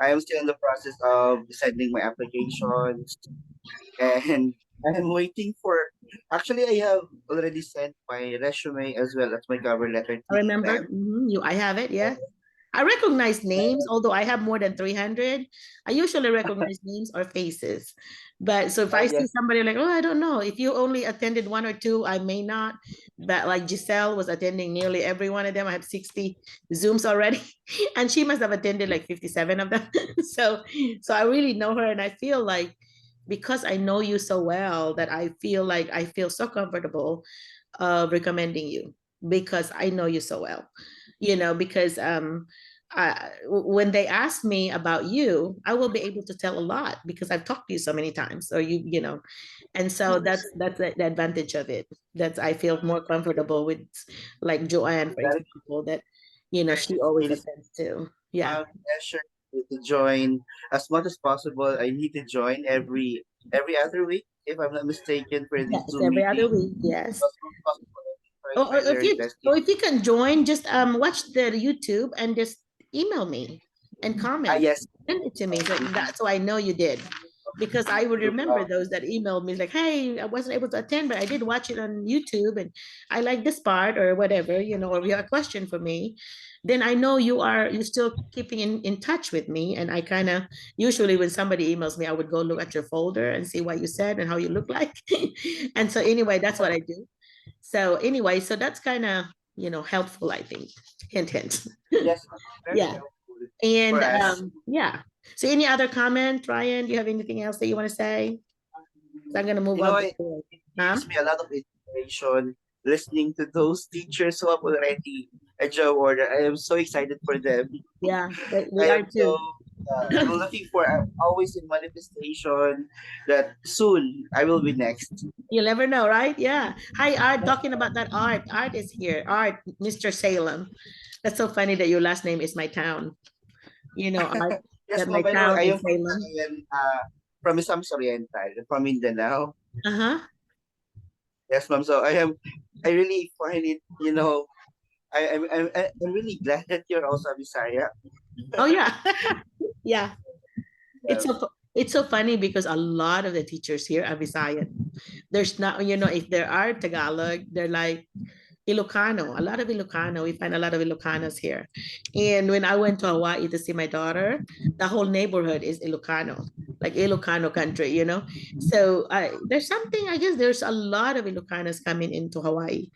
I am still in the process of sending my applications, and I'm waiting for Actually, I have already sent my resume as well as my cover letter I to remember. them. I have it. Yeah. I recognize names, although I have more than 300. I usually recognize names or faces. But so if I see Yes. somebody like, oh, I don't know. If you only attended one or two, I may not. But like Giselle was attending nearly every one of them. I have 60 Zooms already. And she must have attended like 57 of them. So I really know her. And I feel like because I know you so well that I feel so comfortable recommending you because I know you so well, because when they ask me about you, I will be able to tell a lot because I've talked to you so many times, or and so that's the advantage of it. That's I feel more comfortable with, like Joanne, for example, that she always Really, attends to. Yeah. pressure to join as much as possible. I need to join every other week, if I'm not mistaken, for this Yes, Zoom every other meeting. week. Yes. As much as possible, I Or, try or my if very you best. or if you can join, just watch the YouTube and just email me and comment. Yes. Send it to me. So that's why I know you did. Because I would remember those that emailed me like, hey, I wasn't able to attend, but I did watch it on YouTube and I like this part or whatever, or you have a question for me. Then I know you're still keeping in touch with me. And I kind of usually when somebody emails me, I would go look at your folder and see what you said and how you look like. And so anyway, that's what I do. So anyway, so that's kind of, helpful, I think. Hint, hint. Yes. Very Yeah. helpful And for us. yeah. So any other comment, Ryan? Do you have anything else that you want to say? So I'm going to move on to It gives me a lot of inspiration listening to those teachers who have already a job order. I am so excited for them. Yeah, we I are am so too. I'm looking for always in manifestation that soon I will be next. You'll never know, right? Yeah. Hi, Art. Talking about that, Art. Art is here. Art, Mr. Salem. That's so funny that your last name is my town. Art, Yes, that ma'am. my By the way, town I is am Salem. from Isams Oriental, from Mindanao. Uh-huh. Yes, ma'am. So I really find it, I'm really glad that you're also a Bisaya. Oh yeah. Yeah. It's so funny because a lot of the teachers here are Visayan. There's not, if there are Tagalog, they're like Ilocano, a lot of Ilocano. We find a lot of Ilocanos here. And when I went to Hawaii to see my daughter, the whole neighborhood is Ilocano, like Ilocano country. So there's something, I guess there's a lot of Ilocanos coming into Hawaii.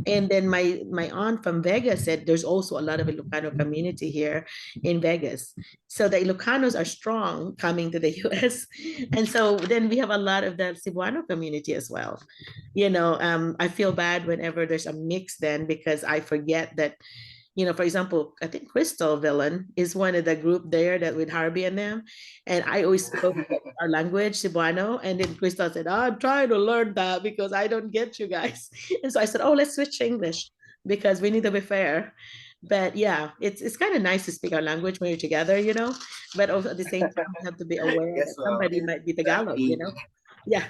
And then my aunt from Vegas said there's also a lot of Ilocano community here in Vegas. So the Ilocanos are strong coming to the US. And so then we have a lot of the Cebuano community as well. I feel bad whenever there's a mix then because I forget that, for example, I think Crystal Villain is one of the group there that with Harvey and them. And I always spoke our language, Cebuano. And then Crystal said, oh, I'm trying to learn that because I don't get you guys. And so I said, oh, let's switch to English because we need to be fair. But yeah, it's kind of nice to speak our language when you're together, but also at the same time, we have to be aware Yes, that somebody might be Tagalog, exactly. Yeah.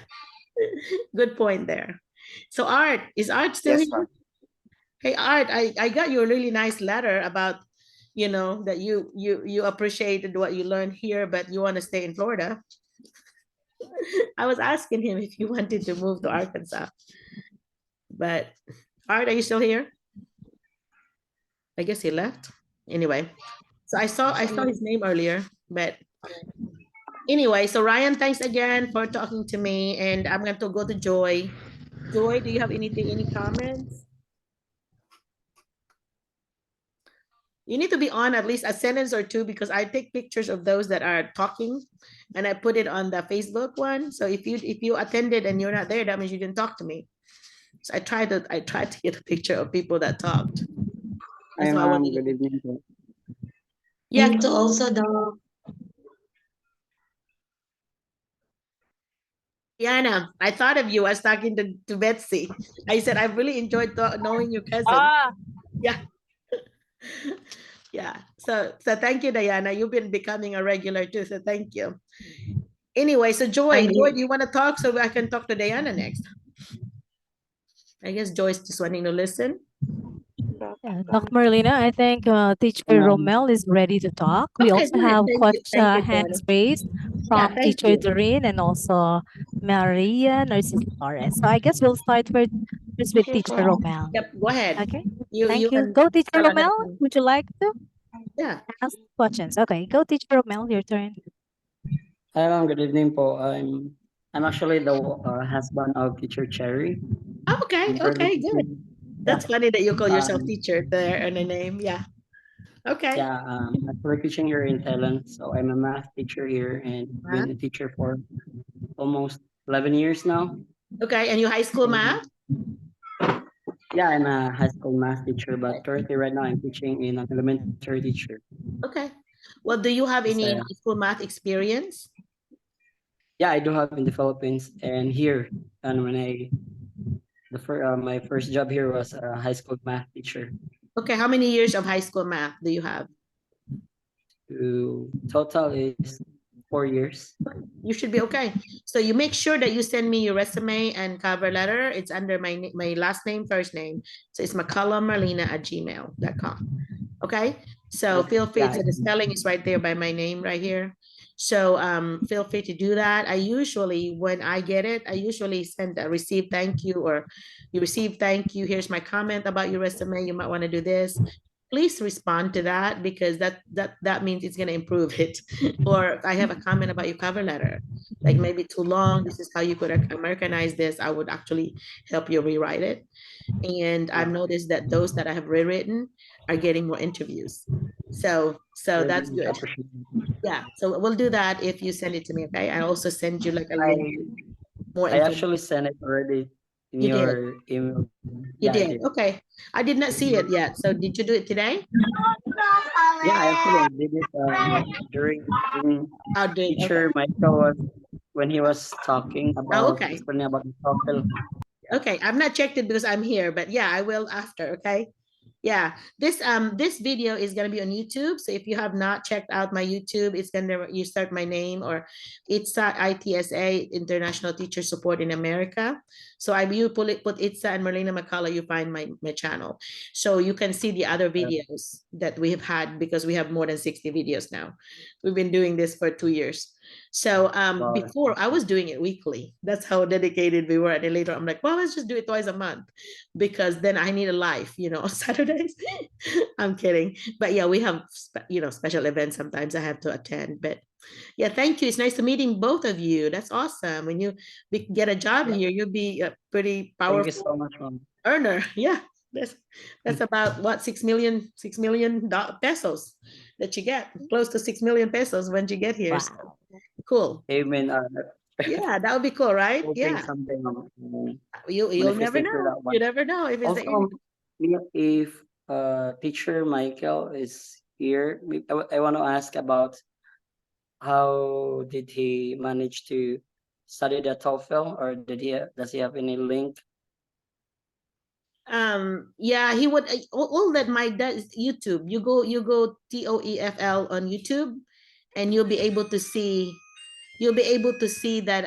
Good point there. So Art, is Art still Yes, here? ma'am. Hey Art, I got you a really nice letter about, that you appreciated what you learned here, but you want to stay in Florida. I was asking him if he wanted to move to Arkansas. But Art, are you still here? I guess he left. Anyway, so I saw his name earlier, but anyway, so Ryan, thanks again for talking to me, and I'm going to go to Joy. Joy, do you have any comments? You need to be on at least a sentence or two because I take pictures of those that are talking and I put it on the Facebook one. So if you attended and you're not there, that means you didn't talk to me. So I tried to get a picture of people that talked. Hi, ma'am. Good evening. Yeah. Need to also the Diana, I thought of you. I was talking to Betsy. I said, I really enjoyed knowing your cousin. Yeah. Yeah. So thank you, Diana. You've been becoming a regular too. So thank you. Anyway, so Joy, do you want to talk so I can talk to Diana next? I guess Joy's just wanting to listen. Yeah, Dr. Merlina, I think Teacher Romel is ready to talk. We Okay, also go ahead. have Thank you. Thank you, hands Diana. raised Yeah, from thank Teacher you. Doreen and also Maria Narciso Torres. So I guess we'll start first with Teacher Romel. Yep, go ahead. Okay. You Thank you. and Go, Teacher Stella Romel. Nelson. Would you like to Yeah. ask questions? Okay, go, Teacher Romel. Your turn. Hi, ma'am. Good evening po. I'm actually the husband of Teacher Cherry. Okay, I'm currently okay, good. teaching. That's funny that you call yourself Um, teacher there and a name. Yeah. Okay. yeah, I'm actually teaching here in Thailand. So I'm a math teacher here and been a teacher for almost 11 years now. Okay, and you high school math? Yeah, I'm a high school math teacher, but currently right now I'm teaching in an elementary teacher. Okay. Well, do you have any So, high school math experience? yeah, I do have in the Philippines and here. And when my first job here was a high school math teacher. Okay, how many years of high school math do you have? Total is 4 years. You should be okay. So you make sure that you send me your resume and cover letter. It's under my last name, first name. So it's McCullough@gmail.com. Okay. So feel free to, the spelling is right there by my name right here. So feel free to do that. I usually, when I get it, I usually send a receive thank you, or you receive thank you. Here's my comment about your resume. You might want to do this. Please respond to that, because that means it's going to improve it. Or if I have a comment about your cover letter, like maybe too long, this is how you could Americanize this, I would actually help you rewrite it. And I've noticed that those that I have rewritten are getting more interviews. So that's good. Yeah, so we'll do that if you send it to me. Okay, I also send you like a link, more I information. actually sent it already in You your did. email. You Yeah, I did. Okay, I did not see it yet. So did you do it today? Yeah, I actually did it during teacher Michael was when he was talking about okay. explaining about the TOEFL. Okay, I've not checked it because I'm here, but yeah, I will after. Okay. Yeah, this video is gonna be on YouTube. So if you have not checked out my YouTube, it's gonna, you start my name, or ITSA, ITSA, International Teacher Support in America. So you put ITSA and Merlina McCullough, you find my channel. So you can see the other videos that we have had, because we have more than 60 videos now. We've been doing this for 2 years. So before I was doing it weekly. That's how dedicated we were. And then later I'm like, well, let's just do it twice a month, because then I need a life, on Saturdays. I'm kidding. But yeah, we have, special events sometimes I have to attend. But yeah, thank you. It's nice to meeting both of you. That's awesome. When you get a job here, you'll be a pretty powerful Thank you so much, Mom. earner. Yeah, that's about what, 6 million pesos that you get, close to 6 million pesos when you get here. So, cool. Amen. Yeah, that would be cool, right? Hoping Yeah. someday, You'll never manifesting for know. that one. You never know if it's the Also, end. if teacher Michael is here, I want to ask about how did he manage to study the TOEFL, or does he have any link? Yeah, he would, all that Mike does is YouTube. You go TOEFL on YouTube, and you'll be able to see that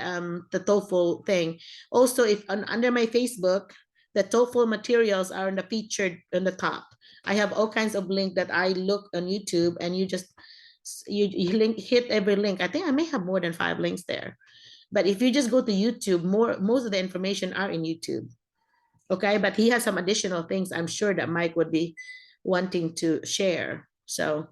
the TOEFL thing. Also, if under my Facebook, the TOEFL materials are in the featured on the top. I have all kinds of link that I look on YouTube, and you just hit every link. I think I may have more than 5 links there. But if you just go to YouTube, most of the information are in YouTube. Okay, but he has some additional things I'm sure that Mike would be wanting to share. So